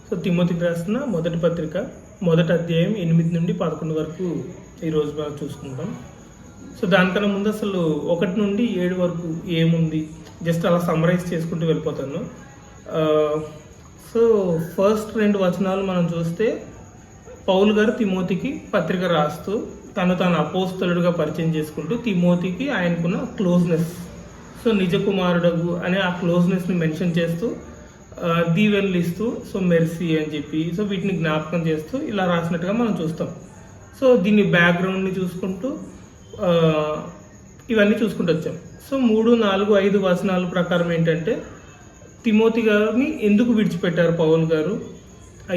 So తిమోతికి రాసిన మొదటి పత్రిక మొదటి అధ్యాయం 8 నుండి 11 వరకు ఈరోజు మనం చూసుకుంటాం. సో దానికన్నా ముందు అసలు 1 నుండి 7 వరకు ఏముంది జస్ట్ అలా సమ్మరైజ్ చేసుకుంటూ వెళ్ళిపోతాను. సో ఫస్ట్ 2 వచనాలు మనం చూస్తే పౌలు గారు తిమోతికి పత్రిక రాస్తూ తాను అపోస్తలుడిగా పరిచయం చేసుకుంటూ తిమోతికి ఆయనకున్న క్లోజ్నెస్, సో నిజ కుమారుడగు అనే ఆ క్లోజ్నెస్ని మెన్షన్ చేస్తూ దీవెనలు ఇస్తూ సో మెర్సీ అని చెప్పి సో వీటిని జ్ఞాపకం చేస్తూ ఇలా రాసినట్టుగా మనం చూస్తాం. సో దీన్ని బ్యాక్గ్రౌండ్ని చూసుకుంటూ ఇవన్నీ చూసుకుంటూ వచ్చాం. సో 3, 4, 5 వచనాల ప్రకారం ఏంటంటే తిమోతి గారిని ఎందుకు విడిచిపెట్టారు పౌలు గారు,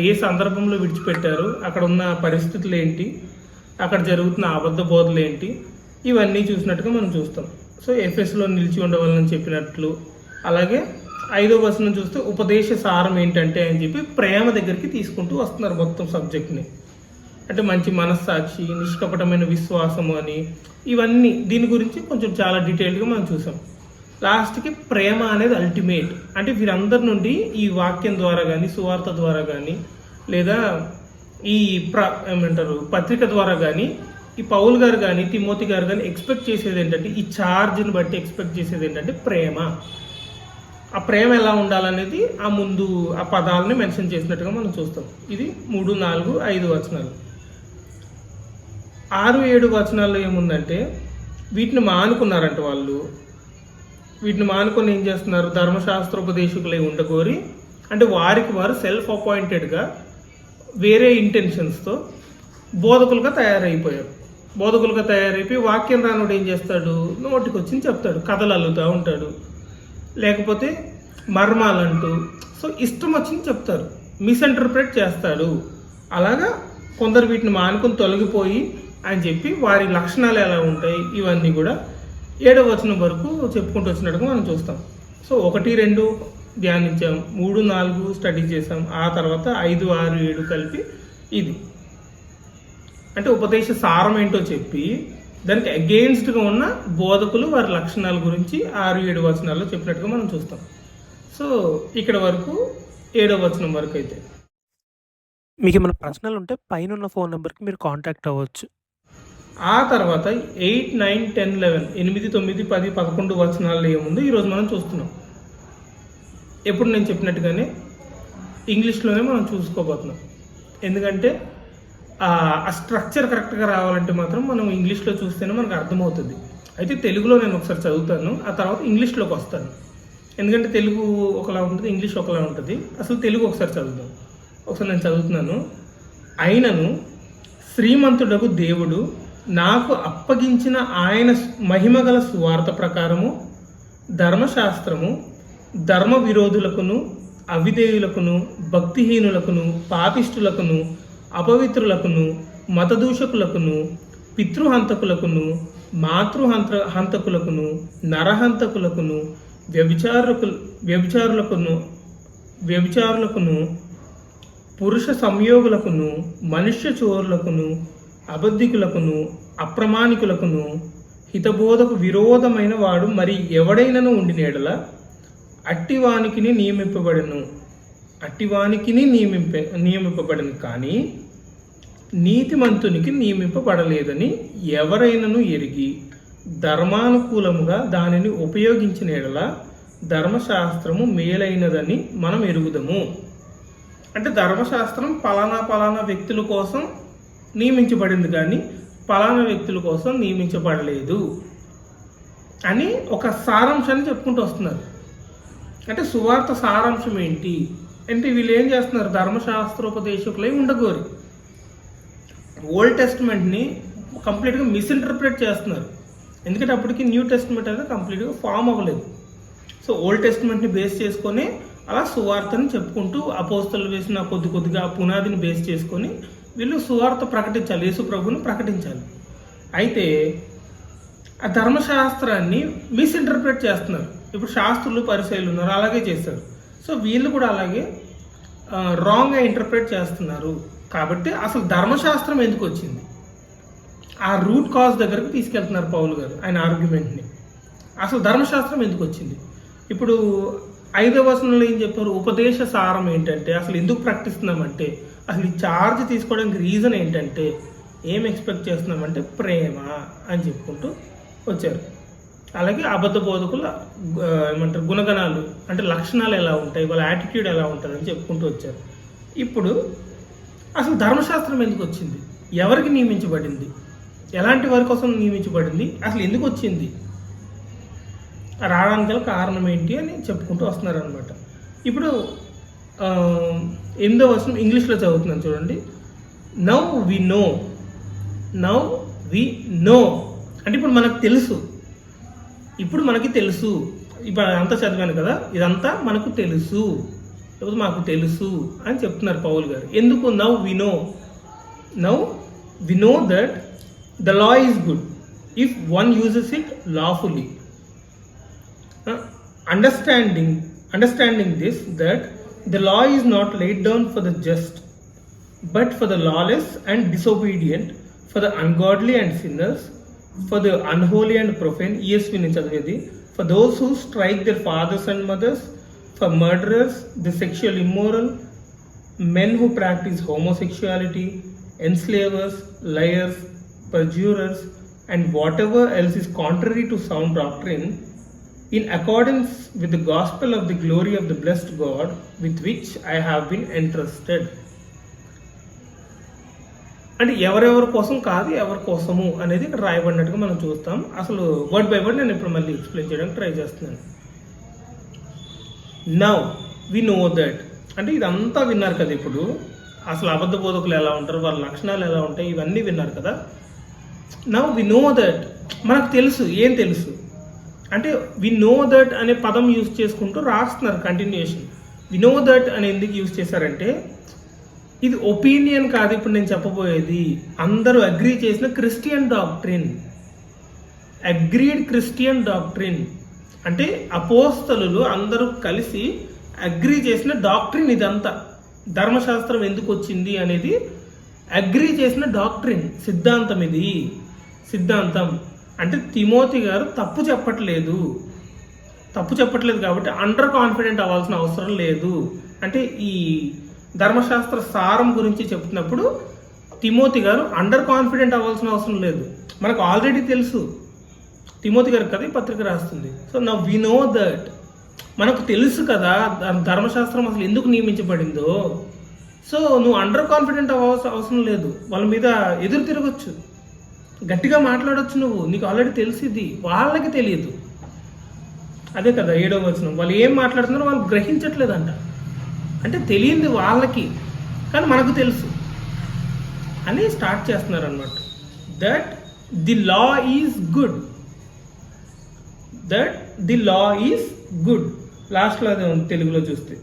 ఏ సందర్భంలో విడిచిపెట్టారు, అక్కడ ఉన్న పరిస్థితులు ఏంటి, అక్కడ జరుగుతున్న అబద్ధ బోధలు ఏంటి, ఇవన్నీ చూసినట్టుగా మనం చూస్తాం. సో ఎఫెస్లో నిలిచి ఉండవాలని చెప్పినట్లు, అలాగే 5వ వచనం చూస్తే ఉపదేశ సారం ఏంటంటే అని చెప్పి ప్రేమ దగ్గరికి తీసుకుంటూ వస్తున్నారు మొత్తం సబ్జెక్ట్ని. అంటే మంచి మనస్సాక్షి, నిష్కపటమైన విశ్వాసము అని ఇవన్నీ దీని గురించి కొంచెం చాలా డీటెయిల్గా మనం చూసాం. లాస్ట్కి ప్రేమ అనేది అల్టిమేట్. అంటే వీరందరి నుండి ఈ వాక్యం ద్వారా కానీ, సువార్త ద్వారా కానీ, లేదా ఈ పత్రిక ద్వారా కానీ ఈ పౌల్ గారు కానీ తిమోతి గారు కానీ ఎక్స్పెక్ట్ చేసేది ఏంటంటే, ఈ ఛార్జ్ని బట్టి ఎక్స్పెక్ట్ చేసేది ఏంటంటే ప్రేమ. ఆ ప్రేమ ఎలా ఉండాలనేది ఆ ముందు ఆ పదాలని మెన్షన్ చేసినట్టుగా మనం చూస్తాం. ఇది 3, 4, 5 వచనాలు. 6, 7 వచనాల్లో ఏముందంటే వీటిని మానుకున్నారంట వాళ్ళు. వీటిని మానుకొని ఏం చేస్తున్నారు, ధర్మశాస్త్రోపదేశకులై ఉండగోరి, అంటే వారికి వారు సెల్ఫ్ అపాయింటెడ్గా వేరే ఇంటెన్షన్స్తో బోధకులుగా తయారైపోయారు. బోధకులుగా తయారైపోయి వాక్యం రానుడు ఏం చేస్తాడు, నోటికి వచ్చింది చెప్తాడు, కథలు అల్లుతూ ఉంటాడు, లేకపోతే మర్మాలంటూ సో ఇష్టం వచ్చింది చెప్తారు, మిస్ఇంటర్ప్రెట్ చేస్తాడు. అలాగా కొందరు వీటిని మానుకొని తొలగిపోయి అని చెప్పి వారి లక్షణాలు ఎలా ఉంటాయి ఇవన్నీ కూడా 7వ వచనం వరకు చెప్పుకుంటూ వచ్చినట్టుగా మనం చూస్తాం. సో 1, 2 ధ్యానించాం, 3, 4 స్టడీ చేసాం, ఆ తర్వాత 5, 6, 7 కలిపి ఇది అంటే ఉపదేశ సారం ఏంటో చెప్పి దానికి అగెయిన్స్ట్గా ఉన్న బోధకులు వారి లక్షణాల గురించి 6, 7 వచనాల్లో చెప్పినట్టుగా మనం చూస్తాం. సో ఇక్కడ వరకు 7వ వచనం వరకు అయితే మీకు ఏమైనా ప్రశ్నలు ఉంటే పైన ఉన్న ఫోన్ నెంబర్కి మీరు కాంటాక్ట్ అవ్వచ్చు. ఆ తర్వాత 8, 9, 10, 11 8, 9, 10, 11 వచనాల్లో ఏముందో ఈరోజు మనం చూస్తున్నాం. ఎప్పుడు నేను చెప్పినట్టుగానే ఇంగ్లీష్లోనే మనం చూసుకోబోతున్నాం. ఎందుకంటే ఆ స్ట్రక్చర్ కరెక్ట్గా రావాలంటే మాత్రం మనం ఇంగ్లీష్లో చూస్తేనే మనకు అర్థమవుతుంది. అయితే తెలుగులో నేను ఒకసారి చదువుతాను, ఆ తర్వాత ఇంగ్లీష్లోకి వస్తాను. ఎందుకంటే తెలుగు ఒకలా ఉంటుంది, ఇంగ్లీష్ ఒకలా ఉంటుంది. అసలు తెలుగు ఒకసారి చదువుతాం. ఒకసారి నేను చదువుతున్నాను. అయినను శ్రీమంతుడగు దేవుడు నాకు అప్పగించిన ఆయన మహిమగల సువార్త ప్రకారము ధర్మశాస్త్రము ధర్మ విరోధులకును, అవిధేయులకును, భక్తిహీనులకును, పాపిష్టులకును, అపవిత్రులకును, మతదూషకులకును, పితృహంతకులకును, మాతృహంతకులకును, నరహంతకులకును, వ్యభిచారులకును, పురుష సంయోగులకును, మనుష్య చోరులకును, అబద్ధికులకును, అప్రమాణికులకును, హితబోధకు విరోధమైన వాడు మరి ఎవడైనను ఉండిన ఎడల అట్టివానికి నియమింపబడను కానీ నీతిమంతునికి నియమింపబడలేదని ఎవరైనను ఎరిగి ధర్మానుకూలముగా దానిని ఉపయోగించిన ఎడల ధర్మశాస్త్రము మేలైనదని మనం ఎరుగుదము. అంటే ధర్మశాస్త్రం పలానా వ్యక్తుల కోసం నియమించబడింది కానీ పలానా వ్యక్తుల కోసం నియమించబడలేదు అని ఒక సారాంశాన్ని చెప్పుకుంటూ వస్తున్నారు. అంటే సువార్త సారాంశం ఏంటి అంటే వీళ్ళు ఏం చేస్తున్నారు, ధర్మశాస్త్రోపదేశకులై ఉండగోరి ఓల్డ్ టెస్ట్మెంట్ని కంప్లీట్గా మిస్ఇంటర్ప్రిట్ చేస్తున్నారు. ఎందుకంటే అప్పటికి న్యూ టెస్ట్మెంట్ అనేది కంప్లీట్గా ఫామ్ అవ్వలేదు. సో ఓల్డ్ టెస్ట్మెంట్ని బేస్ చేసుకొని అలా సువార్తని చెప్పుకుంటూ అపోస్తలు వేసిన కొద్దిగా పునాదిని బేస్ చేసుకొని వీళ్ళు సువార్త ప్రకటించాలి, యేసు ప్రభువుని ప్రకటించాలి. అయితే ఆ ధర్మశాస్త్రాన్ని మిస్ఇంటర్ప్రిట్ చేస్తున్నారు. ఇప్పుడు శాస్త్రులు, పరిసయ్యులు ఉన్నారు, అలాగే చేస్తారు. సో వీళ్ళు కూడా అలాగే రాంగ్గా ఇంటర్ప్రిట్ చేస్తున్నారు. కాబట్టి అసలు ధర్మశాస్త్రం ఎందుకు వచ్చింది, ఆ రూట్ కాజ్ దగ్గరకు తీసుకెళ్తున్నారు పౌలు గారు ఆయన ఆర్గ్యుమెంట్ని. అసలు ధర్మశాస్త్రం ఎందుకు వచ్చింది, ఇప్పుడు 5వ వచనంలో ఏం చెప్పారు? ఉపదేశ సారం ఏంటంటే అసలు ఎందుకు ప్రకటిస్తున్నామంటే, అసలు ఈ ఛార్జ్ తీసుకోవడానికి రీజన్ ఏంటంటే, ఏం ఎక్స్పెక్ట్ చేస్తున్నామంటే ప్రేమ అని చెప్పుకుంటూ వచ్చారు. అలాగే అబద్ధ బోధకుల ఏమంటారు గుణగణాలు అంటే లక్షణాలు ఎలా ఉంటాయి, వాళ్ళ యాటిట్యూడ్ ఎలా ఉంటుంది అని చెప్పుకుంటూ వచ్చారు. ఇప్పుడు అసలు ధర్మశాస్త్రం ఎందుకు వచ్చింది, ఎవరికి నియమించబడింది, ఎలాంటి వారి కోసం నియమించబడింది, అసలు ఎందుకు వచ్చింది, రావడానికి గల కారణం ఏంటి అని చెప్పుకుంటూ వస్తున్నారు అనమాట. ఇప్పుడు 8వ వచనం ఇంగ్లీష్లో చదువుతున్నాను చూడండి. నౌ వి నో అంటే ఇప్పుడు మనకు తెలుసు, ఇప్పుడు మనకి తెలుసు, ఇప్పుడు అంతా చదివాను కదా, ఇదంతా మనకు తెలుసు, లేకపోతే మాకు తెలుసు అని చెప్తున్నారు పౌల్ గారు. ఎందుకు now we know that the law is good if one uses it lawfully. Understanding this, that the law is not laid down for the just, but for the lawless and disobedient, for the ungodly and sinners, for the unholy and profane, ESV నుంచి చదివేది, for those who strike their fathers and mothers, for murderers, the sexual immoral, men who practice homosexuality, enslavers, liars, perjurers, and whatever else is contrary to sound doctrine, in accordance with the gospel of the glory of the blessed God with which I have been entrusted. అంటే ఎవరెవరి కోసం కాదు, ఎవరి కోసము అనేది ఇక్కడ రాయబడినట్టుగా మనం చూస్తాం. అసలు వర్డ్ బై వర్డ్ నేను ఇప్పుడు మళ్ళీ ఎక్స్ప్లెయిన్ చేయడానికి ట్రై చేస్తున్నాను. నౌ వి నో దట్ అంటే ఇదంతా విన్నారు కదా. ఇప్పుడు అసలు అబద్ధ బోధకులు ఎలా ఉంటారు, వాళ్ళ లక్షణాలు ఎలా ఉంటాయి, ఇవన్నీ విన్నారు కదా. నౌ వి నో దట్ మనకు తెలుసు. ఏం తెలుసు అంటే వి నో దట్ అనే పదం యూజ్ చేసుకుంటూ రాస్తున్నారు కంటిన్యూషన్. వి నో దట్ అని ఎందుకు యూజ్ చేశారంటే ఇది ఒపీనియన్ కాదు, ఇప్పుడు నేను చెప్పబోయేది అందరూ అగ్రీ చేసిన Christian doctrine, agreed Christian doctrine. అంటే అపోస్తలులు అందరూ కలిసి అగ్రీ చేసిన డాక్ట్రిన్ ఇదంతా. ధర్మశాస్త్రం ఎందుకు వచ్చింది అనేది అగ్రీ చేసిన డాక్ట్రిన్, సిద్ధాంతం. ఇది సిద్ధాంతం అంటే తిమోతి గారు తప్పు చెప్పట్లేదు కాబట్టి అండర్ కాన్ఫిడెంట్ అవ్వాల్సిన అవసరం లేదు. అంటే ఈ ధర్మశాస్త్ర సారం గురించి చెప్తున్నప్పుడు తిమోతి గారు అండర్ కాన్ఫిడెంట్ అవ్వాల్సిన అవసరం లేదు, మనకు ఆల్రెడీ తెలుసు. తిమోతి గారు కదా ఈ పత్రిక రాస్తుంది. So now we know that మనకు తెలుసు కదా ధర్మశాస్త్రం అసలు ఎందుకు నియమించబడిందో. సో నువ్వు అండర్ కాన్ఫిడెంట్ అవసరం లేదు, వాళ్ళ మీద ఎదురు తిరగచ్చు, గట్టిగా మాట్లాడొచ్చు, నీకు ఆల్రెడీ తెలిసింది, వాళ్ళకి తెలియదు. అదే కదా 7వ వచనం, వాళ్ళు ఏం మాట్లాడుతున్నారో వాళ్ళు గ్రహించట్లేదంట. అంటే తెలియంది వాళ్ళకి కానీ మనకు తెలుసు అని స్టార్ట్ చేస్తున్నారు అనమాట. That the law is good. లాస్ట్లో అదే ఉంది తెలుగులో చూస్తే,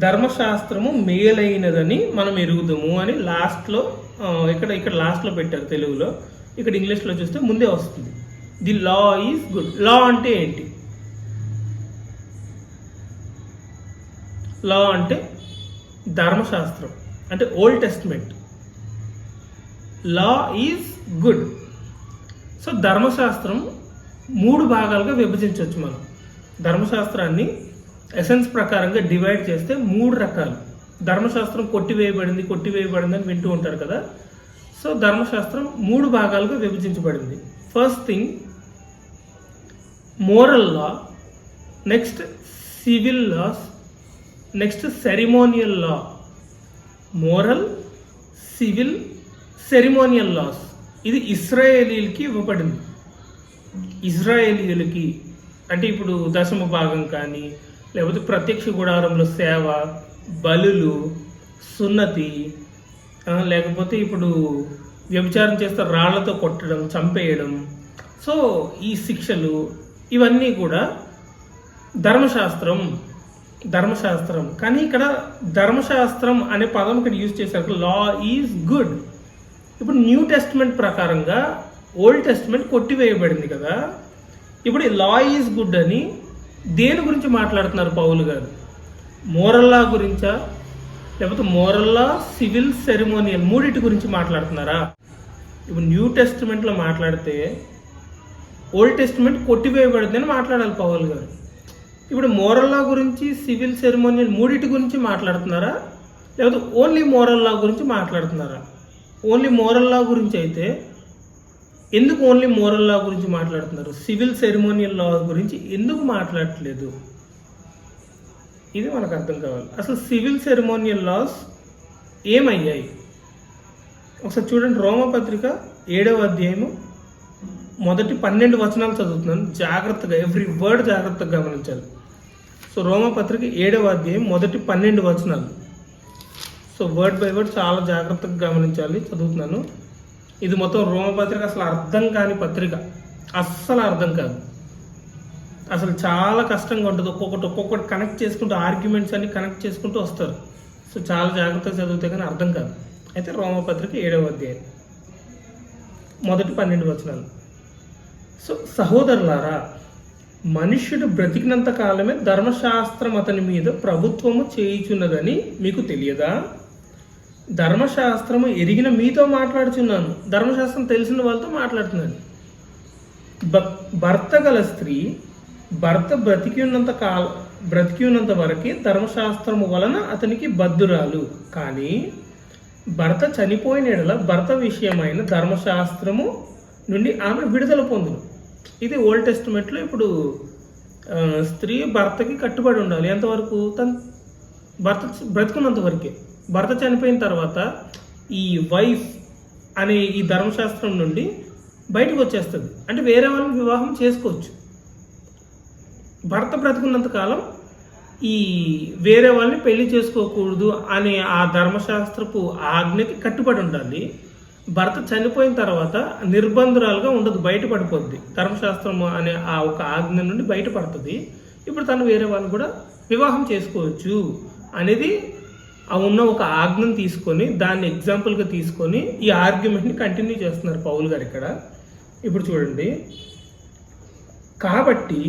ధర్మశాస్త్రము మేలైనదని మనం ఎరుగుదాము అని లాస్ట్లో ఇక్కడ లాస్ట్లో పెట్టారు తెలుగులో. ఇక్కడ ఇంగ్లీష్లో చూస్తే ముందే వస్తుంది. The law is good. Law అంటే ఏంటి? లా అంటే ధర్మశాస్త్రం, అంటే Old Testament. Law is good. So ధర్మశాస్త్రం 3 భాగాలుగా విభజించవచ్చు మనం. ధర్మశాస్త్రాన్ని ఎసెన్స్ ప్రకారంగా డివైడ్ చేస్తే 3 రకాలు. ధర్మశాస్త్రం కొట్టివేయబడింది అని వింటూ ఉంటారు కదా. సో ధర్మశాస్త్రం 3 భాగాలుగా విభజించబడింది. First thing moral law, next civil laws, next ceremonial law. Moral, civil, ceremonial laws. ఇది ఇశ్రాయేలీలకి ఇవ్వబడింది. ఇజ్రాయేలీలకి అంటే ఇప్పుడు దశమ భాగం కానీ, లేకపోతే ప్రత్యక్ష గుడారంలో సేవ, బలులు, సున్నతి, లేకపోతే ఇప్పుడు వ్యభిచారం చేస్తే రాళ్లతో కొట్టడం, చంపేయడం. సో ఈ శిక్షలు ఇవన్నీ కూడా ధర్మశాస్త్రం. కానీ ఇక్కడ ధర్మశాస్త్రం అనే పదం ఇక్కడ యూజ్ చేశారు. లా ఈజ్ గుడ్. ఇప్పుడు న్యూ టెస్ట్మెంట్ ప్రకారంగా ఓల్డ్ టెస్ట్మెంట్ కొట్టివేయబడింది కదా. ఇప్పుడు లా ఈజ్ గుడ్ అని దేని గురించి మాట్లాడుతున్నారు పౌలు గారు? మోరల్ లా గురించా, లేకపోతే మోరల్ లా, సివిల్, సెరిమోనియల్ మూడింటి గురించి మాట్లాడుతున్నారా? ఇప్పుడు న్యూ టెస్ట్మెంట్లో మాట్లాడితే ఓల్డ్ టెస్ట్మెంట్ కొట్టివేయబడిందని మాట్లాడాలి పౌలు గారు. ఇప్పుడు మోరల్ లా గురించి, సివిల్ సెరిమోనియల్ మూడిటి గురించి మాట్లాడుతున్నారా, లేకపోతే ఓన్లీ మోరల్ లా గురించి మాట్లాడుతున్నారా? ఓన్లీ మోరల్ లా గురించి అయితే ఎందుకు ఓన్లీ మోరల్ లా గురించి మాట్లాడుతున్నారు? సివిల్ సెరిమోనియల్ లా గురించి ఎందుకు మాట్లాడట్లేదు? ఇది మనకు అర్థం కావాలి. అసలు సివిల్ సెరిమోనియల్ లాస్ ఏమయ్యాయి ఒకసారి చూడండి. రోమపత్రిక 7వ అధ్యాయము మొదటి 12 వచనాలు చదువుతున్నాను. జాగ్రత్తగా ఎవ్రీ వర్డ్ జాగ్రత్తగా గమనించాలి. సో రోమపత్రిక 7వ అధ్యాయం మొదటి 12 వచనాలు. సో వర్డ్ బై వర్డ్ చాలా జాగ్రత్తగా గమనించాలి. చదువుతున్నాను. ఇది మొత్తం రోమపత్రిక అసలు అర్థం కాని పత్రిక, అస్సలు అర్థం కాదు. అసలు చాలా కష్టంగా ఉంటుంది. ఒక్కొక్కటి కనెక్ట్ చేసుకుంటూ ఆర్గ్యుమెంట్స్ అన్ని కనెక్ట్ చేసుకుంటూ వస్తారు. సో చాలా జాగ్రత్తగా చదివితే కానీ అర్థం కాదు. అయితే రోమపత్రిక 7వ అధ్యాయం మొదటి 12 వచనాలు. సో సహోదరులారా, మనుష్యుడు బ్రతికినంత కాలమే ధర్మశాస్త్రం అతని మీద ప్రభుత్వము చేయుచున్నదని మీకు తెలియదా? ధర్మశాస్త్రము ఎరిగిన మీతో మాట్లాడుచున్నాను. ధర్మశాస్త్రం తెలిసిన వాళ్ళతో మాట్లాడుతున్నాను. భర్త గల స్త్రీ భర్త బ్రతికి ఉన్నంత వరకే ధర్మశాస్త్రము వలన అతనికి బద్ధురాలు. కానీ భర్త చనిపోయిన ఎడల భర్త విషయమైన ధర్మశాస్త్రము నుండి ఆమె విడుదల పొందును. ఇది ఓల్డ్ టెస్టిమెంట్లో. ఇప్పుడు స్త్రీ భర్తకి కట్టుబడి ఉండాలి. ఎంతవరకు? తను భర్త బ్రతుకున్నంత వరకే. భర్త చనిపోయిన తర్వాత ఈ వైఫ్ అనే ఈ ధర్మశాస్త్రం నుండి బయటకు వచ్చేస్తుంది. అంటే వేరే వాళ్ళని వివాహం చేసుకోవచ్చు. భర్త బ్రతుకున్నంత కాలం ఈ వేరే వాళ్ళని పెళ్లి చేసుకోకూడదు అనే ఆ ధర్మశాస్త్రపు ఆజ్ఞకి కట్టుబడి ఉండాలి. భర్త చనిపోయిన తర్వాత నిర్బంధురాలుగా ఉండదు, బయటపడిపోద్ది. ధర్మశాస్త్రం అనే ఆ ఒక ఆజ్ఞ నుండి బయటపడుతుంది. ఇప్పుడు తను వేరే వాళ్ళు కూడా వివాహం చేసుకోవచ్చు అనేది ఆ ఉన్న ఒక ఆజ్ఞను తీసుకొని దాన్ని ఎగ్జాంపుల్గా తీసుకొని ఈ ఆర్గ్యుమెంట్ని కంటిన్యూ చేస్తున్నారు పౌలు గారు ఇక్కడ. ఇప్పుడు చూడండి. కాబట్టి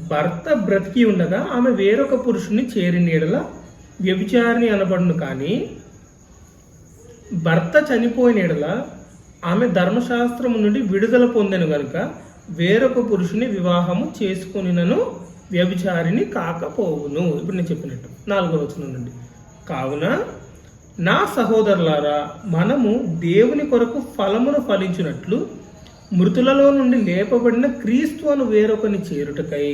భర్త బ్రతికి ఉండగా ఆమె వేరొక పురుషుని చేరిన యెడల వ్యభిచారిణి అనబడును. కానీ భర్త చనిపోయిన యెడల ఆమె ధర్మశాస్త్రము నుండి విడుదల పొందెను గనుక వేరొక పురుషుని వివాహము చేసుకొనినను వ్యభిచారిణి కాకపోవును. ఇప్పుడు నేను చెప్పినట్టు 4వ వచనం నుండి. కావున నా సహోదరులారా, మనము దేవుని కొరకు ఫలమును ఫలించినట్లు మృతులలో నుండి లేపబడిన క్రీస్తు అను వేరొకని చేరుటకై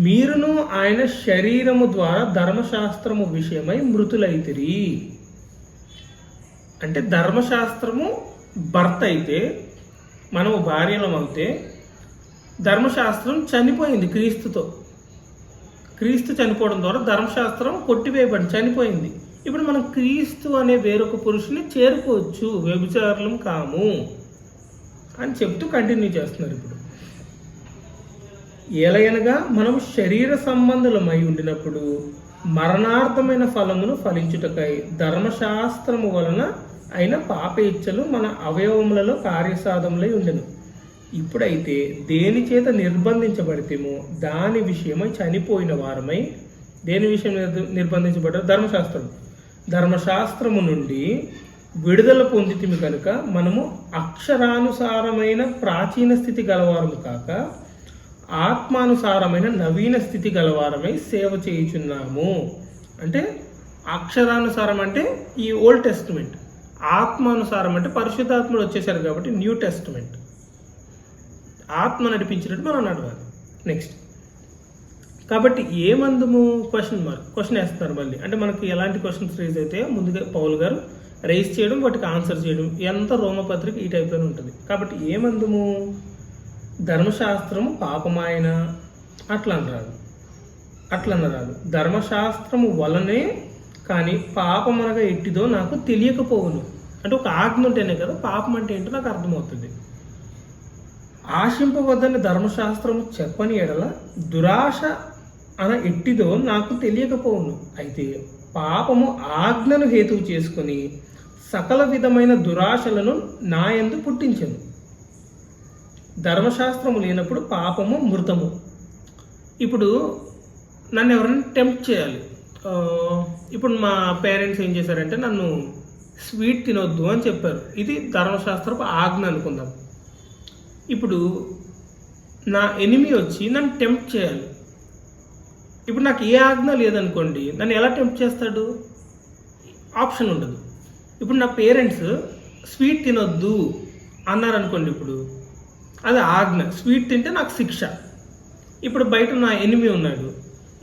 మీరును ఆయన శరీరము ద్వారా ధర్మశాస్త్రము విషయమై మృతులైతిరి. అంటే ధర్మశాస్త్రము భర్త అయితే, మనము భార్యలం అయితే, ధర్మశాస్త్రం చనిపోయింది క్రీస్తుతో. క్రీస్తు చనిపోవడం ద్వారా ధర్మశాస్త్రం కొట్టివేయబడి చనిపోయింది. ఇప్పుడు మనం క్రీస్తు అనే వేరొక పురుషుని చేరుకోవచ్చు, వ్యభిచారులం కాము అని చెప్తూ కంటిన్యూ చేస్తున్నారు. ఇప్పుడు ఏలయనగా మనం శరీర సంబంధులమై ఉండినప్పుడు మరణార్థమైన ఫలమును ఫలించుటకై ధర్మశాస్త్రము వలన అయిన పాప ఇచ్చలు మన అవయవములలో కార్యసాధములై ఉండెను. ఇప్పుడైతే దేని చేత నిర్బంధించబడితేమో దాని విషయమై చనిపోయిన వారమై, దేని విషయం నిర్బంధించబడ్డారు? ధర్మశాస్త్రము నుండి విడుదల పొందితిమి కనుక మనము అక్షరానుసారమైన ప్రాచీన స్థితి గలవారము కాక ఆత్మానుసారమైన నవీన స్థితి గలవారమై సేవ చేయుచున్నాము. అంటే అక్షరానుసారం అంటే ఈ ఓల్డ్ టెస్టిమెంట్, ఆత్మానుసారం అంటే పరిశుద్ధాత్ముడు వచ్చేసారు కాబట్టి న్యూ టెస్టిమెంట్. ఆత్మ నడిపించినట్టు మనం నడవాలి. నెక్స్ట్, కాబట్టి ఏమందుము? క్వశ్చన్ వేస్తున్నారు మళ్ళీ. అంటే మనకి ఎలాంటి క్వశ్చన్స్ రేజ్ అయితే ముందుగా పౌలు గారు రైజ్ చేయడం, వాటికి ఆన్సర్ చేయడం, ఎంత రోమపత్రిక ఈ టైప్లోనే ఉంటుంది. కాబట్టి ఏమందుము? ధర్మశాస్త్రము పాపమాయన అట్లా అనరాదు. ధర్మశాస్త్రము వలనే కానీ పాపమనగా ఎట్టిదో నాకు తెలియకపోవును. అంటే ఒక ఆజ్ఞ ఉంటేనే కదా పాపం అంటే ఏంటో నాకు అర్థమవుతుంది. ఆశింపవద్దని ధర్మశాస్త్రము చెప్పని ఎడల దురాశ అన ఎట్టిదో నాకు తెలియకపోవును. అయితే పాపము ఆజ్ఞను హేతువు చేసుకుని సకల విధమైన దురాశలను నా యందు పుట్టించెను. ధర్మశాస్త్రము లేనప్పుడు పాపము మృతము. ఇప్పుడు నన్ను ఎవరైనా టెంప్ట్ చేయాలి. ఇప్పుడు మా పేరెంట్స్ ఏం చేశారంటే నన్ను స్వీట్ తినొద్దు అని చెప్పారు. ఇది ధర్మశాస్త్రపు ఆజ్ఞ అనుకుందాం. ఇప్పుడు నా ఎనిమి వచ్చి నన్ను టెంప్ట్ చేయాలి. ఇప్పుడు నాకు ఏ ఆజ్ఞ లేదనుకోండి, నన్ను ఎలా టెంప్ట్ చేస్తాడు? ఆప్షన్ ఉండదు. ఇప్పుడు నా పేరెంట్స్ స్వీట్ తినొద్దు అన్నారనుకోండి, ఇప్పుడు అది ఆజ్ఞ. స్వీట్ తింటే నాకు శిక్ష. ఇప్పుడు బయట నా ఎనిమి ఉన్నాడు,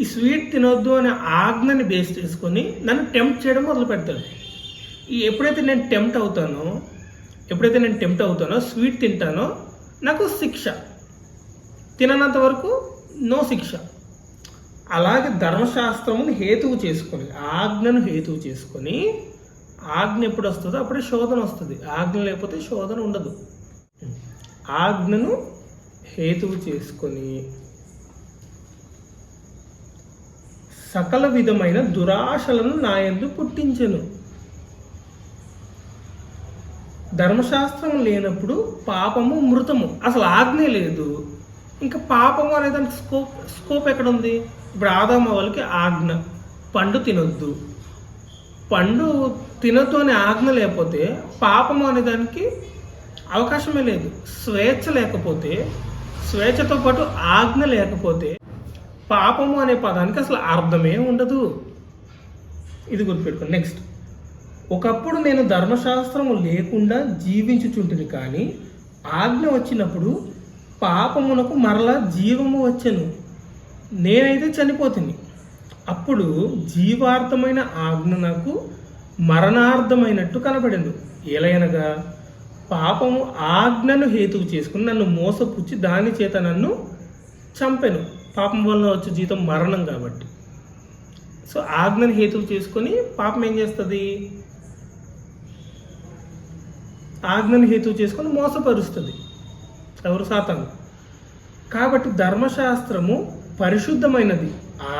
ఈ స్వీట్ తినొద్దు అనే ఆజ్ఞని బేస్ చేసుకొని నన్ను టెంప్ట్ చేయడం మొదలు పెడతాడు. ఎప్పుడైతే నేను టెంప్ట్ అవుతానో స్వీట్ తింటానో నాకు శిక్ష, తిననంత వరకు నో శిక్ష. అలాగే ధర్మశాస్త్రమును హేతువు చేసుకొని, ఆజ్ఞను హేతువు చేసుకొని, ఆజ్ఞ ఎప్పుడు వస్తుందో అప్పుడే శోధన వస్తుంది. ఆజ్ఞ లేకపోతే శోధన ఉండదు. ఆజ్ఞను హేతువు చేసుకొని సకల విధమైన దురాశలను నా యందు పుట్టించెను. ధర్మశాస్త్రం లేనప్పుడు పాపము మృతము. అసలు ఆజ్ఞే లేదు, ఇంకా పాపము అనే దానికి స్కోప్ ఎక్కడ ఉంది? ఇప్పుడు ఆదాము వాళ్ళకి ఆజ్ఞ, పండు తినొద్దు. పండు తినొద్దు అనే ఆజ్ఞ లేకపోతే పాపము అనే దానికి అవకాశమే లేదు. స్వేచ్ఛ లేకపోతే, స్వేచ్ఛతో పాటు ఆజ్ఞ లేకపోతే పాపము అనే పదానికి అసలు అర్థమే ఉండదు. ఇది గుర్తుపెట్టుకోండి. నెక్స్ట్, ఒకప్పుడు నేను ధర్మశాస్త్రము లేకుండా జీవించుచుంటిని, కానీ ఆజ్ఞ వచ్చినప్పుడు పాపమునకు మరలా జీవము వచ్చెను. నేనైతే చనిపోతుంది. అప్పుడు జీవార్థమైన ఆజ్ఞ నాకు మరణార్థమైనట్టు కనబడింది. ఎలయనగా పాపము ఆజ్ఞను హేతువు చేసుకుని నన్ను మోసపుచ్చి దాని చేత నన్ను చంపెను. పాపం వల్ల వచ్చే జీతం మరణం కాబట్టి. సో ఆజ్ఞను హేతువు చేసుకొని పాపం ఏం చేస్తుంది? ఆజ్ఞను హేతువు చేసుకొని మోసపరుస్తుంది. ఎవరు? సాతాను. కాబట్టి ధర్మశాస్త్రము పరిశుద్ధమైనది,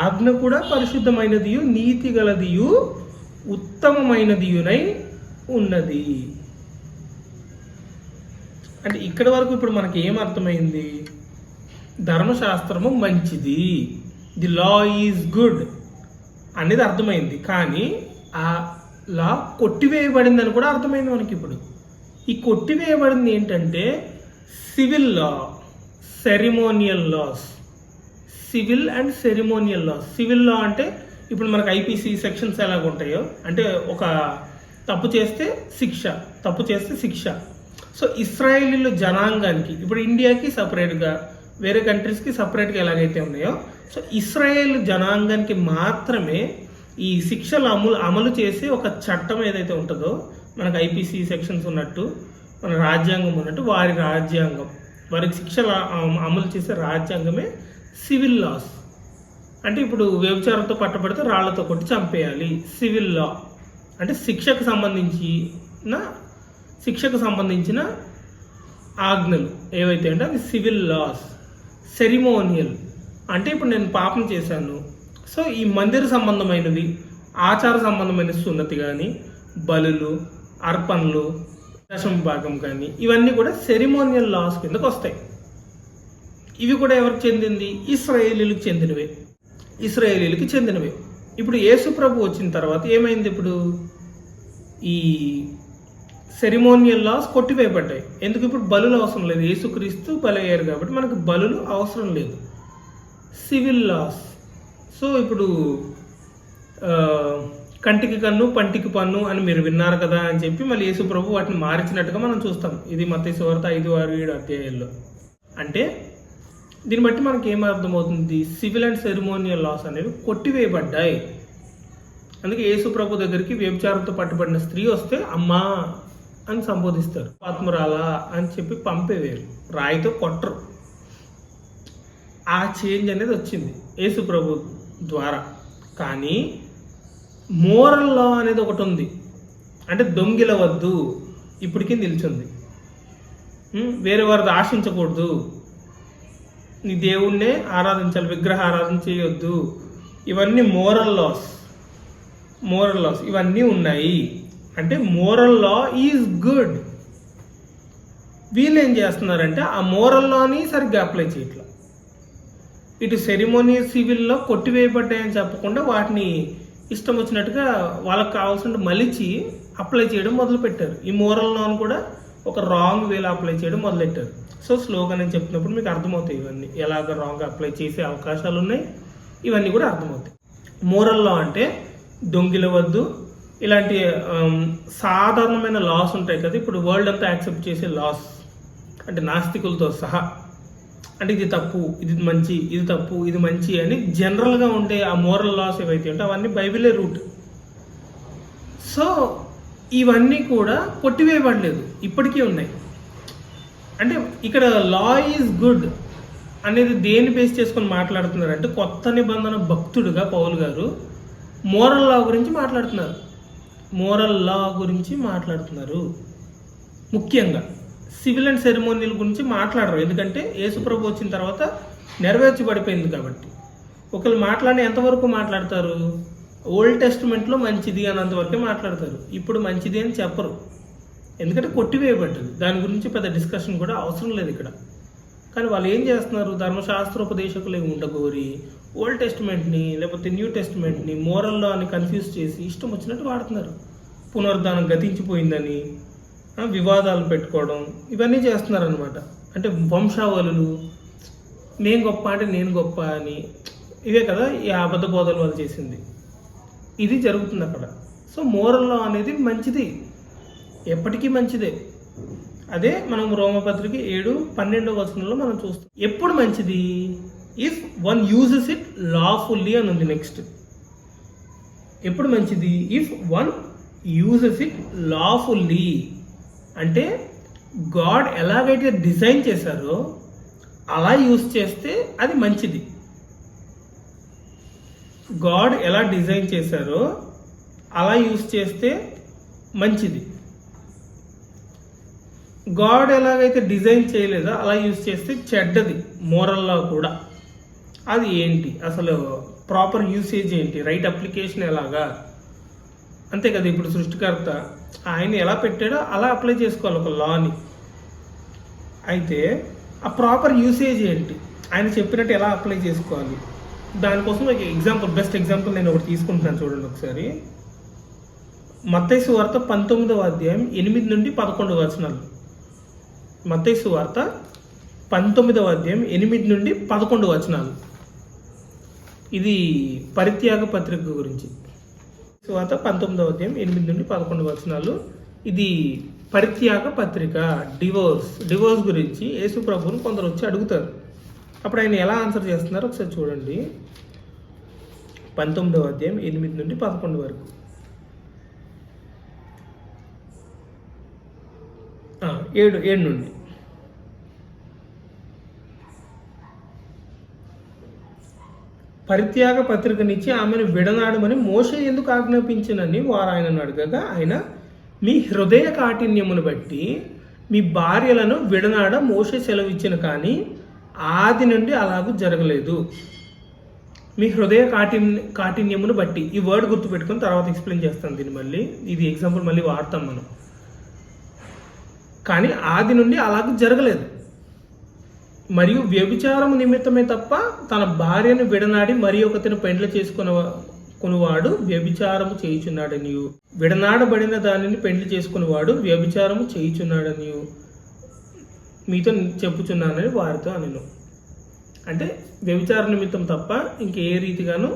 ఆజ్ఞ కూడా పరిశుద్ధమైనదియు నీతి గలదియు ఉత్తమమైనదియునై ఉన్నది. అంటే ఇక్కడి వరకు ఇప్పుడు మనకి ఏం అర్థమైంది? ధర్మశాస్త్రము మంచిది, ది లా ఈజ్ గుడ్ అనేది అర్థమైంది. కానీ ఆ లా కొట్టివేయబడిందని కూడా అర్థమైంది మనకి. ఇప్పుడు ఈ కొట్టివేయబడింది ఏంటంటే civil law, ceremonial laws. Civil and ceremonial laws. Civil law అంటే ఇప్పుడు మనకు ఐపీసీ సెక్షన్స్ ఎలాగ ఉంటాయో, అంటే ఒక తప్పు చేస్తే శిక్ష, తప్పు చేస్తే శిక్ష. సో ఇస్రాయేలీల జనాంగానికి, ఇప్పుడు ఇండియాకి సపరేట్గా, వేరే కంట్రీస్కి సపరేట్గా ఎలాగైతే ఉన్నాయో, సో ఇస్రాయేల్ జనాంగానికి మాత్రమే ఈ శిక్షలు అమలు చేసే ఒక చట్టం ఏదైతే ఉంటుందో, మనకు ఐపీసీ సెక్షన్స్ ఉన్నట్టు, మన రాజ్యాంగం ఉన్నట్టు, వారి రాజ్యాంగం, వారికి శిక్షలు అమలు చేసే రాజ్యాంగమే సివిల్ లాస్. అంటే ఇప్పుడు వ్యభిచారంతో పట్టబడితే రాళ్లతో కొట్టి చంపేయాలి, సివిల్ లా. అంటే శిక్షకు సంబంధించిన ఆజ్ఞలు ఏవైతే అంటే అవి సివిల్ లాస్. సెరిమోనియల్ అంటే ఇప్పుడు నేను పాపం చేశాను, సో ఈ మందిర సంబంధమైనవి, ఆచార సంబంధమైన సున్నతి కానీ, బలులు, అర్పణలు, దశమ భాగం కానీ, ఇవన్నీ కూడా సెరిమోనియల్ లాస్ కిందకు వస్తాయి. ఇవి కూడా ఎవరికి చెందింది? ఇశ్రాయేలీలకు చెందినవే. ఇప్పుడు యేసు ప్రభు వచ్చిన తర్వాత ఏమైంది? ఇప్పుడు ఈ సెరిమోనియల్ లాస్ కొట్టివేయబడ్డాయి. ఎందుకు? ఇప్పుడు బలులు అవసరం లేదు, యేసుక్రీస్తు బలి అయ్యారు కాబట్టి మనకు బలులు అవసరం లేదు. Civil laws. సో ఇప్పుడు కంటికి కన్ను పంటికి పన్ను అని మీరు విన్నారు కదా అని చెప్పి మళ్ళీ యేసు ప్రభు వాటిని మార్చినట్టుగా మనం చూస్తాం. ఇది మత్తయి సువార్త 5, 6, 7 అధ్యాయాల్లో. అంటే దీన్ని బట్టి మనకి ఏం అర్థమవుతుంది? సివిల్ అండ్ సెరిమోనియల్ లాస్ అనేవి కొట్టివేయబడ్డాయి. అందుకే యేసు ప్రభు దగ్గరికి వ్యభిచారంతో పట్టుబడిన స్త్రీ వస్తే అమ్మా అని సంబోధిస్తారు, ఆత్మరాలా అని చెప్పి పంపేవేరు, రాయితో కొట్టరు. ఆ చేంజ్ అనేది వచ్చింది యేసు ప్రభు ద్వారా. కానీ మోరల్ లా అనేది ఒకటి ఉంది, అంటే దొంగిలవద్దు, ఇప్పటికీ నిలిచింది. వేరే వారిది ఆశించకూడదు, నీ దేవుణ్ణే ఆరాధించాలి, విగ్రహ ఆరాధన చేయొద్దు, ఇవన్నీ మోరల్ లాస్ ఇవన్నీ ఉన్నాయి. అంటే మోరల్ లా ఈజ్ గుడ్. వీళ్ళు ఏం చేస్తున్నారంటే ఆ మోరల్ లాని సరిగ్గా అప్లై చేయట్లా. ఇటు సెరిమోనియల్ సివిల్లో కొట్టివేయబడ్డాయని చెప్పకుండా వాటిని ఇష్టం వచ్చినట్టుగా వాళ్ళకి కావాల్సిన మలిచి అప్లై చేయడం మొదలుపెట్టారు. ఈ మోరల్ లాను కూడా ఒక రాంగ్ వేలో అప్లై చేయడం మొదలెట్టారు. సో స్లోగా నేను చెప్తున్నప్పుడు మీకు అర్థమవుతాయి ఇవన్నీ ఎలాగ రాంగ్ అప్లై చేసే అవకాశాలు ఉన్నాయి, ఇవన్నీ కూడా అర్థమవుతాయి. మోరల్ లా అంటే దొంగిలవద్దు, ఇలాంటి సాధారణమైన లాస్ ఉంటాయి కదా, ఇప్పుడు వరల్డ్ అంతా యాక్సెప్ట్ చేసే లాస్, అంటే నాస్తికులతో సహా, అంటే ఇది తప్పు, ఇది మంచి, ఇది తప్పు, ఇది మంచి అని జనరల్గా ఉండే ఆ మోరల్ లాస్ ఏవైతే ఉంటాయో అవన్నీ బైబిలే రూట్. సో ఇవన్నీ కూడా కొట్టివేయబడలేదు, ఇప్పటికీ ఉన్నాయి. అంటే ఇక్కడ లా ఈజ్ గుడ్ అనేది దేన్ని బేస్ చేసుకొని మాట్లాడుతున్నారంటే, కొత్త నిబంధన భక్తుడుగా పౌలు గారు మోరల్ లా గురించి మాట్లాడుతున్నారు. మోరల్ లా గురించి మాట్లాడుతున్నారు. ముఖ్యంగా సివిల్ అండ్ సెరిమోనియల్ గురించి మాట్లాడరు, ఎందుకంటే యేసుప్రభు వచ్చిన తర్వాత నెరవేర్చబడిపోయింది కాబట్టి. ఒకళ్ళు మాట్లాడి ఎంతవరకు మాట్లాడతారు? ఓల్డ్ టెస్టిమెంట్లో మంచిది అన్నంతవరకే మాట్లాడతారు, ఇప్పుడు మంచిది అని చెప్పరు, ఎందుకంటే కొట్టివేయబడ్డది. దాని గురించి పెద్ద డిస్కషన్ కూడా అవసరం లేదు ఇక్కడ. కానీ వాళ్ళు ఏం చేస్తున్నారు? ధర్మశాస్త్రోపదేశకులు ఉండగోరి ఓల్డ్ టెస్టిమెంట్ని లేకపోతే న్యూ టెస్టిమెంట్ని మోరల్ లా అని కన్ఫ్యూజ్ చేసి ఇష్టం వచ్చినట్టు వాడుతున్నారు. పునరుద్ధానం గతించిపోయిందని వివాదాలు పెట్టుకోవడం, ఇవన్నీ చేస్తున్నారు అనమాట. అంటే వంశావళులు, నేను గొప్ప అంటే నేను గొప్ప అని, ఇవే కదా ఈ అబద్ధ బోధలు వాళ్ళు చేసింది. ఇది జరుగుతుంది అక్కడ. సో మోరల్ లా అనేది మంచిది, ఎప్పటికీ మంచిదే. అదే మనం రోమపత్రిక 7:12 మనం చూస్తాం. ఎప్పుడు మంచిది? If one uses it lawfully అని ఉంది. నెక్స్ట్ ఎప్పుడు మంచిది? If one uses it lawfully, అంటే గాడ్ ఎలాగైతే డిజైన్ చేశారో అలా యూజ్ చేస్తే అది మంచిది. గాడ్ ఎలా డిజైన్ చేశారో అలా యూజ్ చేస్తే మంచిది. గాడ్ ఎలాగైతే డిజైన్ చేయలేదో అలా యూజ్ చేస్తే చెడ్డది. మోరల్లా కూడా అది ఏంటి, అసలు ప్రాపర్ యూసేజ్ ఏంటి, రైట్ అప్లికేషన్ ఎలాగా, అంతే కదా. ఇప్పుడు సృష్టికర్త ఆయన ఎలా పెట్టాడో అలా అప్లై చేసుకోవాలి ఒక లాని. అయితే ఆ ప్రాపర్ యూసేజ్ ఏంటి, ఆయన చెప్పినట్టు ఎలా అప్లై చేసుకోవాలి, దానికోసం ఒక ఎగ్జాంపుల్, బెస్ట్ ఎగ్జాంపుల్ నేను ఒకటి తీసుకుంటున్నాను చూడండి ఒకసారి. మత్తయి సువార్త 19:8-11. మత్తయి సువార్త 19:8-11. ఇది పరిత్యాగ పత్రిక గురించి. సువార్త 19:8-11. ఇది పరిత్యాగ పత్రిక, డివోర్స్ గురించి యేసు ప్రభువుని కొందరు వచ్చి అడుగుతారు. అప్పుడు ఆయన ఎలా ఆన్సర్ చేస్తున్నారు ఒకసారి చూడండి. 19:8-11 7 నుండి. పరిత్యాగ పత్రికనిచ్చి ఆమెను విడనాడమని మోషే ఎందుకు ఆజ్ఞాపించినని వారు ఆయనను అడగగా ఆయన, మీ హృదయ కాఠిన్యమును బట్టి మీ భార్యలను విడనాడ మోషే సెలవిచ్చిన కానీ ఆది నుండి అలాగూ జరగలేదు. మీ హృదయ కాఠిన్యమును బట్టి, ఈ వర్డ్ గుర్తుపెట్టుకుని తర్వాత ఎక్స్ప్లెయిన్ చేస్తాను దీన్ని. మళ్ళీ ఇది ఎగ్జాంపుల్ మళ్ళీ వాడతాం మనం. కానీ ఆది నుండి అలాగూ జరగలేదు. మరియు వ్యభిచారము నిమిత్తమే తప్ప తన భార్యను విడనాడి మరి ఒకతిని పెండ్లి చేసుకునేవాడు వ్యభిచారము చేయుచున్నాడనియు, విడనాడబడిన దానిని పెండ్లి చేసుకునేవాడు వ్యభిచారము చేయుచున్నాడనియు మీతో చెప్పుచున్నానని వారితో అనెను. అంటే వ్యభిచార నిమిత్తం తప్ప ఇంకే రీతిగాను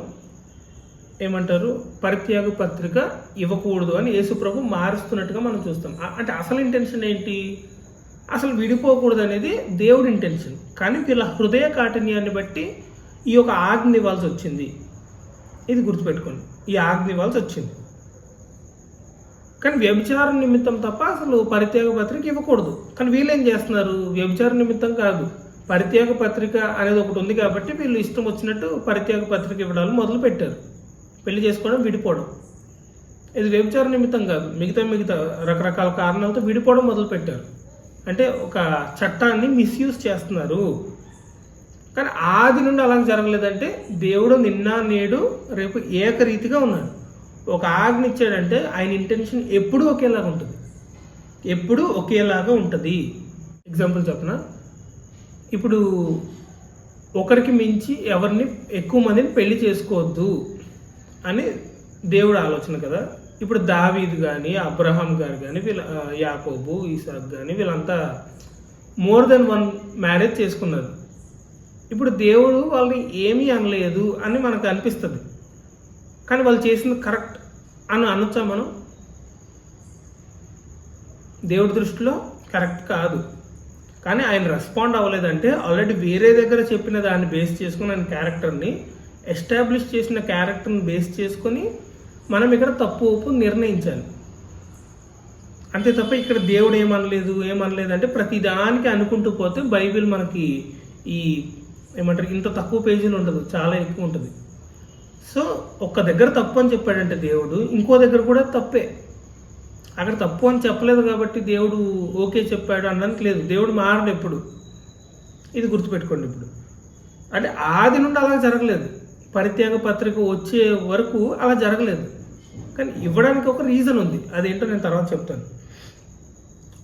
ఏమంటారు, పరిత్యాగ పత్రిక ఇవ్వకూడదు అని యేసుప్రభు మారుస్తున్నట్టుగా మనం చూస్తాం. అంటే అసలు ఇంటెన్షన్ ఏంటి? అసలు విడిపోకూడదు అనేది దేవుడి ఇంటెన్షన్. కానీ వీళ్ళ హృదయ కాఠిన్యాన్ని బట్టి ఈ యొక్క ఆజ్ఞ ఇవ్వాల్సి వచ్చింది. ఇది గుర్తుపెట్టుకోండి, ఈ ఆజ్ఞ ఇవ్వాల్సి వచ్చింది. కానీ వ్యభిచారం నిమిత్తం తప్ప అసలు పరిత్యాగ పత్రిక ఇవ్వకూడదు. కానీ వీళ్ళు ఏం చేస్తున్నారు? వ్యభిచార నిమిత్తం కాదు, పరిత్యాగ పత్రిక అనేది ఒకటి ఉంది కాబట్టి వీళ్ళు ఇష్టం వచ్చినట్టు పరిత్యాగ పత్రిక ఇవ్వడాలు మొదలు పెట్టారు. పెళ్లి చేసుకోవడం, విడిపోవడం. ఇది వ్యభిచార నిమిత్తం కాదు, మిగతా రకరకాల కారణాలతో విడిపోవడం మొదలు పెట్టారు. అంటే ఒక చట్టాన్ని మిస్యూజ్ చేస్తున్నారు. కానీ ఆది నుండి అలా జరగలేదంటే దేవుడు నిన్న నేడు రేపు ఏకరీతిగా ఉన్నాడు. ఒక ఆజ్ఞ ఇచ్చాడంటే ఆయన ఇంటెన్షన్ ఎప్పుడూ ఒకేలాగా ఉంటుంది, ఎప్పుడూ ఒకేలాగా ఉంటుంది. ఎగ్జాంపుల్ చెప్పనా, ఇప్పుడు ఒకరికి మించి ఎవరిని ఎక్కువ మందిని పెళ్లి చేసుకోవద్దు అని దేవుడు ఆలోచన కదా. ఇప్పుడు దావీదు కానీ అబ్రహాం గారు కానీ యాకోబు, ఇసాక్ కానీ వీళ్ళంతా మోర్ దెన్ 1 మ్యారేజ్ చేసుకున్నారు. ఇప్పుడు దేవుడు వాళ్ళని ఏమీ అనలేదు అని మనకు అనిపిస్తుంది, కానీ వాళ్ళు చేసింది కరెక్ట్ అని అనొచ్చా మనం? దేవుడి దృష్టిలో కరెక్ట్ కాదు, కానీ ఆయన రెస్పాండ్ అవ్వలేదంటే ఆల్రెడీ వేరే దగ్గర చెప్పిన దాన్ని బేస్ చేసుకుని ఆయన క్యారెక్టర్ని ఎస్టాబ్లిష్ చేసిన క్యారెక్టర్ని బేస్ చేసుకొని మనం ఇక్కడ తప్పు ఒప్పు నిర్ణయించాలి. అంతే తప్ప ఇక్కడ దేవుడు ఏమనలేదు అంటే ప్రతిదానికి అనుకుంటూ పోతే బైబిల్ మనకి ఈ ఏమంటారు ఇంత తక్కువ పేజీలు ఉండదు, చాలా ఎక్కువ ఉంటుంది. సో ఒక్క దగ్గర తప్పు అని చెప్పాడంటే దేవుడు, ఇంకో దగ్గర కూడా తప్పే. అక్కడ తప్పు అని చెప్పలేదు కాబట్టి దేవుడు ఓకే చెప్పాడు అనడానికి లేదు. దేవుడు మారడు ఎప్పుడు, ఇది గుర్తుపెట్టుకోండి. ఇప్పుడు అంటే ఆది నుండి అలా జరగలేదు, పరిత్యాగ పత్రిక వచ్చే వరకు అలా జరగలేదు, కానీ ఇవ్వడానికి ఒక రీజన్ ఉంది. అదేంటో నేను తర్వాత చెప్తాను.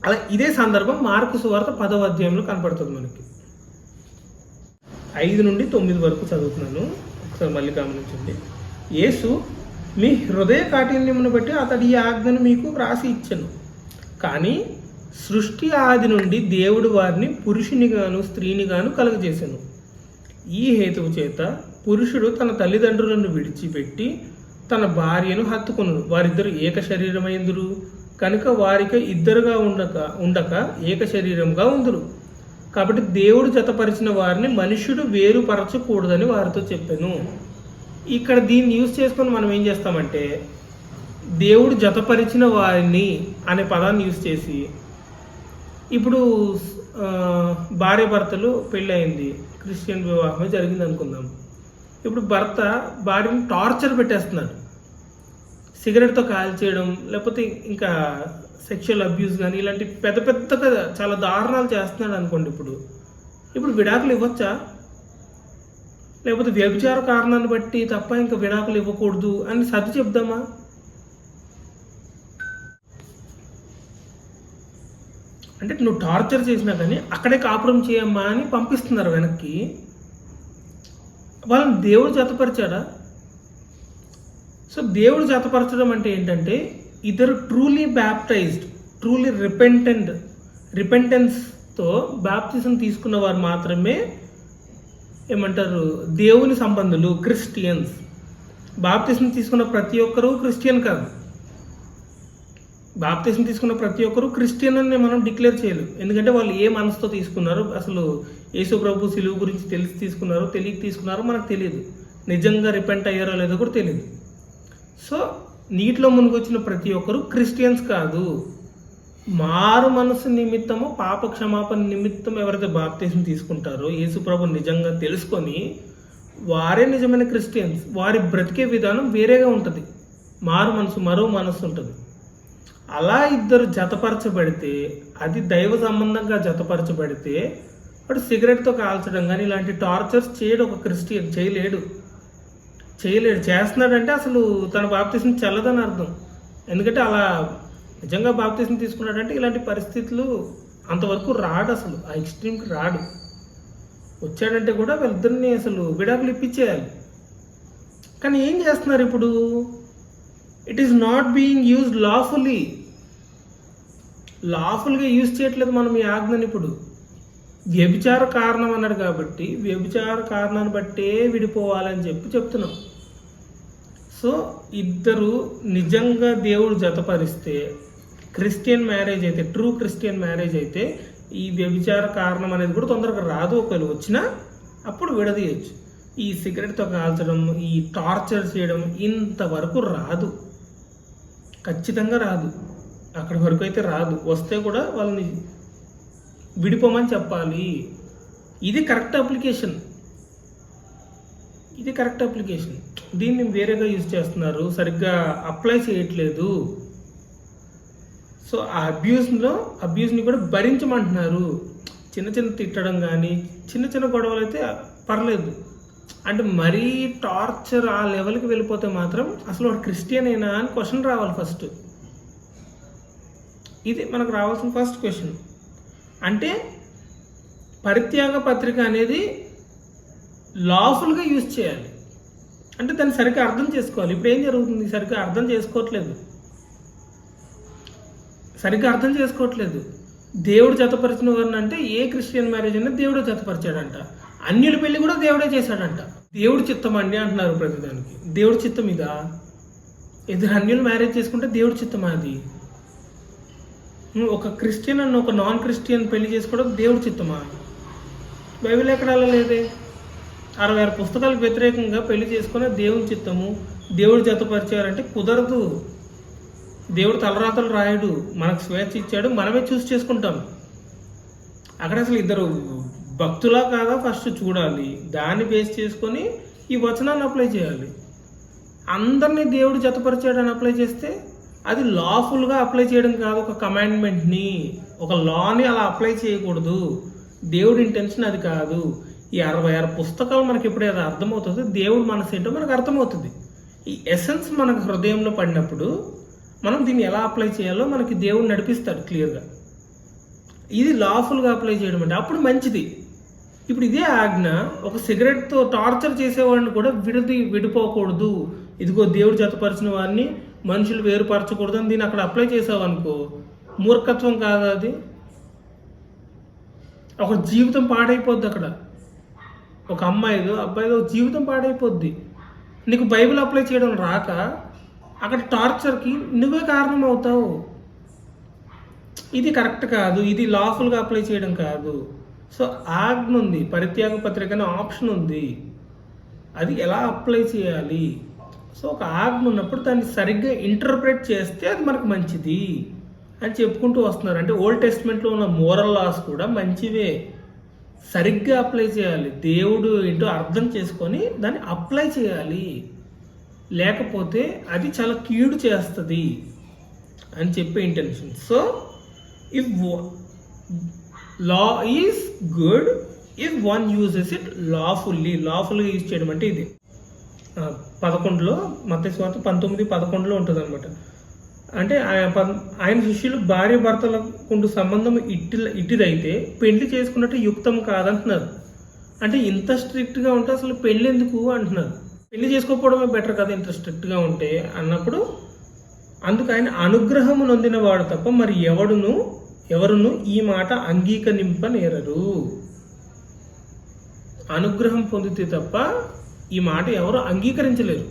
అలా ఇదే సందర్భం మార్కు సువార్త 10వ అధ్యాయంలో కనపడుతుంది మనకి. 5 నుండి 9 వరకు చదువుతున్నాను, ఒకసారి మళ్ళీ గమనించండి. యేసు మీ హృదయ కాఠిన్యమును బట్టి అతడి ఈ ఆజ్ఞను మీకు వ్రాసి ఇచ్చెను, కానీ సృష్టి ఆది నుండి దేవుడు వారిని పురుషునిగాను స్త్రీనిగాను కలుగజేసెను. ఈ హేతువు చేత పురుషుడు తన తల్లిదండ్రులను విడిచిపెట్టి తన భార్యను హత్తుకొనును, వారిద్దరు ఏక శరీరమైందురు, కనుక వారికి ఇద్దరుగా ఉండక ఏక శరీరంగా ఉందురు. కాబట్టి దేవుడు జతపరిచిన వారిని మనుష్యుడు వేరుపరచకూడదని వారితో చెప్పాను. ఇక్కడ దీన్ని యూజ్ చేసుకొని మనం ఏం చేస్తామంటే దేవుడు జతపరిచిన వారిని అనే పదాన్ని యూజ్ చేసి, ఇప్పుడు భార్య భర్తలు పెళ్ళి అయింది, క్రిస్టియన్ వివాహమే జరిగింది అనుకుందాం. ఇప్పుడు భర్త భార్యను టార్చర్ పెట్టేస్తున్నాడు, సిగరెట్తో కాల్చేయడం, లేకపోతే ఇంకా సెక్షువల్ అబ్యూస్ కానీ ఇలాంటి పెద్ద పెద్దగా చాలా దారుణాలు చేస్తున్నాడు అనుకోండి. ఇప్పుడు విడాకులు ఇవ్వచ్చా? లేకపోతే వ్యభిచార కారణాన్ని బట్టి తప్ప ఇంకా విడాకులు ఇవ్వకూడదు అని సర్ది చెప్దామా? అంటే నువ్వు టార్చర్ చేసినా కానీ అక్కడే కాపురం చేయమ్మా అని పంపిస్తున్నారు వెనక్కి. వాళ్ళని దేవుడు జతపరిచాడా? సో దేవుడు జతపరచడం అంటే ఏంటంటే ఇద్దరు ట్రూలీ బ్యాప్టైజ్డ్, ట్రూలీ రిపెంటెన్స్తో బ్యాప్టిజం తీసుకున్న వారు మాత్రమే ఏమంటారు దేవుని సంబంధులు, క్రిస్టియన్స్. బాప్తిజం తీసుకున్న ప్రతి ఒక్కరూ క్రిస్టియన్ కాదు. బాప్తిజం తీసుకున్న ప్రతి ఒక్కరూ క్రిస్టియన్ అని మనం డిక్లేర్ చేయలేం, ఎందుకంటే వాళ్ళు ఏ మనసుతో తీసుకున్నారు, అసలు యేసు ప్రభు సిలువ గురించి తెలిసి తీసుకున్నారో తెలియక తీసుకున్నారో మనకు తెలియదు, నిజంగా రిపెంట్ అయ్యారో లేదో కూడా తెలియదు. సో నీటిలో మునిగొచ్చిన ప్రతి ఒక్కరు క్రిస్టియన్స్ కాదు. మారు మనసు నిమిత్తము పాప క్షమాపణ నిమిత్తం ఎవరైతే బాప్తిజం తీసుకుంటారో యేసు ప్రభు నిజంగా తెలుసుకొని వారే నిజమైన క్రిస్టియన్స్. వారి బ్రతికే విధానం వేరేగా ఉంటుంది, మరో మనసు ఉంటుంది. అలా ఇద్దరు జతపరచబడితే, అది దైవ సంబంధంగా జతపరచబడితే, వాడు సిగరెట్తో కాల్చడం కానీ ఇలాంటి టార్చర్స్ చేయడు ఒక క్రిస్టియన్, చేయలేడు. చేస్తున్నాడంటే అసలు తన బాప్తిజం చెల్లదని అర్థం. ఎందుకంటే అలా నిజంగా బాప్తిజం తీసుకున్నాడంటే ఇలాంటి పరిస్థితులు అంతవరకు రాడు, అసలు ఆ ఎక్స్ట్రీమ్కి రాడు. వచ్చాడంటే కూడా వీళ్ళిద్దరిని అసలు విడాకులు ఇప్పించేయాలి. కానీ ఏం చేస్తున్నారు ఇప్పుడు? It is not being used లాఫుల్గా యూజ్ చేయట్లేదు మనం ఈ ఆజ్ఞని. ఇప్పుడు వ్యభిచార కారణం అన్నాడు కాబట్టి వ్యభిచార కారణాన్ని బట్టే విడిపోవాలని చెప్తున్నాం. సో ఇద్దరు నిజంగా దేవుడు జతపరిస్తే, క్రిస్టియన్ మ్యారేజ్ అయితే, ట్రూ క్రిస్టియన్ మ్యారేజ్ అయితే ఈ వ్యభిచార కారణం అనేది కూడా తొందరగా రాదు. ఒకవేళ వచ్చినా అప్పుడు విడదీయచ్చు. ఈ సిగరెట్తో కాల్చడం, ఈ టార్చర్ చేయడం ఇంతవరకు రాదు, ఖచ్చితంగా రాదు. అక్కడి వరకు అయితే రాదు. వస్తే కూడా వాళ్ళని విడిపోమని చెప్పాలి. ఇది కరెక్ట్ అప్లికేషన్. దీన్ని వేరేగా యూజ్ చేస్తున్నారు, సరిగ్గా అప్లై చేయట్లేదు. సో ఆ అబ్యూస్ని కూడా భరించమంటున్నారు. చిన్న తిట్టడం కానీ చిన్న గొడవలు అయితే పర్లేదు, అంటే మరీ టార్చర్ ఆ లెవెల్కి వెళ్ళిపోతే మాత్రం అసలు వాడు క్రిస్టియనేనా అని క్వశ్చన్ రావాలి ఫస్ట్. ఇది మనకు రావాల్సిన ఫస్ట్ క్వశ్చన్. అంటే పరిత్యాగ పత్రిక అనేది లాఫుల్గా యూజ్ చేయాలి, అంటే దాన్ని సరిగ్గా అర్థం చేసుకోవాలి. ఇప్పుడు ఏం జరుగుతుంది? సరిగ్గా అర్థం చేసుకోవట్లేదు. దేవుడు జతపరిచిన వారిని అంటే ఏ క్రిస్టియన్ మ్యారేజ్ అయినా దేవుడు జతపరిచాడంట. అన్యుల పెళ్లి కూడా దేవుడే చేశాడంట. దేవుడి చిత్తం అండి అంటున్నారు ప్రతిదానికి. దేవుడి చిత్తం ఇదా? ఇద్దరు అన్యులు మ్యారేజ్ చేసుకుంటే దేవుడి చిత్తమా అది? ఒక క్రిస్టియన్ అన్న ఒక నాన్ క్రిస్టియన్ పెళ్లి చేసుకోవడం దేవుడి చిత్తమా? బైబిల్ ఎక్కడ అలా లేదే. 66 పుస్తకాలకు వ్యతిరేకంగా పెళ్లి చేసుకున్న దేవుని చిత్తము, దేవుడు జతపరిచారంటే కుదరదు. దేవుడు తలరాతలు రాయడు, మనకు స్వేచ్ఛ ఇచ్చాడు, మనమే చూసి చేసుకుంటాం. అక్కడ అసలు ఇద్దరు భక్తులా కాదా ఫస్ట్ చూడాలి, దాన్ని బేస్ చేసుకొని ఈ వచనాన్ని అప్లై చేయాలి. అందరినీ దేవుడు జతపరిచాడని అప్లై చేస్తే అది లాఫుల్గా అప్లై చేయడం కాదు. ఒక కమాండ్మెంట్ని, ఒక లాని అలా అప్లై చేయకూడదు. దేవుడి ఇంటెన్షన్ అది కాదు. ఈ 66 పుస్తకాలు మనకి ఎప్పుడైతే అర్థమవుతుందో దేవుడు మనసు ఏంటో మనకు అర్థమవుతుంది. ఈ ఎసెన్స్ మనకు హృదయంలో పడినప్పుడు మనం దీన్ని ఎలా అప్లై చేయాలో మనకి దేవుడు నడిపిస్తాడు క్లియర్గా. ఇది లాఫుల్గా అప్లై చేయడం అంటే అప్పుడు మంచిది. ఇప్పుడు ఇదే ఆజ్ఞ ఒక సిగరెట్తో టార్చర్ చేసేవాడిని కూడా విడిపోకూడదు, ఇదిగో దేవుడు జతపరిచిన వాడిని మనుషులు వేరుపరచకూడదు అని దీన్ని అక్కడ అప్లై చేసావు అనుకో, మూర్ఖత్వం కాదా అది? ఒక జీవితం పాడైపోద్ది అక్కడ. ఒక అమ్మాయిదో అబ్బాయిదో జీవితం పాడైపోద్ది. నీకు బైబిల్ అప్లై చేయడం రాక అక్కడ టార్చర్కి నువ్వే కారణం అవుతావు. ఇది కరెక్ట్ కాదు, ఇది లాఫుల్గా అప్లై చేయడం కాదు. సో ఆజ్ఞ ఉంది, పరిత్యాగ పత్రిక అనే ఆప్షన్ ఉంది, అది ఎలా అప్లై చేయాలి. సో ఒక ఆజ్ఞ ఉన్నప్పుడు దాన్ని సరిగ్గా ఇంటర్ప్రెట్ చేస్తే అది మనకు మంచిది అని చెప్పుకుంటూ వస్తున్నారు. అంటే ఓల్డ్ టెస్ట్మెంట్లో ఉన్న మోరల్ లాస్ కూడా మంచివే, సరిగ్గా అప్లై చేయాలి. దేవుడు ఏంటో అర్థం చేసుకొని దాన్ని అప్లై చేయాలి, లేకపోతే అది చాలా కీడు చేస్తుంది అని చెప్పే intention. So if law is good if one uses it లాఫుల్గా యూజ్ చేయడం అంటే ఇది 11లో మత్తయి సువార్త 19:11 ఉంటుంది అనమాట. అంటే ఆయన శిష్యులు భార్య భర్తలకు సంబంధం ఇట్టిదైతే పెళ్లి చేసుకున్నట్టు యుక్తం కాదంటున్నారు. అంటే ఇంత స్ట్రిక్ట్గా ఉంటే అసలు పెళ్ళి ఎందుకు అంటున్నారు. పెళ్లి చేసుకోకపోవడమే బెటర్ కదా ఇంత స్ట్రిక్ట్గా ఉంటే అన్నప్పుడు. అందుకు ఆయన అనుగ్రహము నొందినవాడు తప్ప మరి ఎవరును ఈ మాట అంగీకరింపనేరరు. అనుగ్రహం పొందితే తప్ప ఈ మాట ఎవరు అంగీకరించలేరు.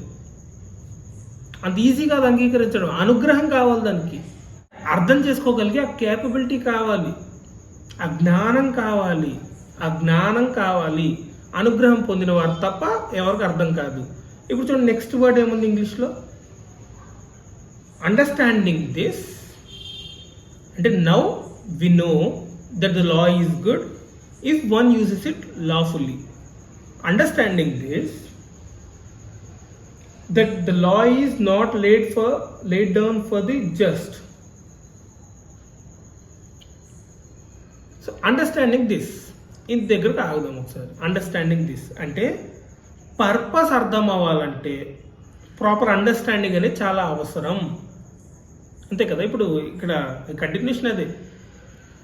అంత ఈజీ కాదు అంగీకరించడం. అనుగ్రహం కావాలి, దానికి అర్థం చేసుకోగలిగే ఆ కేపబిలిటీ కావాలి, ఆ జ్ఞానం కావాలి. అనుగ్రహం పొందిన వారు తప్ప ఎవరికి అర్థం కాదు. ఇప్పుడు చూడండి నెక్స్ట్ వర్డ్ ఏముంది ఇంగ్లీష్లో, అండర్స్టాండింగ్ దిస్. అంటే now we know that the law is good if one uses it lawfully. Understanding this, that the law is not laid down for the just. So understanding this, ఇంత దగ్గరకు ఆగుదాం ఒకసారి. Understanding this అంటే purpose అర్థం అవ్వాలంటే proper understanding అనేది చాలా అవసరం, అంతే కదా. ఇప్పుడు ఇక్కడ కంటిన్యూషన్ అదే,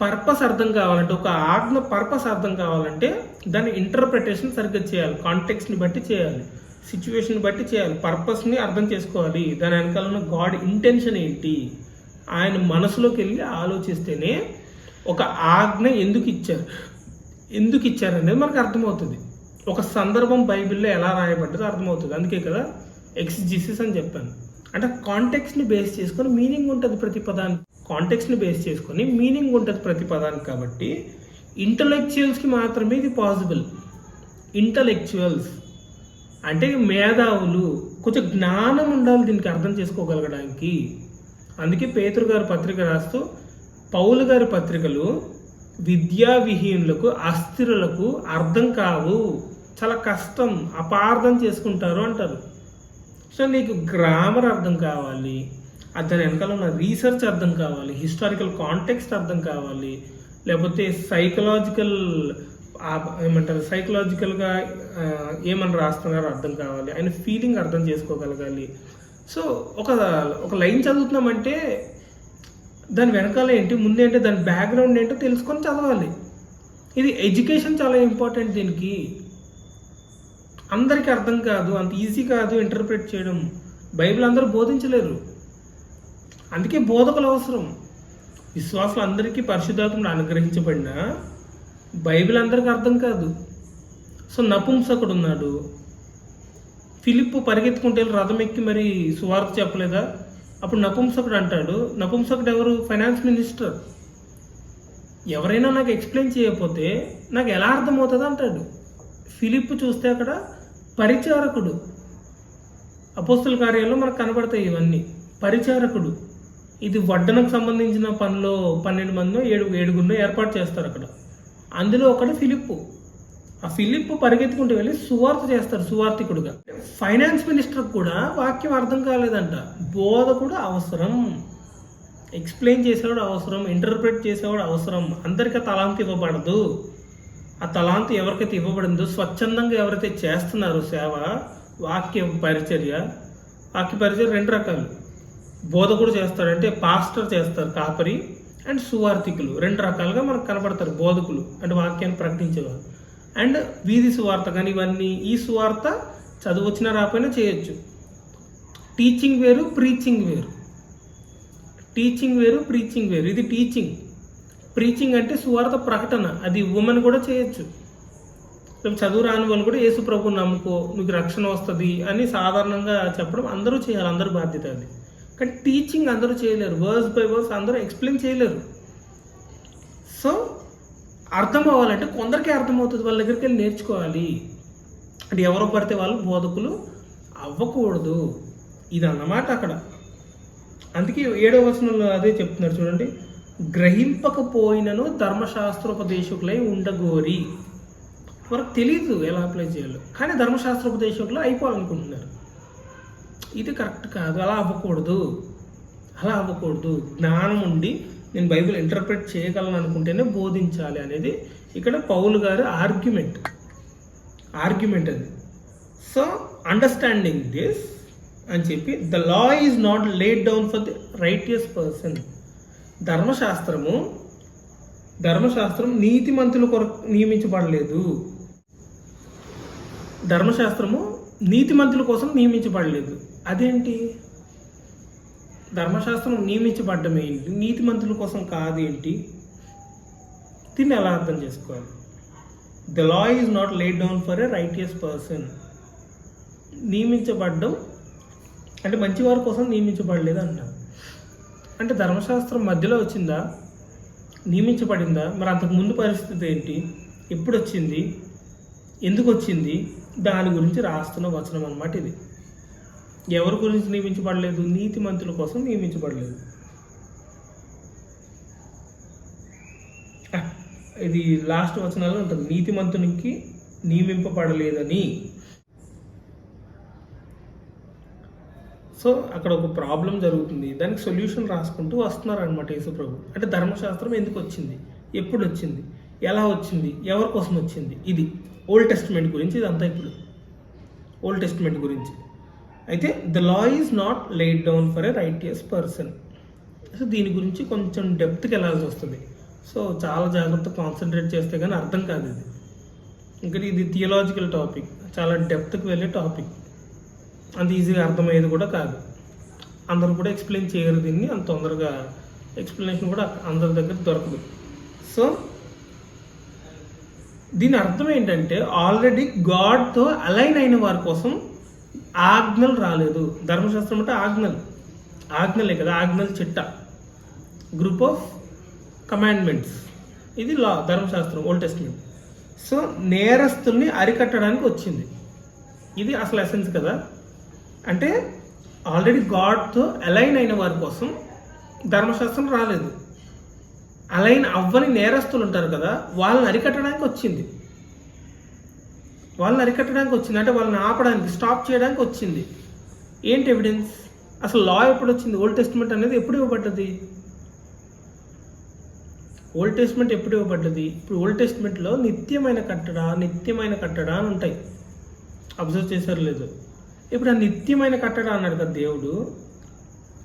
పర్పస్ అర్థం కావాలంటే, ఒక ఆజ్ఞ పర్పస్ అర్థం కావాలంటే దాని ఇంటర్ప్రిటేషన్ సరిగ్గా చేయాలి, కాంటెక్స్ని బట్టి చేయాలి, సిచ్యువేషన్ బట్టి చేయాలి, పర్పస్ని అర్థం చేసుకోవాలి. దాని వెనకాల ఉన్న గాడ్ ఇంటెన్షన్ ఏంటి, ఆయన మనసులోకి వెళ్ళి ఆలోచిస్తేనే ఒక ఆజ్ఞ ఎందుకు ఇచ్చారు అనేది మనకు అర్థమవుతుంది. ఒక సందర్భం బైబిల్లో ఎలా రాయబడ్డదో అర్థమవుతుంది. అందుకే కదా ఎక్సిజిసిస్ అని చెప్పాను. అంటే కాంటెక్స్ని బేస్ చేసుకొని మీనింగ్ ఉంటుంది ప్రతి పదానికి. కాంటెక్స్ని బేస్ చేసుకొని మీనింగ్ ఉంటుంది ప్రతి పదానికి. కాబట్టి ఇంటలెక్చువల్స్కి మాత్రమే ఇది పాసిబుల్. ఇంటలెక్చువల్స్ అంటే మేధావులు, కొంచెం జ్ఞానం ఉండాలి దీనికి అర్థం చేసుకోగలగడానికి. అందుకే పేతురు గారి పత్రిక రాస్తూ పౌలు గారి పత్రికలు విద్యా విహీనులకు, అస్థిరులకు అర్థం కావు, చాలా కష్టం, అపార్థం చేసుకుంటారు అంటారు. సో నీకు గ్రామర్ అర్థం కావాలి, దాని వెనకాల ఉన్న రీసెర్చ్ అర్థం కావాలి, హిస్టారికల్ కాంటెక్స్ట్ అర్థం కావాలి, లేకపోతే సైకలాజికల్గా ఏమని రాస్తున్నారో అర్థం కావాలి, ఆయన ఫీలింగ్ అర్థం చేసుకోగలగాలి. సో ఒక లైన్ చదువుతున్నామంటే దాని వెనకాల ఏంటి, ముందేంటి, దాని బ్యాక్గ్రౌండ్ ఏంటో తెలుసుకొని చదవాలి. ఇది ఎడ్యుకేషన్ చాలా ఇంపార్టెంట్. దీనికి అందరికీ అర్థం కాదు, అంత ఈజీ కాదు ఇంటర్ప్రిట్ చేయడం. బైబిల్ అందరూ బోధించలేరు, అందుకే బోధకులు అవసరం. విశ్వాసులు అందరికీ పరిశుద్ధాత్మను అనుగ్రహించబడిన బైబిల్ అందరికీ అర్థం కాదు. సో నపుంసకుడు ఉన్నాడు, ఫిలిప్పు పరిగెత్తుకుంటే వెళ్ళి రథం ఎక్కి మరి సువార్త చెప్పలేదా? అప్పుడు నపుంసకుడు అంటాడు, నపుంసకుడు ఎవరు? Finance minister. ఎవరైనా నాకు ఎక్స్ప్లెయిన్ చేయకపోతే నాకు ఎలా అర్థమవుతుంది అంటాడు. ఫిలిప్పు చూస్తే అక్కడ పరిచారకుడు. అపోస్తుల కార్యాల్లో మనకు కనబడతాయి ఇవన్నీ. పరిచారకుడు. ఇది వడ్డనకు సంబంధించిన పనిలో 12 మందో 7 ఏర్పాటు చేస్తారు అక్కడ. అందులో ఒకడు ఫిలిప్పు. ఆ ఫిలిప్పు పరిగెత్తుకుంటూ వెళ్ళి సువార్త చేస్తారు, సువార్థికుడుగా. ఫైనాన్స్ మినిస్టర్ కూడా వాక్యం అర్థం కాలేదంట. బోధకుడు అవసరం, ఎక్స్ప్లెయిన్ చేసేవాడు అవసరం, ఇంటర్ప్రిట్ చేసేవాడు అవసరం. అందరికీ తలాంతి ఇవ్వబడదు. ఆ తలాంతి ఎవరికైతే ఇవ్వబడిందో, స్వచ్ఛందంగా ఎవరైతే చేస్తున్నారో సేవ, వాక్య పరిచర్య 2 రకాలు. బోధకుడు చేస్తాడంటే పాస్టర్ చేస్తారు, కాపరి, అండ్ సువార్థికులు 2 రకాలుగా మనకు కనబడతారు. బోధకులు అంటే వాక్యాన్ని ప్రకటించేవారు, అండ్ వీధి సువార్త. కానీ ఇవన్నీ ఈ సువార్త చదువు వచ్చినా రాకపోయినా చేయొచ్చు. టీచింగ్ వేరు, ప్రీచింగ్ వేరు. టీచింగ్ వేరు, ప్రీచింగ్ వేరు. ఇది టీచింగ్. ప్రీచింగ్ అంటే సువార్త ప్రకటన, అది ఉమెన్ కూడా చేయొచ్చు. చదువు రాని వాళ్ళు కూడా యేసు ప్రభువుని నమ్ముకో, నీకు రక్షణ వస్తుంది అని సాధారణంగా చెప్పడం అందరూ చేయాలి, అందరూ బాధ్యత అది. కానీ టీచింగ్ అందరూ చేయలేరు, వర్స్ బై వర్స్ అందరూ ఎక్స్ప్లెయిన్ చేయలేరు. సో అర్థం అవ్వాలంటే కొందరికే అర్థమవుతుంది, వాళ్ళ దగ్గరికి వెళ్ళి నేర్చుకోవాలి. అంటే ఎవరో పడితే వాళ్ళు బోధకులు అవ్వకూడదు, ఇది అన్నమాట అక్కడ. అందుకే 7వ వచనంలో అదే చెప్తున్నారు చూడండి, గ్రహింపకపోయినను ధర్మశాస్త్రోపదేశకులై ఉండగోరి. మనకు తెలీదు ఎలా అప్లై చేయాలో, కానీ ధర్మశాస్త్రోపదేశకులు అయిపోవాలనుకుంటున్నారు. ఇది కరెక్ట్ కాదు, అలా అవ్వకూడదు. జ్ఞానం ఉండి నేను బైబిల్ ఇంటర్ప్రిట్ చేయగలను అనుకుంటేనే బోధించాలి అనేది ఇక్కడ పౌలు గారి ఆర్గ్యుమెంట్ అది. సో అండర్స్టాండింగ్ దిస్ అని చెప్పి, the law is not laid down for the righteous person. ధర్మశాస్త్రం నీతిమంతుల కొరకు నియమించబడలేదు. ధర్మశాస్త్రము నీతిమంతుల కోసం నియమించబడలేదు. అదేంటి? ధర్మశాస్త్రం నియమించబడ్డం ఏంటి, నీతిమంతుల కోసం కాదేంటి? దీన్ని ఎలా అర్థం చేసుకోవాలి? The law is not laid down for a righteous person. నియమించబడ్డం అంటే మంచివారి కోసం నియమించబడలేదు అంటారు. అంటే ధర్మశాస్త్రం మధ్యలో వచ్చిందా, నియమించబడిందా? మరి అంతకు ముందు పరిస్థితి ఏంటి, ఎప్పుడు వచ్చింది, ఎందుకు వచ్చింది, దాని గురించి రాస్తున్న వచనం అన్నమాట ఇది. ఎవరి గురించి నియమించబడలేదు? నీతిమంతుల కోసం నియమించబడలేదు. ఇది లాస్ట్ వచనాల్లో ఉంటుంది, నీతిమంతునికి నియమింపబడలేదని. సో అక్కడ ఒక ప్రాబ్లం జరుగుతుంది, దానికి సొల్యూషన్ రాసుకుంటూ వస్తున్నారు అనమాట యేసుప్రభు. అంటే ధర్మశాస్త్రం ఎందుకు వచ్చింది, ఎప్పుడు వచ్చింది, ఎలా వచ్చింది, ఎవరి కోసం వచ్చింది, ఇది ఓల్డ్ టెస్టిమెంట్ గురించి ఇదంతా. ఇప్పుడు ఓల్డ్ టెస్టిమెంట్ గురించి అయితే the law is not laid down for a righteous person. So దీని గురించి కొంచెం డెప్త్కి వెళ్ళాల్సి వస్తుంది. సో చాలా జాగ్రత్తగా కాన్సన్ట్రేట్ చేస్తే కానీ అర్థం కాదు ఇది. ఇంకా ఇది థియలాజికల్ టాపిక్, చాలా డెప్త్కి వెళ్ళే టాపిక్, అంత ఈజీగా అర్థమయ్యేది కూడా కాదు. అందరూ కూడా ఎక్స్ప్లెయిన్ చేయరు దీన్ని, అంత తొందరగా ఎక్స్ప్లెనేషన్ కూడా అందరి దగ్గర దొరకదు. సో దీని అర్థం ఏంటంటే, ఆల్రెడీ గాడ్తో అలైన్ అయిన వారి కోసం ఆజ్ఞలు రాలేదు. ధర్మశాస్త్రం అంటే ఆజ్ఞలే కదా, ఆజ్ఞల చిట్ట, గ్రూప్ ఆఫ్ కమాండ్మెంట్స్. ఇది లా, ధర్మశాస్త్రం, ఓల్డ్ టెస్టిమెంట్. సో నేరస్తుల్ని అరికట్టడానికి వచ్చింది. ఇది అసలు ఎసెన్స్ కదా. అంటే ఆల్రెడీ గాడ్తో అలైన్ అయిన వారి కోసం ధర్మశాస్త్రం రాలేదు. అలైన్ అవ్వని నేరస్తులు ఉంటారు కదా, వాళ్ళని అరికట్టడానికి వచ్చింది. అంటే వాళ్ళని ఆపడానికి, స్టాప్ చేయడానికి వచ్చింది. ఏంటి ఎవిడెన్స్? అసలు లా ఎప్పుడు వచ్చింది? ఓల్డ్ టెస్టిమెంట్ అనేది ఎప్పుడు ఇవ్వబడ్డది? ఇప్పుడు ఓల్డ్ టెస్టిమెంట్లో నిత్యమైన కట్టడ అని ఉంటాయి. అబ్జర్వ్ చేశారు లేదు? ఇప్పుడు ఆ నిత్యమైన కట్టడ అన్నాడు కదా దేవుడు,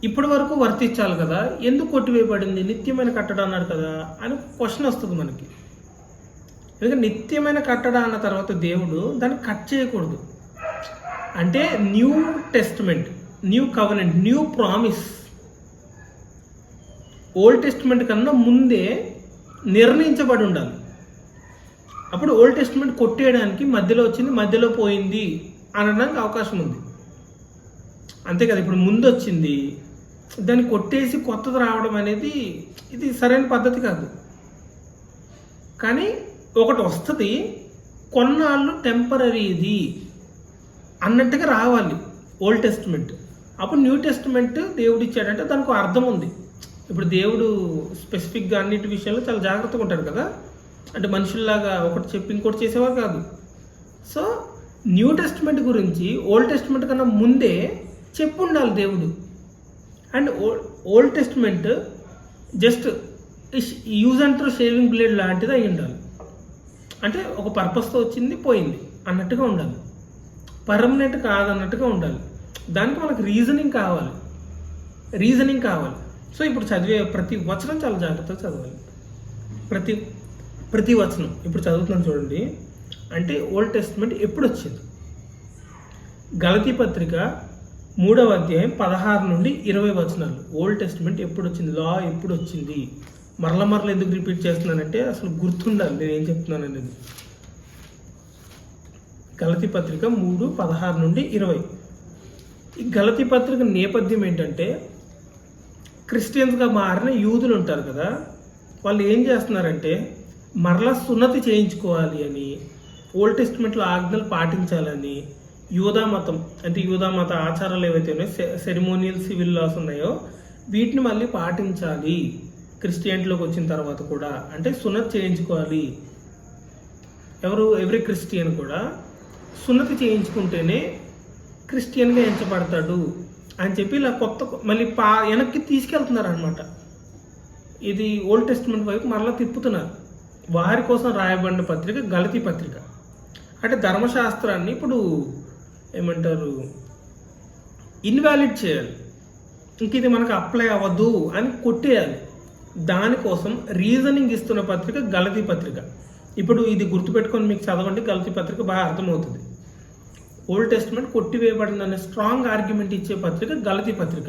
ఇప్పటి వరకు వర్తించాలి కదా, ఎందుకు కొట్టివేయబడింది? నిత్యమైన కట్టడ అన్నాడు కదా అని క్వశ్చన్ వస్తుంది మనకి. ఎందుకంటే నిత్యమైన కట్టడ అన్న తర్వాత దేవుడు దాన్ని కట్ చేయకూడదు. అంటే new testament, new covenant, new promise old testament కన్నా ముందే నిర్ణయించబడి ఉండాలి. అప్పుడు ఓల్డ్ టెస్టిమెంట్ కొట్టేయడానికి మధ్యలో వచ్చింది మధ్యలో పోయింది అనడానికి అవకాశం ఉంది. అంతే కదా, ఇప్పుడు ముందు వచ్చింది దాన్ని కొట్టేసి కొత్తది రావడం అనేది ఇది సరైన పద్ధతి కాదు. కానీ ఒకటి వస్తుంది, కొన్నాళ్ళు టెంపరీది అన్నట్టుగా రావాలి ఓల్డ్ టెస్టిమెంట్. అప్పుడు న్యూ టెస్టిమెంట్ దేవుడు ఇచ్చాడంటే దానికి ఒక అర్థం ఉంది. ఇప్పుడు దేవుడు స్పెసిఫిక్గా అన్నిటి విషయంలో చాలా జాగ్రత్తగా ఉంటాడు కదా, అంటే మనుషుల్లాగా ఒకటి చెప్పి ఇంకోటి చేసేవారు కాదు. సో న్యూ టెస్టిమెంట్ గురించి ఓల్డ్ టెస్టిమెంట్ కన్నా ముందే చెప్పు ఉండాలి దేవుడు. And old testament just use and throw shaving blade లాంటిది అయి ఉండాలి. అంటే ఒక పర్పస్తో వచ్చింది పోయింది అన్నట్టుగా ఉండాలి, పర్మనెంట్ కాదన్నట్టుగా ఉండాలి. దానికి మనకు రీజనింగ్ కావాలి. సో ఇప్పుడు చదివే ప్రతి వచనం చాలా జాగ్రత్తగా చదవాలి. ప్రతి వచనం ఇప్పుడు చదువుతున్నాను చూడండి. అంటే ఓల్డ్ టెస్టిమెంట్ ఎప్పుడు వచ్చింది? గలతీ పత్రిక 3వ అధ్యాయం 16 నుండి 20 వచనాలు. ఓల్డ్ టెస్టిమెంట్ ఎప్పుడు వచ్చింది, లా ఎప్పుడు వచ్చింది? మరల ఎందుకు రిపీట్ చేస్తున్నానంటే అసలు గుర్తుండాలి నేను ఏం చెప్తున్నాను అనేది. గలతీ పత్రిక 3:16 నుండి 20. ఈ గలతీ పత్రిక నేపథ్యం ఏంటంటే, క్రిస్టియన్స్గా మారిన యూదులు ఉంటారు కదా, వాళ్ళు ఏం చేస్తున్నారంటే మరలా సున్నతి చేయించుకోవాలి అని, ఓల్డ్ టెస్టిమెంట్లో ఆజ్ఞలు పాటించాలని, యూదామతం అంటే యూదామత ఆచారాలు ఏవైతే ఉన్నాయో, సెరిమోనియల్ సివిల్ లాస్ ఉన్నాయో వీటిని మళ్ళీ పాటించాలి క్రిస్టియన్లోకి వచ్చిన తర్వాత కూడా. అంటే సున్నతి చేయించుకోవాలి. ఎవ్రీ క్రిస్టియన్ కూడా సున్నతి చేయించుకుంటేనే క్రిస్టియన్గా ఎంచబడతాడు అని చెప్పి ఇలా కొత్త మళ్ళీ వెనక్కి తీసుకెళ్తున్నారు అనమాట. ఇది ఓల్డ్ టెస్టిమెంట్ వైపు మరలా తిప్పుతున్నారు. వారి కోసం రాయబడిన పత్రిక గలతీ పత్రిక. అంటే ధర్మశాస్త్రాన్ని ఇప్పుడు ఏమంటారు, ఇన్వాలిడ్ చేయాలి, ఇంక ఇది మనకు అప్లై అవ్వదు అని కొట్టేయాలి. దానికోసం రీజనింగ్ ఇస్తున్న పత్రిక గలతీ పత్రిక. ఇప్పుడు ఇది గుర్తుపెట్టుకొని మీకు చదవండి, గలతీ పత్రిక బాగా అర్థమవుతుంది. ఓల్డ్ టెస్టిమెంట్ కొట్టివేయబడిందనే స్ట్రాంగ్ ఆర్గ్యుమెంట్ ఇచ్చే పత్రిక గలతీ పత్రిక.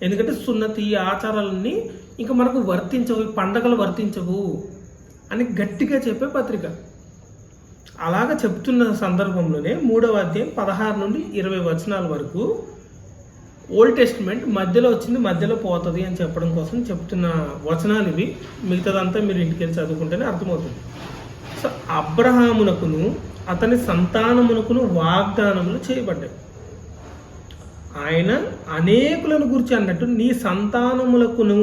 ఎందుకంటే సున్నతి ఆచారాలన్నీ ఇంకా మనకు వర్తించవు, పండగలు వర్తించవు అని గట్టిగా చెప్పే పత్రిక. అలాగ చెప్తున్న సందర్భంలోనే 3వ అధ్యాయం 16 నుండి 20 వచనాల వరకు ఓల్డ్ టెస్టిమెంట్ మధ్యలో వచ్చింది మధ్యలో పోతుంది అని చెప్పడం కోసం చెప్తున్న వచనాలు ఇవి. మిగతాదంతా మీరు ఇంటికి వెళ్ళి చదువుకుంటేనే అర్థమవుతుంది. సో అబ్రహామునకును అతని సంతానమునకును వాగ్దానములు చేయబడ్డాయి. ఆయన అనేకులను గూర్చి అన్నట్టు నీ సంతానములకును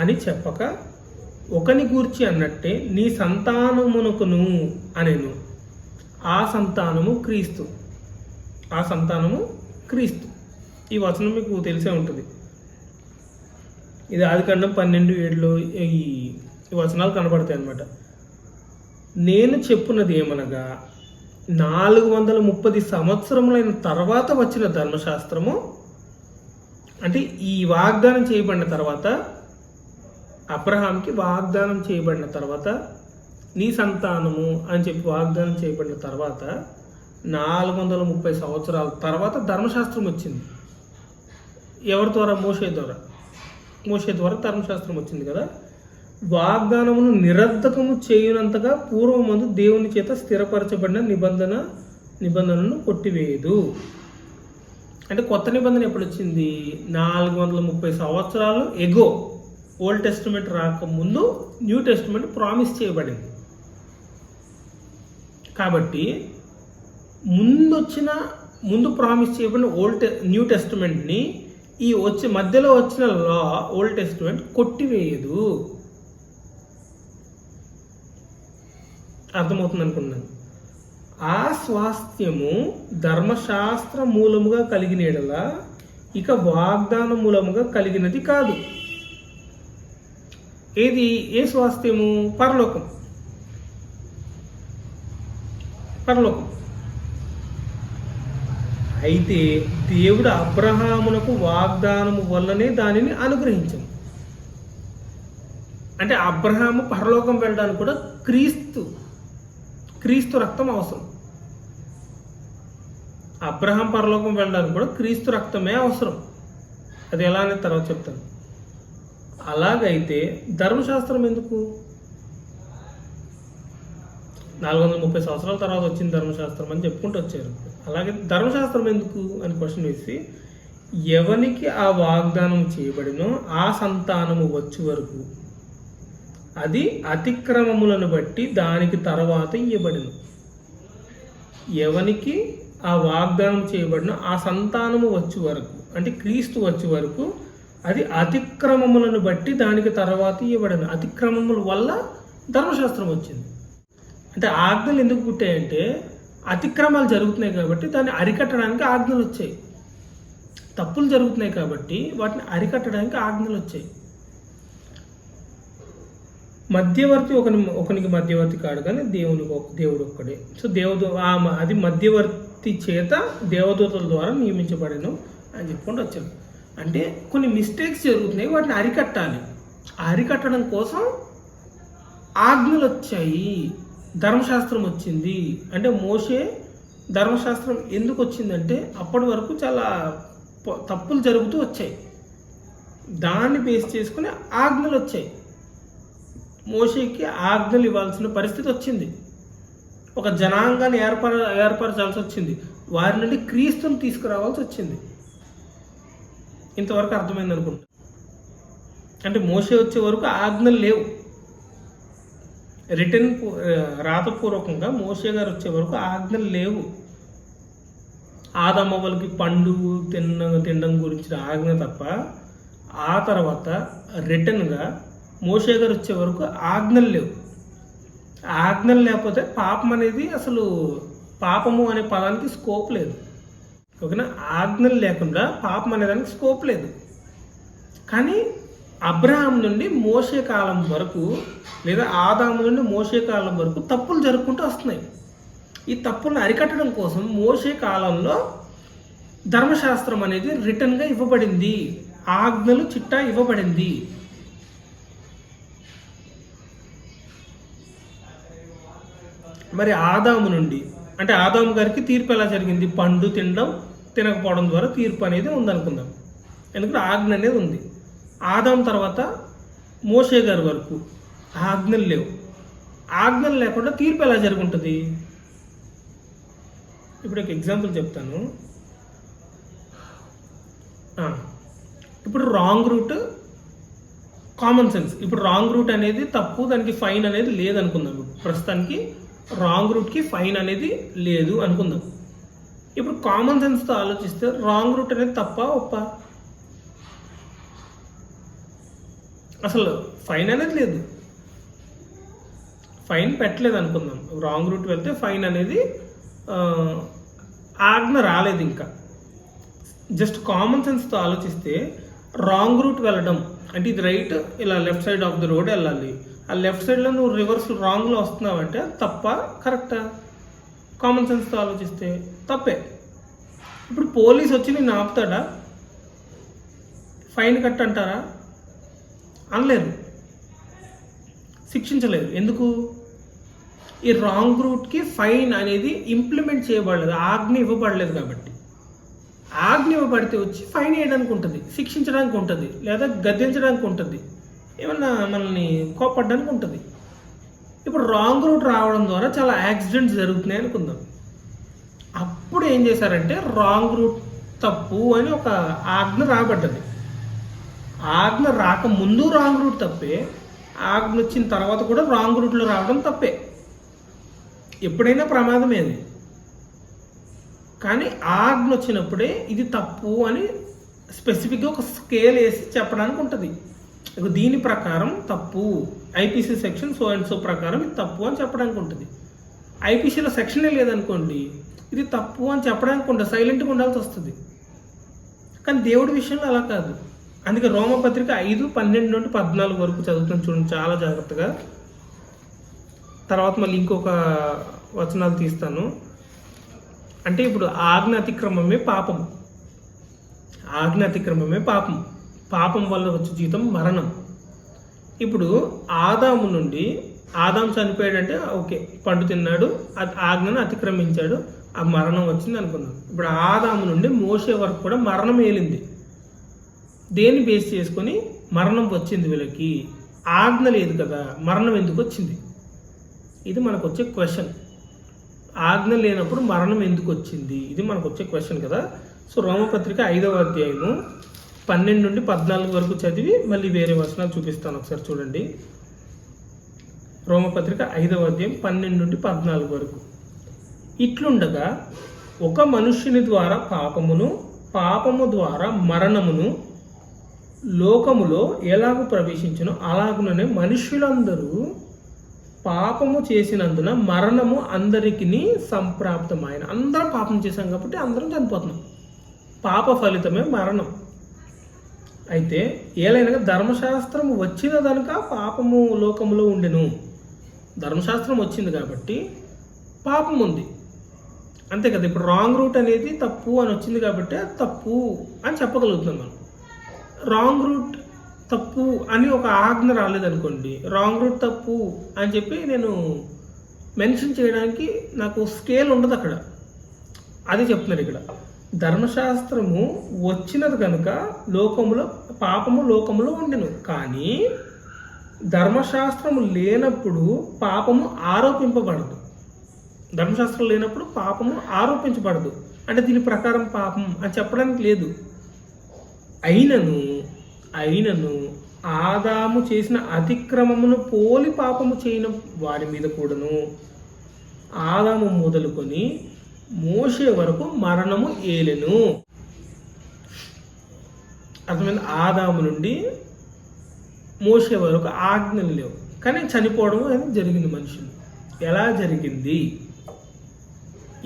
అని చెప్పక ఒకని గూర్చి అన్నట్టే నీ సంతానమునకును అనేను. ఆ సంతానము క్రీస్తు. ఈ వచనం మీకు తెలిసే ఉంటుంది. ఇది ఆదికాండం 12:7లో ఈ వచనాలు కనబడతాయి అన్నమాట. నేను చెప్పున్నది ఏమనగా 430 సంవత్సరములైన తర్వాత వచ్చిన ధర్మశాస్త్రము, అంటే ఈ వాగ్దానం చేయబడిన తర్వాత, అబ్రహాంకి వాగ్దానం చేయబడిన తర్వాత, నీ సంతానము అని చెప్పి వాగ్దానం చేయబడిన తర్వాత 430 సంవత్సరాల తర్వాత ధర్మశాస్త్రం వచ్చింది. ఎవరి ద్వారా? మోషే ద్వారా ధర్మశాస్త్రం వచ్చింది కదా. వాగ్దానమును నిరర్ధకము చేయునంతగా పూర్వమందు దేవుని చేత స్థిరపరచబడిన నిబంధనను కొట్టివేయదు. అంటే కొత్త నిబంధన ఎప్పుడు వచ్చింది? 430 సంవత్సరాలు ఎగో, ఓల్డ్ టెస్టిమెంట్ రాకముందు న్యూ టెస్టిమెంట్ ప్రామిస్ చేయబడింది. కాబట్టి ముందు ప్రామిస్ చేయబడిన న్యూ టెస్టిమెంట్ని ఈ మధ్యలో వచ్చిన లా ఓల్డ్ టెస్టిమెంట్ కొట్టివేయదు. అర్థమవుతుంది అనుకున్నాను. ఆ స్వాస్థ్యము ధర్మశాస్త్ర మూలముగా కలిగిన యెడల ఇక వాగ్దాన మూలముగా కలిగినది కాదు. ఏ స్వాస్థ్యము? పరలోకం. అయితే దేవుడు అబ్రహామునకు వాగ్దానము వల్లనే దానిని అనుగ్రహించను. అంటే అబ్రహాము పరలోకం వెళ్ళడానికి కూడా క్రీస్తు రక్తం అవసరం. అబ్రహాం పరలోకం వెళ్ళడానికి కూడా క్రీస్తు రక్తమే అవసరం. అది ఎలా అనేది తర్వాత చెప్తాను. అలాగైతే ధర్మశాస్త్రం ఎందుకు? 430 సంవత్సరాల తర్వాత వచ్చిన ధర్మశాస్త్రం అని చెప్పుకుంటూ వచ్చారు. అలాగే ధర్మశాస్త్రం ఎందుకు అని క్వశ్చన్ వేసి, ఎవనికి ఆ వాగ్దానం చేయబడినో ఆ సంతానము వచ్చే వరకు అది అతిక్రమములను బట్టి దానికి తర్వాత ఇవ్వబడిన. ఎవనికి ఆ వాగ్దానం చేయబడిన ఆ సంతానము వచ్చే వరకు అంటే క్రీస్తు వచ్చే వరకు అది అతిక్రమములను బట్టి దానికి తర్వాత ఇవ్వబడిన. అతిక్రమముల వల్ల ధర్మశాస్త్రం వచ్చింది. అంటే ఆజ్ఞలు ఎందుకు పుట్టాయంటే అతిక్రమాలు జరుగుతున్నాయి కాబట్టి దాన్ని అరికట్టడానికి ఆజ్ఞలు వచ్చాయి. తప్పులు జరుగుతున్నాయి కాబట్టి వాటిని అరికట్టడానికి ఆజ్ఞలు వచ్చాయి. మధ్యవర్తి ఒకనికి మధ్యవర్తి కాడు కానీ దేవుడు ఒక్కడే. సో అది మధ్యవర్తి చేత దేవదూతల ద్వారా నియమించబడను అని చెప్పుకుంటూ వచ్చారు. అంటే కొన్ని మిస్టేక్స్ జరుగుతున్నాయి, వాటిని అరికట్టాలి. అరికట్టడం కోసం ఆజ్ఞలు వచ్చాయి, ధర్మశాస్త్రం వచ్చింది. అంటే మోషే ధర్మశాస్త్రం ఎందుకు వచ్చిందంటే అప్పటి వరకు చాలా తప్పులు జరుగుతూ వచ్చాయి, దాన్ని బేస్ చేసుకుని ఆజ్ఞలు వచ్చాయి. మోషేకి ఆజ్ఞలు ఇవ్వాల్సిన పరిస్థితి వచ్చింది. ఒక జనాంగాన్ని ఏర్పరచాల్సి వచ్చింది. వారి నుండి క్రీస్తుని తీసుకురావాల్సి వచ్చింది. ఇంతవరకు అర్థమైంది అనుకుంటా. అంటే మోషే వచ్చే వరకు ఆజ్ఞలు లేవు. రాతపూర్వకంగా మోషే గారు వచ్చే వరకు ఆజ్ఞలు లేవు. ఆదమ్మవలకి పండు తినడం గురించిన ఆజ్ఞ తప్ప ఆ తర్వాత రిటర్న్గా మోషే గారు వచ్చే వరకు ఆజ్ఞలు లేవు. ఆజ్ఞలు లేకపోతే పాపం అనేది అసలు పాపము అనే పదానికి స్కోప్ లేదు. ఓకేనా? ఆజ్ఞలు లేకుండా పాపం అనేదానికి స్కోప్ లేదు. కానీ అబ్రహాం నుండి మోషే కాలం వరకు లేదా ఆదాము నుండి మోషే కాలం వరకు తప్పులు జరుపుకుంటూ వస్తున్నాయి. ఈ తప్పులను అరికట్టడం కోసం మోషే కాలంలో ధర్మశాస్త్రం అనేది రిటర్న్గా ఇవ్వబడింది, ఆజ్ఞలు చిట్టా ఇవ్వబడింది. మరి ఆదాము నుండి అంటే ఆదాము గారికి తీర్పు ఎలా జరిగింది? పండు తినకపోవడం ద్వారా తీర్పు అనేది ఉందనుకుందాం. ఎందుకంటే ఆజ్ఞ అనేది ఉంది. ఆదాము తర్వాత మోషే గారి వరకు ఆజ్ఞలు లేవు. ఆజ్ఞలు లేకుండా తీర్పు ఎలా జరుగుంటుంది? ఇప్పుడు ఒక ఎగ్జాంపుల్ చెప్తాను. ఇప్పుడు రాంగ్ రూట్, కామన్ సెన్స్. ఇప్పుడు రాంగ్ రూట్ అనేది తప్పు, దానికి ఫైన్ అనేది లేదనుకుందాం. ప్రస్తుతానికి రాంగ్ రూట్కి ఫైన్ అనేది లేదు అనుకుందాం. ఇప్పుడు కామన్ సెన్స్తో ఆలోచిస్తే రాంగ్ రూట్ అనేది తప్ప ఒప్ప? అసలు ఫైన్ అనేది లేదు, ఫైన్ పెట్టలేదు అనుకుందాం. రాంగ్ రూట్ వెళ్తే ఫైన్ అనేది ఆజ్ఞ రాలేదు. ఇంకా జస్ట్ కామన్ సెన్స్తో ఆలోచిస్తే రాంగ్ రూట్ వెళ్ళడం అంటే ఇది రైట్, ఇలా left side of the road వెళ్ళాలి. ఆ లెఫ్ట్ సైడ్లో నువ్వు రివర్స్ రాంగ్లో వస్తున్నావు అంటే తప్ప కరెక్టా? కామన్ సెన్స్తో ఆలోచిస్తే తప్పే. ఇప్పుడు పోలీస్ వచ్చి నేను ఆపుతాడా? ఫైన్ కట్టంటారా? అనలేరు, శిక్షించలేరు. ఎందుకు? ఈ రాంగ్ రూట్కి ఫైన్ అనేది ఇంప్లిమెంట్ చేయబడలేదు, ఆజ్ఞ ఇవ్వబడలేదు. కాబట్టి ఆజ్ఞ ఇవ్వబడితే వచ్చి ఫైన్ వేయడానికి ఉంటుంది, శిక్షించడానికి ఉంటుంది, లేదా గద్దించడానికి ఉంటుంది, ఏమన్నా మనల్ని కోపడడానికి ఉంటుంది. ఇప్పుడు రాంగ్ రూట్ రావడం ద్వారా చాలా యాక్సిడెంట్స్ జరుగుతున్నాయి అనుకుందాం. అప్పుడు ఏం చేశారంటే రాంగ్ రూట్ తప్పు అని ఒక ఆజ్ఞ రాబడ్డది. ఆజ్ఞ రాకముందు రాంగ్ రూట్ తప్పే, ఆజ్ఞ వచ్చిన తర్వాత కూడా రాంగ్ రూట్లో రావడం తప్పే. ఎప్పుడైనా ప్రమాదమే అది. కానీ ఆజ్ఞ వచ్చినప్పుడే ఇది తప్పు అని స్పెసిఫిక్గా ఒక స్కేల్ వేసి చెప్పడానికి ఉంటుంది. దీని ప్రకారం తప్పు, IPC section so and so ప్రకారం ఇది తప్పు అని చెప్పడానికి ఉంటుంది. ఐపీసీలో సెక్షనే లేదనుకోండి, ఇది తప్పు అని చెప్పడానికి ఉంటుంది, సైలెంట్గా ఉండాల్సి వస్తుంది. కానీ దేవుడి విషయంలో అలా కాదు. అందుకే రోమపత్రిక 5:12 నుండి 14 వరకు చదువుతాను చూడండి చాలా జాగ్రత్తగా. తర్వాత మళ్ళీ ఇంకొక వచనాలు తీస్తాను. అంటే ఇప్పుడు ఆజ్ఞ అతిక్రమమే పాపం, ఆజ్ఞ అతిక్రమమే పాపం, పాపం వల్ల వచ్చే జీతం మరణం. ఇప్పుడు ఆదాము నుండి ఆదాము చనిపోయాడంటే ఓకే, పండు తిన్నాడు, ఆజ్ఞను అతిక్రమించాడు, ఆ మరణం వచ్చింది అనుకున్నాం. ఇప్పుడు ఆదాము నుండి మోషే వరకు కూడా మరణం ఏలింది. దేన్ని బేస్ చేసుకొని మరణం వచ్చింది? వీళ్ళకి ఆజ్ఞ లేదు కదా, మరణం ఎందుకు వచ్చింది? ఇది మనకు వచ్చే క్వశ్చన్. ఆజ్ఞ లేనప్పుడు మరణం ఎందుకు వచ్చింది, ఇది మనకు వచ్చే క్వశ్చన్ కదా. సో రోమపత్రిక 5వ అధ్యాయము 12 నుండి 14 వరకు చదివి మళ్ళీ వేరే వచనాలు చూపిస్తాను, ఒకసారి చూడండి. రోమపత్రిక 5వ అధ్యాయం 12 నుండి 14 వరకు. ఇట్లుండగా ఒక మనుష్యుని ద్వారా పాపమును, పాపము ద్వారా మరణమును లోకములో ఎలాగూ ప్రవేశించునో అలాగుననే మనుష్యులందరూ పాపము చేసినందున మరణము అందరికీ సంప్రాప్తమైన. అందరం పాపం చేశాం కాబట్టి అందరం చనిపోతున్నాం. పాప ఫలితమే మరణం. అయితే ఏలైనా ధర్మశాస్త్రం వచ్చిన కనుక పాపము లోకములో ఉండెను. ధర్మశాస్త్రం వచ్చింది కాబట్టి పాపం ఉంది, అంతే కదా. ఇప్పుడు రాంగ్ రూట్ అనేది తప్పు అని వచ్చింది కాబట్టి అది తప్పు అని చెప్పగలుగుతున్నాం మనం. రాంగ్ రూట్ తప్పు అని ఒక ఆజ్ఞ రాలేదనుకోండి, రాంగ్ రూట్ తప్పు అని చెప్పి నేను మెన్షన్ చేయడానికి నాకు స్కేల్ ఉండదు అక్కడ. అది చెప్తున్నారు ఇక్కడ. ధర్మశాస్త్రము వచ్చినది కనుక లోకములో పాపము లోకములో ఉండెను. కానీ ధర్మశాస్త్రము లేనప్పుడు పాపము ఆరోపింపబడదు. ధర్మశాస్త్రం లేనప్పుడు పాపము ఆరోపించబడదు. అంటే దీని ప్రకారం పాపం అని చెప్పడానికి లేదు. అయినను ఆదాము చేసిన అతిక్రమమును పోలి పాపము చేయని వారి మీద కూడాను ఆదాము మొదలుకొని మోషే వరకు మరణము ఏలెను. అర్థమైంది? ఆదాము నుండి మోషే వరకు ఆజ్ఞలు లేవు, కానీ చనిపోవడం అనేది జరిగింది మనుషులు. ఎలా జరిగింది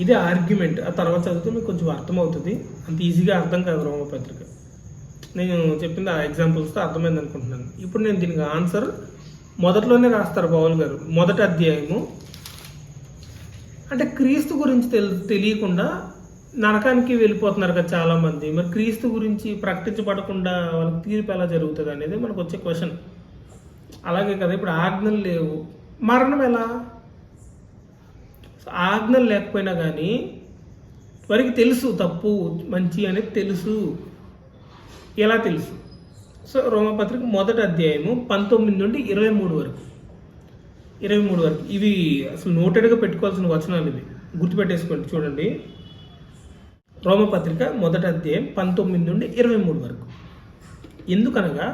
ఇదే ఆర్గ్యుమెంట్. ఆ తర్వాత చదివితే మీకు కొంచెం అర్థమవుతుంది. అంత ఈజీగా అర్థం కాదు రోమపత్రిక. నేను చెప్పింది ఆ ఎగ్జాంపుల్స్తో అర్థమైంది అనుకుంటున్నాను. ఇప్పుడు నేను దీనికి ఆన్సర్ మొదట్లోనే రాస్తారు పౌలు గారు. 1వ అధ్యాయము అంటే క్రీస్తు గురించి తెలియకుండా నరకానికి వెళ్ళిపోతున్నారు కదా చాలామంది. మరి క్రీస్తు గురించి ప్రకటించబడకుండా వాళ్ళకి తీర్పు ఎలా జరుగుతుంది అనేది మనకు వచ్చే క్వశ్చన్. అలాగే కదా ఇప్పుడు ఆజ్ఞలు లేవు, మరణం ఎలా? ఆజ్ఞలు లేకపోయినా కానీ వారికి తెలుసు తప్పు మంచి అనేది తెలుసు. ఎలా తెలుసు? సో రోమపత్రిక 1వ అధ్యాయము 19 నుండి 23 వరకు. ఇవి అసలు నోటెడ్గా పెట్టుకోవాల్సిన వచనాలు, ఇవి గుర్తుపెట్టేసుకోండి. చూడండి, రోమపత్రిక 1వ అధ్యాయం 19 నుండి 23 వరకు. ఎందుకనగా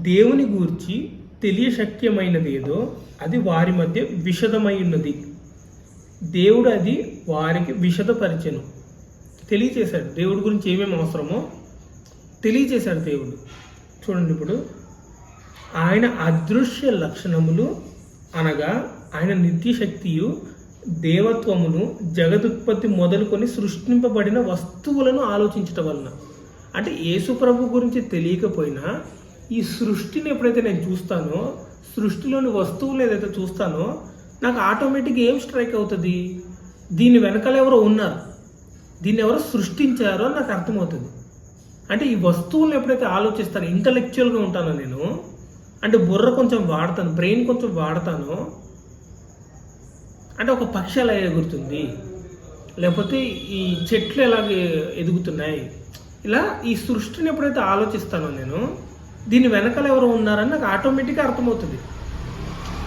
దేవుని గూర్చి తెలియశక్యమైనది ఏదో అది వారి మధ్య విషదమై ఉన్నది. దేవుడు అది వారికి విషదపరిచెను. తెలియచేశాడు దేవుడి గురించి ఏమేమి అవసరమో తెలియచేశాడు దేవుడు. చూడండి, ఇప్పుడు ఆయన అదృశ్య లక్షణములు అనగా ఆయన నిత్యశక్తియు దేవత్వమును జగదుత్పత్తి మొదలుకొని సృష్టింపబడిన వస్తువులను ఆలోచించటం వలన. అంటే యేసు ప్రభు గురించి తెలియకపోయినా ఈ సృష్టిని ఎప్పుడైతే నేను చూస్తానో, సృష్టిలోని వస్తువులు ఏదైతే చూస్తానో నాకు ఆటోమేటిక్గా ఏం స్ట్రైక్ అవుతుంది? దీని వెనకాల ఎవరో ఉన్నారు, దీన్ని ఎవరో సృష్టించారో నాకు అర్థమవుతుంది. అంటే ఈ వస్తువులను ఎప్పుడైతే ఆలోచిస్తాను, ఇంటలెక్చువల్గా ఉంటానో నేను, అంటే బుర్ర కొంచెం వాడతాను, బ్రెయిన్ కొంచెం వాడతాను, అంటే ఒక పక్షి ఎలా ఎగురుతుంది, లేకపోతే ఈ చెట్లు ఎలాగే ఎదుగుతున్నాయి, ఇలా ఈ సృష్టిని ఎప్పుడైతే ఆలోచిస్తానో నేను, దీని వెనకాల ఎవరు ఉన్నారని నాకు ఆటోమేటిక్గా అర్థమవుతుంది.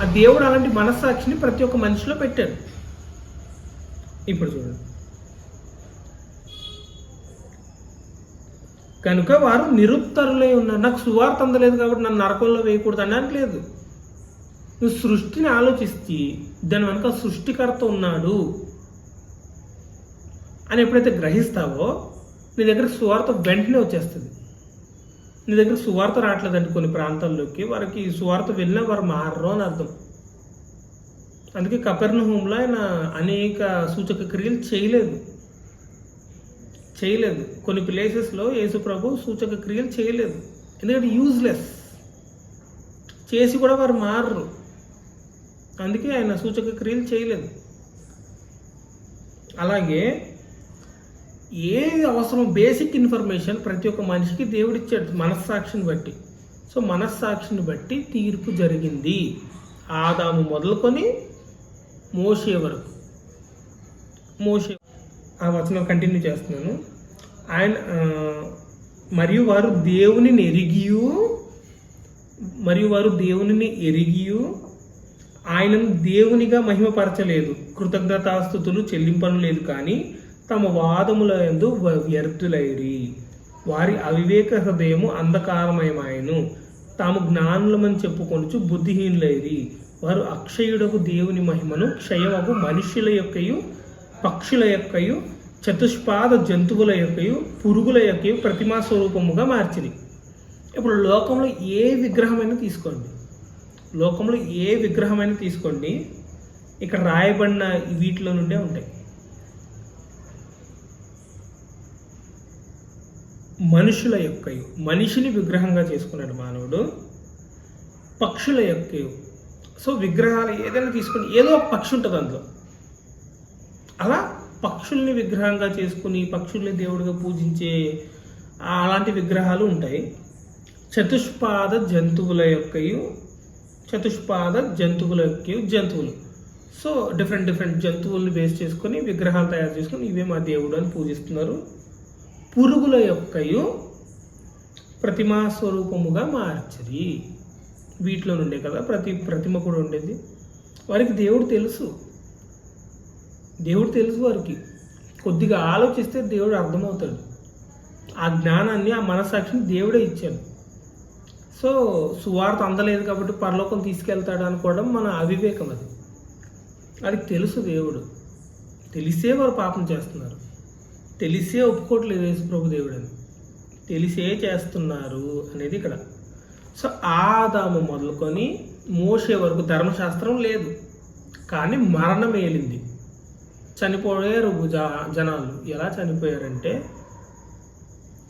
ఆ దేవుడు అలాంటి మనస్సాక్షిని ప్రతి ఒక్క మనిషిలో పెట్టాడు. ఇప్పుడు చూడండి, కనుక వారు నిరుత్తరులై ఉన్నారు. నాకు సువార్త అందలేదు కాబట్టి నన్ను నరకంలో వేయకూడదు అనడానికి లేదు. నువ్వు సృష్టిని ఆలోచిస్తే దాని వెనక సృష్టికర్త ఉన్నాడు అని ఎప్పుడైతే గ్రహిస్తావో నీ దగ్గర సువార్త వెంటనే వచ్చేస్తుంది. నీ దగ్గర సువార్త రావట్లేదండి కొన్ని ప్రాంతాల్లోకి, వారికి సువార్త వెళ్ళినా వారు మారరు అని అర్థం. అందుకే కపెర్నహూములో ఆయన అనేక సూచక క్రియలు చేయలేదు. కొన్ని ప్లేసెస్లో యేసు ప్రభు సూచక క్రియలు చేయలేదు, ఎందుకంటే యూజ్లెస్. చేసి కూడా వారు మారరు, అందుకే ఆయన సూచక క్రియలు చేయలేదు. అలాగే ఏది అవసరం బేసిక్ ఇన్ఫర్మేషన్ ప్రతి ఒక్క మనిషికి దేవుడు ఇచ్చాడు మనస్సాక్షిని బట్టి. సో మనస్సాక్షిని బట్టి తీర్పు జరిగింది ఆదాము మొదలుకొని మోషే వరకు. ఆ వచనం కంటిన్యూ చేస్తున్నాను. ఆయన మరియు వారు దేవునిని ఎరిగియు ఆయనను దేవునిగా మహిమపరచలేదు, కృతజ్ఞతాస్థుతులు చెల్లింపను లేదు, కానీ తమ వాదముల యందు వ్యర్థులైరి. వారి అవివేక హృదయము అంధకారమయమాయను, తాము జ్ఞానులమని చెప్పుకొనుచు బుద్ధిహీనులైరి. వారు అక్షయుడకు దేవుని మహిమను క్షయమగు మనుష్యుల యొక్కయు పక్షుల యొక్కయు చతుష్పాద జంతువుల యొక్కయు పురుగుల యొక్కయు ప్రతిమా స్వరూపముగా మార్చిరి. ఇప్పుడు లోకంలో ఏ విగ్రహమైనా తీసుకోండి, లోకంలో ఏ విగ్రహమైనా తీసుకోండి, ఇక్కడ రాయబడిన వీటిలో నుండే ఉంటాయి. మనుషుల యొక్కయు, మనిషిని విగ్రహంగా చేసుకున్నాడు మానవుడు. పక్షుల యొక్కయు, సో విగ్రహాలు ఏదైనా తీసుకుని ఏదో ఒక పక్షి ఉంటుంది అందులో. అలా పక్షుల్ని విగ్రహంగా చేసుకుని పక్షుల్ని దేవుడిగా పూజించే అలాంటి విగ్రహాలు ఉంటాయి. చతుష్పాద జంతువుల యొక్కయు, చతుష్పాద జంతువుల యొక్కయు జంతువులు, సో డిఫరెంట్ జంతువుల్ని బేస్ చేసుకొని విగ్రహాలు తయారు చేసుకొని ఇవే మా దేవుడు అని పూజిస్తున్నారు. పురుగుల యొక్కయు ప్రతిమా స్వరూపముగా మార్చరి. వీటిలో నుండే కదా ప్రతిమ కూడా ఉండేది. వారికి దేవుడు తెలుసు, వారికి కొద్దిగా ఆలోచిస్తే దేవుడు అర్థమవుతాడు. ఆ జ్ఞానాన్ని, ఆ మనస్సాక్షిని దేవుడే ఇచ్చాడు. సో సువార్త అందలేదు కాబట్టి పరలోకం తీసుకెళ్తాడు అనుకోవడం మన అవివేకం. అది తెలుసు, దేవుడు తెలిసే వారు పాపం చేస్తున్నారు, తెలిసే ఒప్పుకోవట్లేదు యేసు ప్రభు దేవుడని, తెలిసే చేస్తున్నారు అనేది ఇక్కడ. సో ఆదాము మొదలుకొని మోషే వరకు ధర్మశాస్త్రం లేదు, కానీ మరణం ఏలింది. చనిపోయారు జనాలు. ఎలా చనిపోయారంటే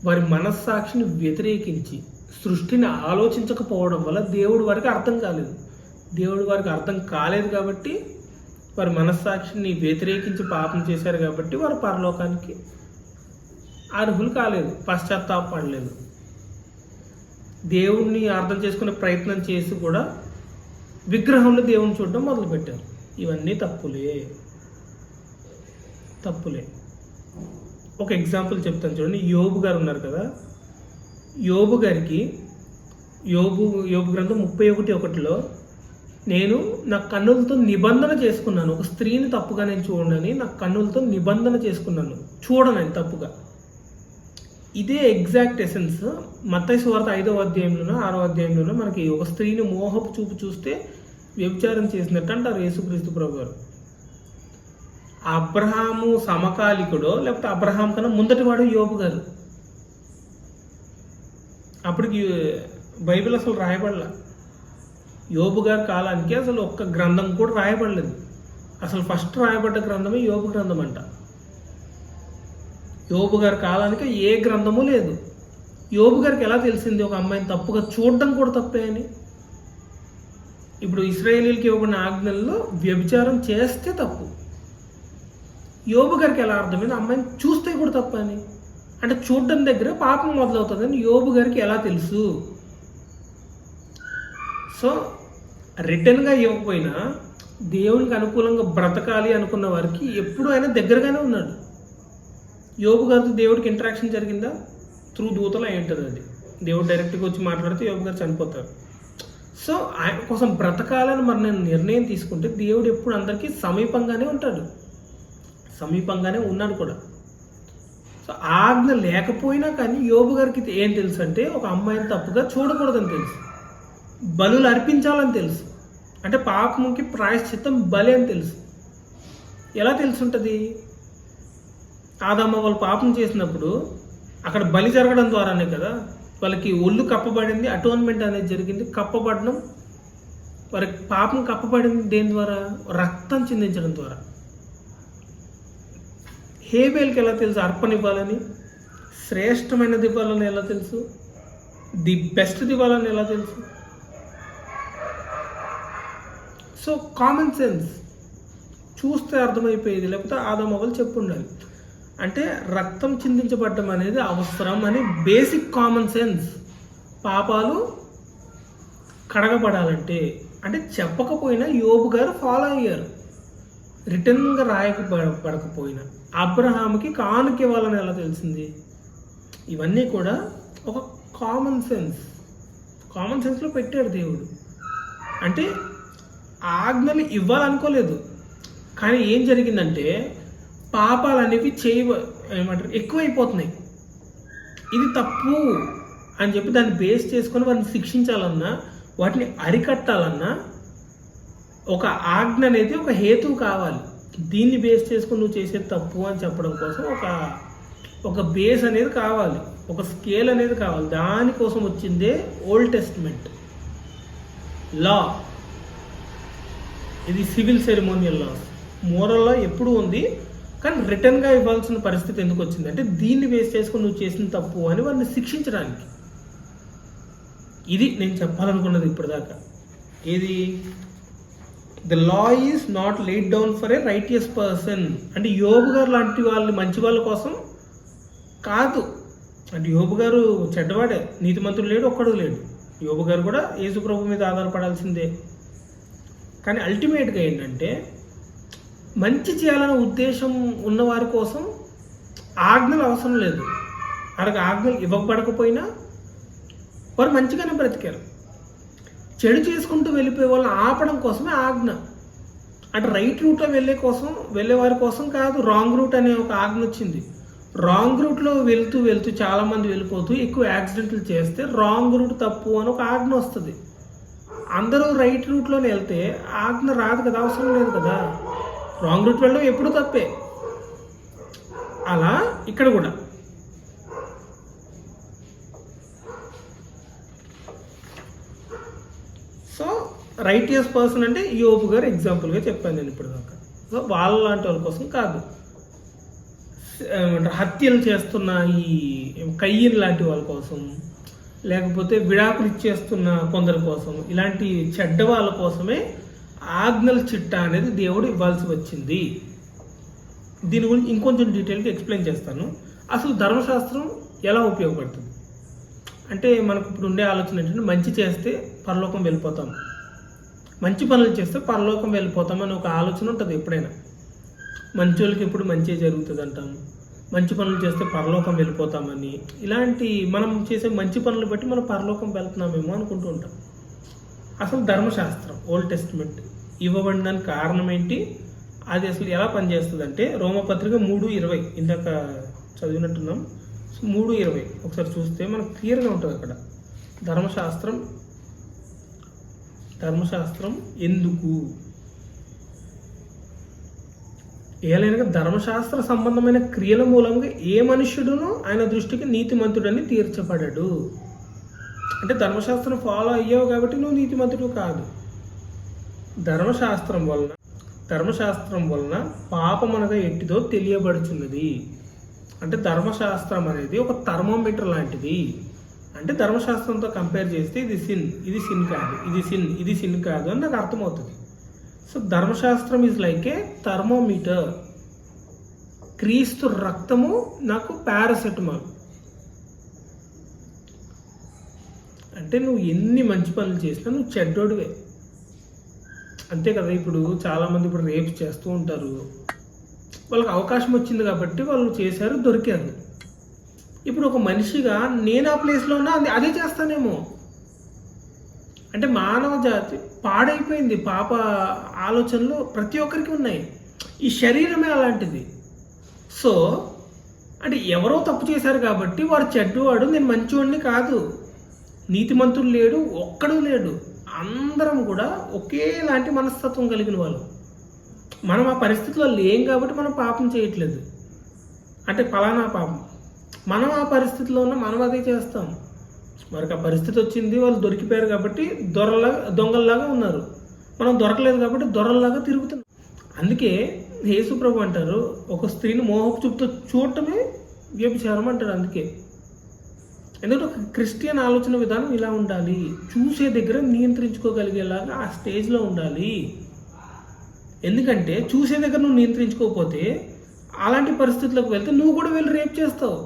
వారి మనస్సాక్షిని వ్యతిరేకించి సృష్టిని ఆలోచించకపోవడం వల్ల దేవుడు వారికి అర్థం కాలేదు కాబట్టి వారి మనస్సాక్షిని వ్యతిరేకించి పాపం చేశారు కాబట్టి వారు పరలోకానికి అర్హులు కాలేదు, పశ్చాత్తాపడలేదు. దేవుణ్ణి అర్థం చేసుకునే ప్రయత్నం చేసి కూడా విగ్రహంలో దేవుని చూడడం మొదలుపెట్టారు. ఇవన్నీ తప్పులే. ఒక ఎగ్జాంపుల్ చెప్తాను చూడండి. యోబు గారు ఉన్నారు కదా, యోబు గారికి యోబు గ్రంథం 31:1 నేను నా కన్నులతో నిబంధన చేసుకున్నాను, ఒక స్త్రీని తప్పుగా నేను చూడనని నా కన్నులతో నిబంధన చేసుకున్నాను, చూడనని తప్పుగా. ఇదే ఎగ్జాక్ట్ ఎసెన్స్ మత్తయి సువార్త 5వ అధ్యాయంలోనో 6వ అధ్యాయంలోనో మనకి ఒక స్త్రీని మోహపు చూపు చూస్తే వ్యభిచారం చేసినట్టు అంటారు యేసుక్రీస్తు ప్రభు గారు. అబ్రహాము సమకాలికుడో లేకపోతే అబ్రహాం కన్నా ముందటివాడు యోబు గారు. అప్పటికి బైబిల్ అసలు రాయబడలా. యోబు గారి కాలానికి అసలు ఒక్క గ్రంథం కూడా రాయబడలేదు. అసలు ఫస్ట్ రాయబడ్డ గ్రంథమే యోబు గ్రంథం అంట. యోబు గారి కాలానికి ఏ గ్రంథము లేదు. యోబు గారికి ఎలా తెలిసింది ఒక అమ్మాయిని తప్పుగా చూడడం కూడా తప్పే అని? ఇప్పుడు ఇశ్రాయేలీలకి ఇవ్వబడిన ఆజ్ఞల్లో వ్యభిచారం చేస్తే తప్పు. యోబు గారికి ఎలా అర్థమైంది అమ్మాయిని చూస్తే కూడా తప్ప అని? అంటే చూడడం దగ్గర పాపం మొదలవుతుందని యోబు గారికి ఎలా తెలుసు? సో రిటర్న్గా ఇవ్వకపోయినా దేవునికి అనుకూలంగా బ్రతకాలి అనుకున్న వారికి ఎప్పుడు ఆయన దగ్గరగానే ఉన్నాడు. యోబు గారితో దేవుడికి ఇంటరాక్షన్ జరిగిందా? త్రూ దూతలు అయి ఉంటుంది. అది దేవుడు డైరెక్ట్గా వచ్చి మాట్లాడితే యోబు గారు చనిపోతారు. సో ఆయన కోసం బ్రతకాలని మరి నేను నిర్ణయం తీసుకుంటే దేవుడు ఎప్పుడు అందరికీ సమీపంగానే ఉంటాడు, సమీపంగానే ఉన్నాడు కూడా. సో ఆజ్ఞ లేకపోయినా కానీ యోబు గారికి ఏం తెలుసు అంటే ఒక అమ్మాయిని తప్పుగా చూడకూడదని తెలుసు, బలులు అర్పించాలని తెలుసు, అంటే పాపముకి ప్రాయశ్చిత్తం బలి అని తెలుసు. ఎలా తెలుసుంటుంది? ఆదమ్మ వాళ్ళు పాపం చేసినప్పుడు అక్కడ బలి జరగడం ద్వారానే కదా వాళ్ళకి ఒళ్ళు కప్పబడింది, అటోన్మెంట్ అనేది జరిగింది. కప్పబడడం, వారికి పాపం కప్పబడింది దేని ద్వారా? రక్తం చిందించడం ద్వారా. హేబేల్కి ఎలా తెలుసు అర్పణ ఇవ్వాలని? శ్రేష్టమైనది ఇవ్వాలని ఎలా తెలుసు? ది బెస్ట్ ఇవ్వాలని ఎలా తెలుసు? సో కామన్ సెన్స్ చూస్తే అర్థమైపోయేది, లేకపోతే ఆదమవ్వలు చెప్పు ఉండాలి. అంటే రక్తం చిందించబడటం అనేది అవసరం అని బేసిక్ కామన్ సెన్స్. పాపాలు కడగబడాలంటే అంటే చెప్పకపోయినా యోబు గారు ఫాలో అయ్యారు, రిటర్న్గా రాయకపోయినా. అబ్రహాముకి కానుక ఇవ్వాలని ఎలా తెలిసింది? ఇవన్నీ కూడా ఒక కామన్ సెన్స్లో పెట్టాడు దేవుడు. అంటే ఆజ్ఞలు ఇవ్వాలనుకోలేదు. కానీ ఏం జరిగిందంటే పాపాలు అనేవి ఏమంటారు ఎక్కువైపోతున్నాయి. ఇది తప్పు అని చెప్పి దాన్ని బేస్ చేసుకొని వారిని శిక్షించాలన్నా, వాటిని అరికట్టాలన్నా ఒక ఆజ్ఞ అనేది ఒక హేతువు కావాలి. దీన్ని బేస్ చేసుకొని నువ్వు చేసేది తప్పు అని చెప్పడం కోసం ఒక బేస్ అనేది కావాలి, ఒక స్కేల్ అనేది కావాలి. దానికోసం వచ్చిందే ఓల్డ్ టెస్ట్మెంట్ లా. ఇది సివిల్ సెరిమోనియల్ లాస్. మోరల్ లా ఎప్పుడు ఉంది, కానీ రిటర్న్గా ఇవ్వాల్సిన పరిస్థితి ఎందుకు వచ్చింది అంటే దీన్ని బేస్ చేసుకుని నువ్వు చేసిన తప్పు అని వారిని శిక్షించడానికి. ఇది నేను చెప్పాలనుకున్నది ఇప్పటిదాకా. ఏది the law is not laid down for a righteous person అంటే యోబు గారు లాంటి వాళ్ళు మంచి వాళ్ళ కోసం కాదు. అంటే యోబు గారు చెడ్డవాడే, నీతిమంతుడు లేడు, ఒక్కడు లేడు. యోబు గారు కూడా యేసు ప్రభు మీద ఆధారపడాల్సిందే. కానీ అల్టిమేట్గా ఏంటంటే మంచి చేయాలనే ఉద్దేశం ఉన్నవారి కోసం ఆజ్ఞలు అవసరం లేదు. వాళ్ళకి ఆజ్ఞలు ఇవ్వబడకపోయినా వారు మంచిగానే బ్రతికారు. చెడు చేసుకుంటూ వెళ్ళిపోయే వాళ్ళని ఆపడం కోసమే ఆజ్ఞ. అంటే రైట్ రూట్లో వెళ్ళే వారి కోసం కాదు. రాంగ్ రూట్ అనే ఒక ఆజ్ఞ వచ్చింది. రాంగ్ రూట్లో వెళ్తూ చాలామంది వెళ్ళిపోతూ ఎక్కువ యాక్సిడెంట్లు చేస్తే రాంగ్ రూట్ తప్పు అని ఒక ఆజ్ఞ వస్తుంది. అందరూ రైట్ రూట్లోనే వెళ్తే ఆజ్ఞ రాదు కదా, అవసరం లేదు కదా. రాంగ్ రూట్ వెళ్ళడం ఎప్పుడు తప్పే. అలా ఇక్కడ కూడా సో రైటియస్ పర్సన్ అంటే యోబు గారు ఎగ్జాంపుల్గా చెప్పాను నేను ఇప్పుడు దాకా. సో వాళ్ళ లాంటి వాళ్ళ కోసం కాదు, హత్యలు చేస్తున్న ఈ కయ్యన్ లాంటి వాళ్ళ కోసం, లేకపోతే విడాకులు ఇచ్చేస్తున్న కొందరి కోసం, ఇలాంటి చెడ్డ వాళ్ళ కోసమే ఆజ్ఞల చిట్టా అనేది దేవుడు ఇవ్వాల్సి వచ్చింది. దీని గురించి ఇంకొంచెం డీటెయిల్గా ఎక్స్ప్లెయిన్ చేస్తాను. అసలు ధర్మశాస్త్రం ఎలా ఉపయోగపడుతుంది అంటే మనకు ఇప్పుడు ఉండే ఆలోచన ఏంటంటే మంచి చేస్తే పరలోకం వెళ్ళిపోతాం, మంచి పనులు చేస్తే పరలోకం వెళ్ళిపోతాం అని ఒక ఆలోచన ఉంటుంది ఎప్పుడైనా. మంచి వాళ్ళకి ఎప్పుడు మంచి జరుగుతుంది అంటాం, మంచి పనులు చేస్తే పరలోకం వెళ్ళిపోతామని. ఇలాంటి మనం చేసే మంచి పనులు బట్టి మనం పరలోకం వెళ్తున్నామేమో అనుకుంటూ ఉంటాం. అసలు ధర్మశాస్త్రం ఓల్డ్ టెస్ట్మెంట్ ఇవ్వబడిన కారణం ఏంటి, అది అసలు ఎలా పనిచేస్తుంది అంటే రోమపత్రిక 3:20 ఇందాక చదివినట్టున్నాం. సో 3:20 ఒకసారి చూస్తే మనకు క్లియర్గా ఉంటుంది అక్కడ. ధర్మశాస్త్రం ఎందుకు ఏలైనగా ధర్మశాస్త్ర సంబంధమైన క్రియల మూలంగా ఏ మనుష్యుడును ఆయన దృష్టికి నీతిమంతుడని తీర్చబడడు. అంటే ధర్మశాస్త్రం ఫాలో అయ్యావు కాబట్టి నువ్వు నీతిమంతుడు కాదు. ధర్మశాస్త్రం వలన పాపం అనగా ఎట్టిదో తెలియబడుచున్నది. అంటే ధర్మశాస్త్రం అనేది ఒక థర్మోమీటర్ లాంటిది. అంటే ధర్మశాస్త్రంతో కంపేర్ చేస్తే ఇది సిన్ కాదు, ఇది సిన్ కాదు అని నాకు అర్థమవుతుంది. సో ధర్మశాస్త్రం ఈజ్ లైక్ ఏ థర్మోమీటర్. క్రీస్తు రక్తము నాకు పారాసెటమాల్. అంటే నువ్వు ఎన్ని మంచి పనులు చేసినా నువ్వు చెడ్డోడివే, అంతే కదా. ఇప్పుడు చాలామంది ఇప్పుడు రేప్ చేస్తూ ఉంటారు. వాళ్ళకి అవకాశం వచ్చింది కాబట్టి వాళ్ళు చేశారు, దొరికారు. ఇప్పుడు ఒక మనిషిగా నేను ఆ ప్లేస్లో ఉన్నా అదే చేస్తానేమో. అంటే మానవ జాతి పాడైపోయింది. పాప ఆలోచనలు ప్రతి ఒక్కరికి ఉన్నాయి. ఈ శరీరమే అలాంటిది. సో అంటే ఎవరో తప్పు చేశారు కాబట్టి వాడు చెడ్డవాడు, నేను మంచివాడిని కాదు. నీతిమంతుడు లేడు, ఒక్కడు లేడు. అందరం కూడా ఒకేలాంటి మనస్తత్వం కలిగిన వాళ్ళు. మనం ఆ పరిస్థితిలో లేం కాబట్టి మనం పాపం చేయట్లేదు. అంటే ఫలానా పాపం మనం ఆ పరిస్థితిలో ఉన్న మనం అదే చేస్తాం. మనకు ఆ పరిస్థితి వచ్చింది, వాళ్ళు దొరికిపోయారు కాబట్టి దొంగల్లాగా ఉన్నారు. మనం దొరకలేదు కాబట్టి దొరల్లాగా తిరుగుతున్నాం. అందుకే యేసు ప్రభు అంటారు, ఒక స్త్రీని మోహపు చూపుతో చూడటమే వ్యభిచారం అంటారు. అందుకే ఎందుకంటే ఒక క్రిస్టియన్ ఆలోచన విధానం ఇలా ఉండాలి. చూసే దగ్గర నియంత్రించుకోగలిగేలాగా ఆ స్టేజ్లో ఉండాలి. ఎందుకంటే చూసే దగ్గర నువ్వు నియంత్రించుకోకపోతే అలాంటి పరిస్థితులకు వెళ్తే నువ్వు కూడా వెళ్ళి రేప్ చేస్తావు,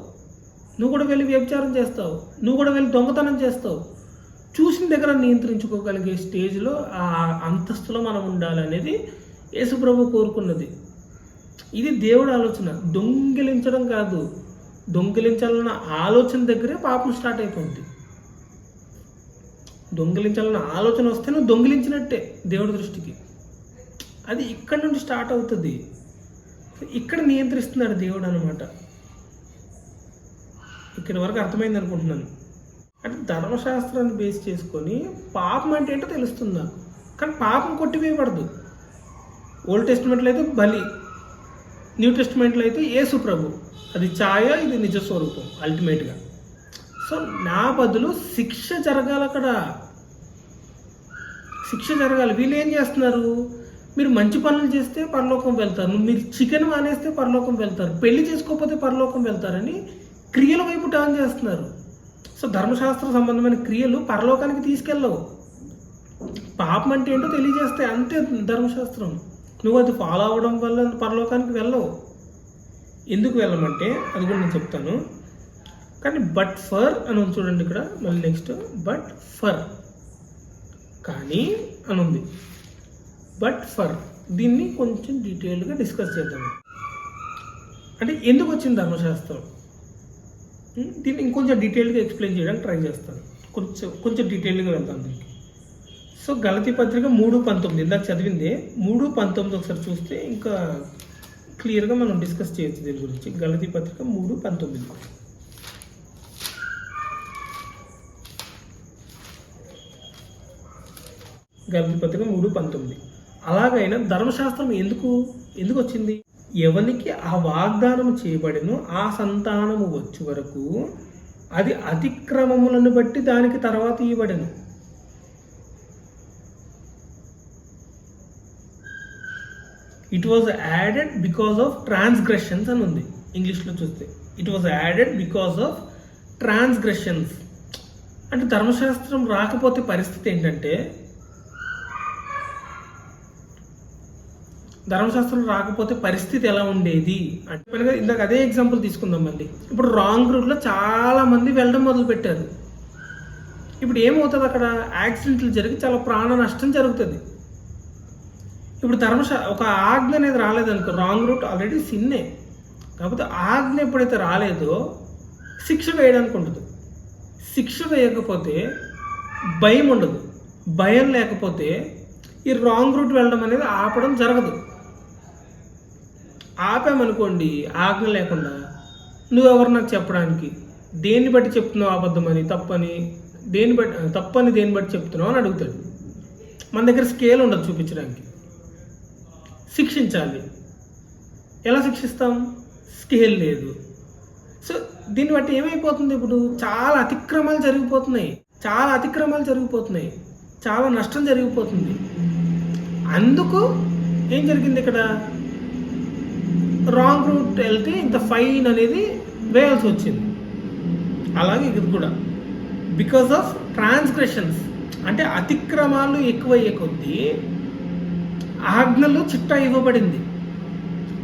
నువ్వు కూడా వెళ్ళి వ్యభిచారం చేస్తావు, నువ్వు కూడా వెళ్ళి దొంగతనం చేస్తావు. చూసిన దగ్గర నియంత్రించుకోగలిగే స్టేజ్లో ఆ అంతస్తులో మనం ఉండాలనేది యేసుప్రభు కోరుకున్నది. ఇది దేవుడి ఆలోచన. దొంగిలించడం కాదు, దొంగిలించాలన్న ఆలోచన దగ్గరే పాపం స్టార్ట్ అయిపోతుంది. దొంగిలించాలన్న ఆలోచన వస్తే నువ్వు దొంగిలించినట్టే దేవుడి దృష్టికి. అది ఇక్కడ నుండి స్టార్ట్ అవుతుంది. ఇక్కడ నియంత్రిస్తున్నాడు దేవుడు అనమాట. ఇక్కడ వరకు అర్థమైంది అనుకుంటున్నాను. అంటే ధర్మశాస్త్రాన్ని బేస్ చేసుకొని పాపం అంటే ఏంటో తెలుస్తుంది నాకు. కానీ పాపం కొట్టివేయబడదు. ఓల్డ్ టెస్టిమెంట్లో అయితే బలి, న్యూ టెస్టిమెంట్లో అయితే యేసు ప్రభు. అది ఛాయ, ఇది నిజ స్వరూపం అల్టిమేట్గా. సో నా బదులు శిక్ష జరగాలి. అక్కడ శిక్ష జరగాలి. వీళ్ళు ఏం చేస్తున్నారు? మీరు మంచి పనులు చేస్తే పరలోకం వెళ్తారు, మీరు చికెన్ మానేస్తే పరలోకం వెళ్తారు, పెళ్లి చేసుకోకపోతే పరలోకం వెళ్తారని క్రియల వైపు టర్న్ చేస్తున్నారు. సో ధర్మశాస్త్ర సంబంధమైన క్రియలు పరలోకానికి తీసుకెళ్ళవు. పాపం అంటే ఏంటో తెలియజేస్తాయి అంతే ధర్మశాస్త్రం. నువ్వు అది ఫాలో అవ్వడం వల్ల పరలోకానికి వెళ్ళవు. ఎందుకు వెళ్ళమంటే అది కూడా నేను చెప్తాను. కానీ బట్ ఫర్ అని ఉంది చూడండి ఇక్కడ. మళ్ళీ నెక్స్ట్ బట్ ఫర్, కానీ అని ఉంది. బట్ ఫర్ దీన్ని కొంచెం డీటెయిల్గా డిస్కస్ చేద్దాం. అంటే ఎందుకు వచ్చింది ధర్మశాస్త్రం, దీన్ని ఇంకొంచెం డీటెయిల్గా ఎక్స్ప్లెయిన్ చేయడానికి ట్రై చేస్తాను. కొంచెం డీటెయిల్గా వెళ్తాను దీనికి. సో గలతీ పత్రిక 3:19 ఇందాక చదివిందే 3:19 ఒకసారి చూస్తే ఇంకా క్లియర్గా మనం డిస్కస్ చేయొచ్చు దీని గురించి. గలతీ పత్రిక 3:19. గలతీ పత్రిక 3:19. అలాగైనా ధర్మశాస్త్రం ఎందుకు వచ్చింది? ఎవనికి ఆ వాగ్దానం చేయబడినో ఆ సంతానము వచ్చే వరకు అది అతిక్రమములను బట్టి దానికి తర్వాత ఇవ్వబడను. It was added because of transgressions అని ఉంది ఇంగ్లీష్లో చూస్తే. It was added because of transgressions. అంటే ధర్మశాస్త్రం రాకపోతే పరిస్థితి ఏంటంటే, ధర్మశాస్త్రం రాకపోతే పరిస్థితి ఎలా ఉండేది అంటే, ఇందాక అదే ఎగ్జాంపుల్ తీసుకుందాం మళ్ళీ. ఇప్పుడు రాంగ్ రూట్లో చాలా మంది వెళ్ళడం మొదలు పెట్టారు. ఇప్పుడు ఏమవుతుంది? అక్కడ యాక్సిడెంట్లు జరిగి చాలా ప్రాణ నష్టం జరుగుతుంది. ఇప్పుడు ఒక ఆజ్ఞ అనేది రాలేదనుకో, రాంగ్ రూట్ ఆల్రెడీ సిన్నే. కాకపోతే ఆజ్ఞ ఎప్పుడైతే రాలేదో శిక్ష వేయడానికి ఉంటుంది. శిక్ష వేయకపోతే భయం ఉండదు. భయం లేకపోతే ఈ రాంగ్ రూట్ వెళ్ళడం అనేది ఆపడం జరగదు. ఆపామనుకోండి ఆజ్ఞ లేకుండా, నువ్వెవరు నాకు చెప్పడానికి, దేన్ని బట్టి చెప్తున్నావు అబద్ధమని, తప్పని దేన్ని బట్టి చెప్తున్నావు అని అడుగుతాడు. మన దగ్గర స్కేల్ ఉండదు చూపించడానికి. శిక్షించాలి, ఎలా శిక్షిస్తాం? స్కేల్ లేదు. సో దీన్ని బట్టి ఏమైపోతుంది? ఇప్పుడు చాలా అతిక్రమాలు జరిగిపోతున్నాయి, చాలా నష్టం జరిగిపోతుంది. అందుకు ఏం జరిగింది? ఇక్కడ రాంగ్ రూట్ వెళ్తే ఇంత ఫైన్ అనేది వేయాల్సి వచ్చింది. అలాగే ఇది కూడా బికాస్ ఆఫ్ ట్రాన్స్గ్రెషన్స్, అంటే అతిక్రమాలు ఎక్కువయ్యే కొద్దీ ఆజ్ఞలు చిట్టా ఇవ్వబడింది.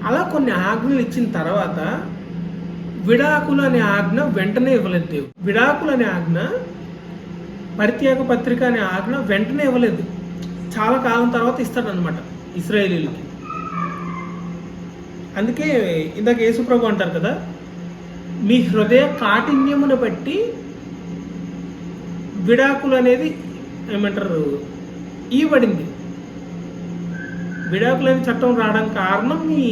అలా కొన్ని ఆజ్ఞలు ఇచ్చిన తర్వాత విడాకులు అనే ఆజ్ఞ వెంటనే ఇవ్వలేదు దేవుడు. విడాకులు అనే ఆజ్ఞ, పరిత్యాగ పత్రిక అనే ఆజ్ఞ వెంటనే ఇవ్వలేదు. చాలా కాలం తర్వాత ఇస్తాడనమాట ఇశ్రాయేలీయులకి. అందుకే ఇందాక యేసు ప్రభు అంటారు కదా, మీ హృదయ కాఠిన్యమును బట్టి విడాకులు అనేది ఏమంటారు ఇవ్వబడింది. విడాకులని చట్టం రావడానికి కారణం మీ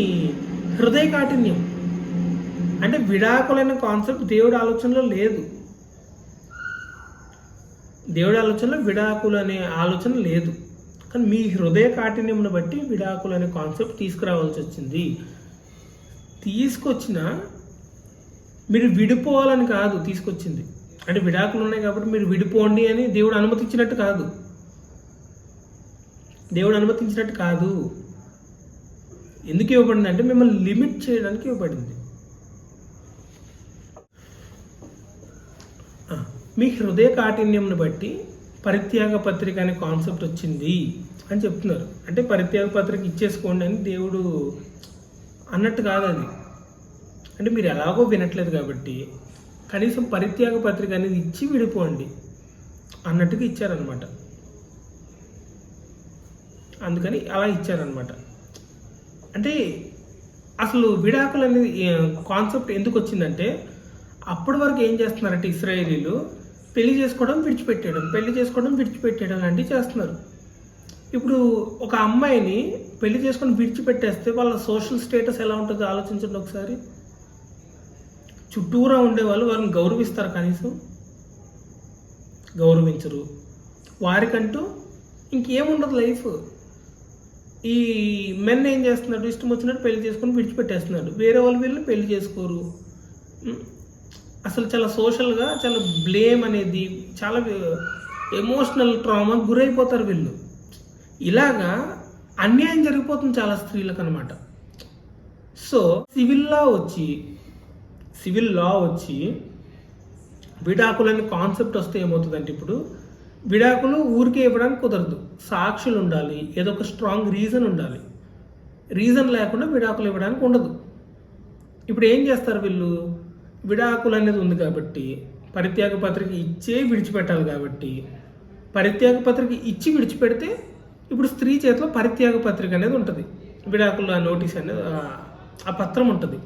హృదయ కాఠిన్యం. అంటే విడాకులైన కాన్సెప్ట్ దేవుడి ఆలోచనలో లేదు. దేవుడి ఆలోచనలో విడాకులు అనే ఆలోచన లేదు. కానీ మీ హృదయ కాఠిన్యంను బట్టి విడాకులు అనే కాన్సెప్ట్ తీసుకురావాల్సి వచ్చింది. తీసుకొచ్చిన మీరు విడిపోవాలని కాదు తీసుకొచ్చింది. అంటే విడాకులు ఉన్నాయి కాబట్టి మీరు విడిపోండి అని దేవుడు అనుమతించినట్టు కాదు. ఎందుకు ఇవ్వబడింది అంటే మిమ్మల్ని లిమిట్ చేయడానికి ఇవ్వబడింది. మీ హృదయ కాఠిన్యంను బట్టి పరిత్యాగ పత్రిక అనే కాన్సెప్ట్ వచ్చింది అని చెప్తున్నారు. అంటే పరిత్యాగ పత్రిక ఇచ్చేసుకోండి అని దేవుడు అన్నట్టు కాదు అది. అంటే మీరు ఎలాగో వినట్లేదు కాబట్టి కనీసం పరిత్యాగ పత్రిక అనేది ఇచ్చి విడిపోండి అన్నట్టుగా ఇచ్చారనమాట. అందుకని అలా ఇచ్చారనమాట. అంటే అసలు విడాకులు అనేది కాన్సెప్ట్ ఎందుకు వచ్చిందంటే, అప్పటి వరకు ఏం చేస్తున్నారంటే ఇశ్రాయేలీలు పెళ్లి చేసుకోవడం విడిచిపెట్టేయడం లాంటివి చేస్తున్నారు. ఇప్పుడు ఒక అమ్మాయిని పెళ్లి చేసుకొని విడిచిపెట్టేస్తే వాళ్ళ సోషల్ స్టేటస్ ఎలా ఉంటుందో ఆలోచించండి ఒకసారి. చుట్టూరా ఉండేవాళ్ళు వారిని గౌరవిస్తారు, కనీసం గౌరవించరు. వారికంటూ ఇంకేముండదు లైఫ్. ఈ మెన్ ఏం చేస్తున్నాడు, ఇష్టం వచ్చినట్టు పెళ్లి చేసుకొని విడిచిపెట్టేస్తున్నాడు. వేరే వాళ్ళు వీళ్ళు పెళ్లి చేసుకోరు. అసలు చాలా సోషల్గా చాలా బ్లేమ్ అనేది, చాలా ఎమోషనల్ ట్రామాకి గురైపోతారు వీళ్ళు. ఇలాగా అన్యాయం జరిగిపోతుంది చాలా స్త్రీలకు అనమాట. సో సివిల్ లా వచ్చి విడాకులని కాన్సెప్ట్ వస్తే ఏమవుతుందంటే, ఇప్పుడు విడాకులు ఊరికే ఇవ్వడానికి కుదరదు, సాక్షులు ఉండాలి, ఏదో ఒక స్ట్రాంగ్ రీజన్ ఉండాలి. రీజన్ లేకుండా విడాకులు ఇవ్వడానికి ఉండదు. ఇప్పుడు ఏం చేస్తారు వీళ్ళు, విడాకులు అనేది ఉంది కాబట్టి పరిత్యాగ పత్రిక ఇచ్చే విడిచిపెట్టాలి కాబట్టి పరిత్యాగ పత్రిక ఇచ్చి విడిచిపెడితే ఇప్పుడు స్త్రీ చేతిలో పరిత్యాగ పత్రిక అనేది ఉంటుంది, విడాకుల నోటీస్ అనేది ఆ పత్రం ఉంటుంది.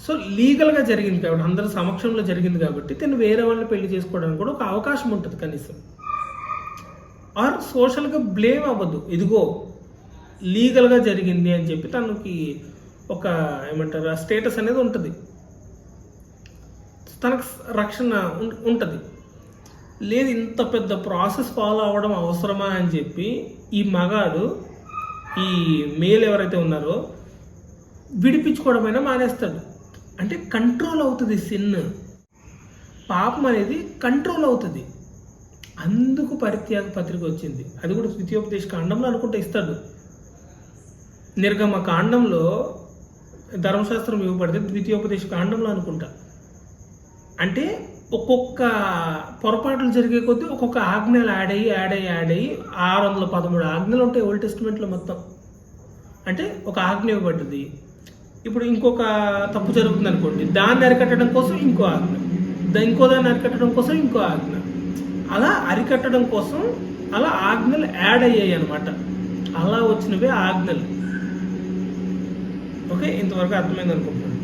సో లీగల్గా జరిగింది కాబట్టి, అందరి సమక్షంలో జరిగింది కాబట్టి తను వేరే వాళ్ళని పెళ్లి చేసుకోవడానికి కూడా ఒక అవకాశం ఉంటుంది కనీసం. ఆర్ సోషల్గా బ్లేమ్ అవ్వద్దు, ఇదిగో లీగల్గా జరిగింది అని చెప్పి తనకి ఒక ఏమంటారు స్టేటస్ అనేది ఉంటుంది, తనకు రక్షణ ఉంటుంది. లేదు ఇంత పెద్ద ప్రాసెస్ ఫాలో అవ్వడం అవసరమా అని చెప్పి ఈ మగాడు, ఈ మేల్ ఎవరైతే ఉన్నారో విడిపించుకోవడమైనా మానేస్తాడు. అంటే కంట్రోల్ అవుతుంది సిన్, పాపం అనేది కంట్రోల్ అవుతుంది. అందుకు పరిత్యాగ పత్రిక వచ్చింది. అది కూడా ద్వితీయోపదేశ కాండంలో అనుకుంటే ఇస్తాడు. నిర్గమ కాండంలో ధర్మశాస్త్రం ఇవ్వబడితే ద్వితీయోపదేశ కాండంలో అనుకుంటా. అంటే ఒక్కొక్క పొరపాట్లు జరిగే కొద్దీ ఒక్కొక్క ఆజ్ఞలు యాడ్ అయ్యి 613 ఆజ్ఞలు ఉంటాయి ఓల్డ్ టెస్టిమెంట్లో మొత్తం. అంటే ఒక ఆజ్ఞ ఇవ్వబడ్డది, ఇప్పుడు ఇంకొక తప్పు జరుగుతుంది అనుకోండి, దాన్ని అరికట్టడం కోసం ఇంకో ఆజ్ఞ, ఇంకో దాన్ని అరికట్టడం కోసం ఇంకో ఆజ్ఞ, అలా అరికట్టడం కోసం అలా ఆజ్ఞలు యాడ్ అయ్యాయి అనమాట. అలా వచ్చినవే ఆజ్ఞలు. ఓకే, ఇంతవరకు అర్థమైంది అనుకుంటున్నాను.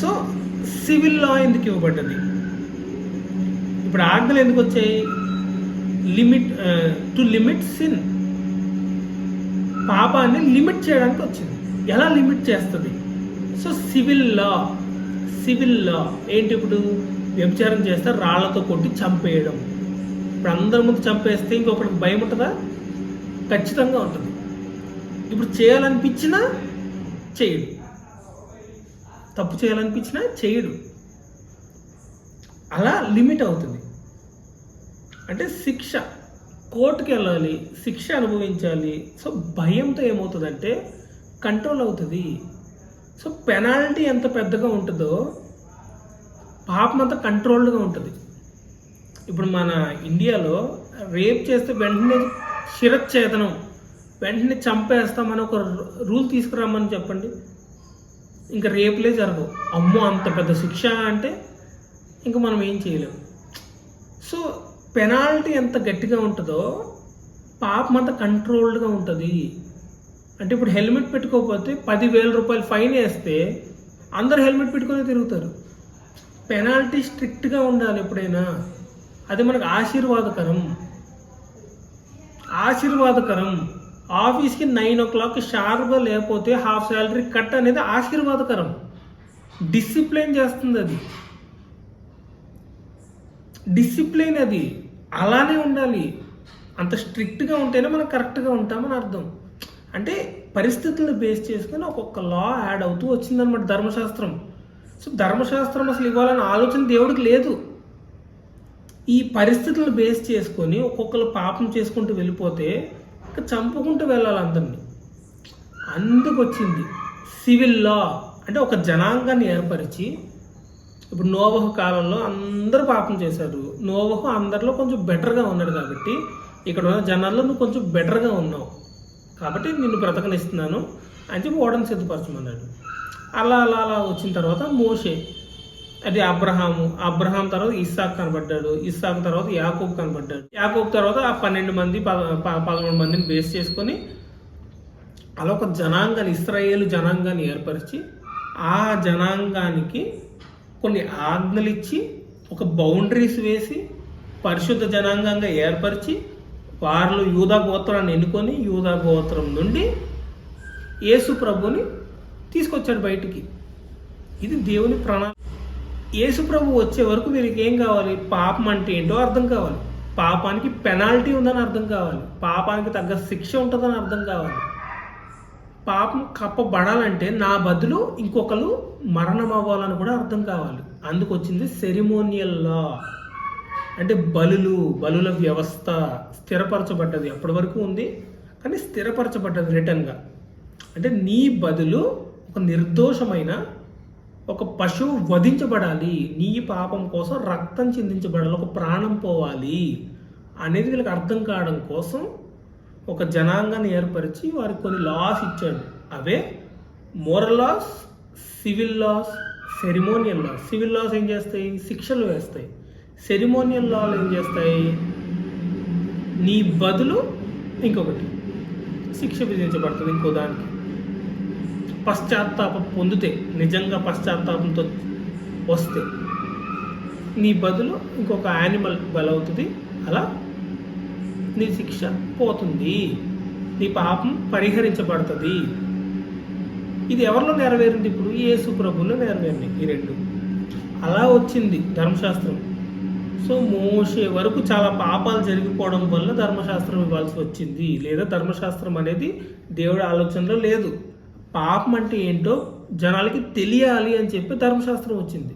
సో సివిల్ లా ఎందుకు ఇవ్వబడ్డది, ఇప్పుడు ఆజ్ఞలు ఎందుకు వచ్చాయి, టు లిమిట్ సిన్, పాపాన్ని లిమిట్ చేయడానికి వచ్చింది. ఎలా లిమిట్ చేస్తుంది? సో సివిల్ లా ఏంటి, ఇప్పుడు వ్యభిచారం చేస్తే రాళ్లతో కొట్టి చంపేయడం. ఇప్పుడు అందరి ముందు చంపేస్తే ఇంకొకరికి భయం ఉంటుందా? ఖచ్చితంగా ఉంటుంది. ఇప్పుడు చేయాలనిపించినా చేయడు, తప్పు చేయాలనిపించినా చేయడు. అలా లిమిట్ అవుతుంది. అంటే శిక్ష, కోర్టుకి వెళ్ళాలి, శిక్ష అనుభవించాలి. సో భయంతో ఏమవుతుందంటే కంట్రోల్ అవుతుంది. సో పెనాల్టీ ఎంత పెద్దగా ఉంటుందో పాపం అంతా కంట్రోల్డ్గా ఉంటుంది. ఇప్పుడు మన ఇండియాలో రేప్ చేస్తే వెంటనే శిరచ్ఛేదనం, వెంటనే చంపేస్తామని ఒక రూల్ తీసుకురామని చెప్పండి, ఇంకా రేపులే జరగవు. అమ్మో అంత పెద్ద శిక్ష అంటే ఇంకా మనం ఏం చేయలేము. సో పెనాల్టీ ఎంత గట్టిగా ఉంటుందో పాపం అంత కంట్రోల్డ్గా ఉంటుంది. అంటే ఇప్పుడు హెల్మెట్ పెట్టుకోకపోతే 10,000 రూపాయలు ఫైన్ వేస్తే అందరూ హెల్మెట్ పెట్టుకొని తిరుగుతారు. పెనాల్టీ స్ట్రిక్ట్గా ఉండాలి ఎప్పుడైనా. అది మనకు ఆశీర్వాదకరం. ఆఫీస్కి 9 o'clock షార్ప్గా లేకపోతే హాఫ్ శాలరీ కట్ అనేది ఆశీర్వాదకరం. డిసిప్లైన్ చేస్తుంది అది, డిసిప్లైన్ అది అలానే ఉండాలి. అంత స్ట్రిక్ట్గా ఉంటేనే మనం కరెక్ట్గా ఉంటామని అర్థం. అంటే పరిస్థితులను బేస్ చేసుకుని ఒక్కొక్క లా యాడ్ అవుతూ వచ్చిందనమాట ధర్మశాస్త్రం. సో ధర్మశాస్త్రం అసలు ఇవ్వాలన్న ఆలోచన దేవుడికి లేదు. ఈ పరిస్థితులను బేస్ చేసుకొని ఒక్కొక్కరు పాపం చేసుకుంటూ వెళ్ళిపోతే ఇంకా చంపుకుంటూ వెళ్ళాలి అందరినీ. అందుకు వచ్చింది సివిల్ లా. అంటే ఒక జనాంగాన్ని ఏర్పరిచి, ఇప్పుడు నోవహు కాలంలో అందరూ పాపం చేశారు. నోవహు అందరిలో కొంచెం బెటర్గా ఉన్నాడు కాబట్టి, ఇక్కడ ఉన్న జనాల్లో నువ్వు కొంచెం బెటర్గా ఉన్నావు కాబట్టి నిన్ను బ్రతకనిస్తున్నాను అని చెప్పి ఓడను సిద్ధపరచమన్నాడు. అలా వచ్చిన తర్వాత మోషే, అది అబ్రహాం తర్వాత ఇస్సాకు కనబడ్డాడు. ఇస్సాకు తర్వాత యాకోబు కనబడ్డాడు. యాకోబు తర్వాత ఆ 12 మంది 13 మందిని బేస్ చేసుకొని అలా ఒక జనాంగాన్ని, ఇశ్రాయేలు జనాంగాన్ని ఏర్పరిచి ఆ జనాంగానికి కొన్ని ఆజ్ఞలు ఇచ్చి ఒక బౌండరీస్ వేసి పరిశుద్ధ జనాంగంగా ఏర్పరిచి వారిలో యూదా గోత్రాన్ని ఎన్నుకొని యూదా గోత్రం నుండి యేసు ప్రభుని తీసుకొచ్చాడు బయటికి. ఇది దేవుని ప్రణాళిక. యేసు ప్రభు వచ్చే వరకు వీరికి ఏం కావాలి? పాపం అంటే ఏంటో అర్థం కావాలి, పాపానికి పెనాల్టీ ఉందని అర్థం కావాలి, పాపానికి తగ్గ శిక్ష ఉంటుందని అర్థం కావాలి. పాపం కప్పబడాలంటే నా బదులు ఇంకొకరు మరణం అవ్వాలని కూడా అర్థం కావాలి. అందుకు వచ్చింది సెరిమోనియల్ లా. అంటే బలుల వ్యవస్థ స్థిరపరచబడ్డది. అప్పటి వరకు ఉంది కానీ స్థిరపరచబడ్డది రిటర్న్గా. అంటే నీ బదులు ఒక నిర్దోషమైన ఒక పశువు వధించబడాలి, నీ పాపం కోసం రక్తం చిందించబడాలి, ఒక ప్రాణం పోవాలి అనేది వీళ్ళకి అర్థం కావడం కోసం ఒక జనాంగాన్ని ఏర్పరిచి వారికి కొన్ని లాస్ ఇచ్చాడు. అవే moral laws, civil laws, ceremonial laws. Civil laws ఏం చేస్తాయి? శిక్షలు వేస్తాయి. సెరిమోనియల్ లాలు ఏం చేస్తాయి? నీ బదులు ఇంకొకటి శిక్ష విధించబడుతుంది. ఇంకో దానికి పశ్చాత్తాపం పొందితే, నిజంగా పశ్చాత్తాపంతో వస్తే నీ బదులు ఇంకొక యానిమల్ బలవుతుంది. అలా నీ శిక్ష పోతుంది, నీ పాపం పరిహరించబడుతుంది. ఇది ఎవరిలో నెరవేరింది? ఇప్పుడు యేసు ప్రభువులో నెరవేరింది ఈ రెండు. అలా వచ్చింది ధర్మశాస్త్రం. సో మోషే వరకు చాలా పాపాలు జరిగిపోవడం వల్ల ధర్మశాస్త్రం ఇవ్వాల్సి వచ్చింది. లేదా ధర్మశాస్త్రం అనేది దేవుడి ఆలోచనలో లేదు. పాపం అంటే ఏంటో జనాలకి తెలియాలి అని చెప్పి ధర్మశాస్త్రం వచ్చింది.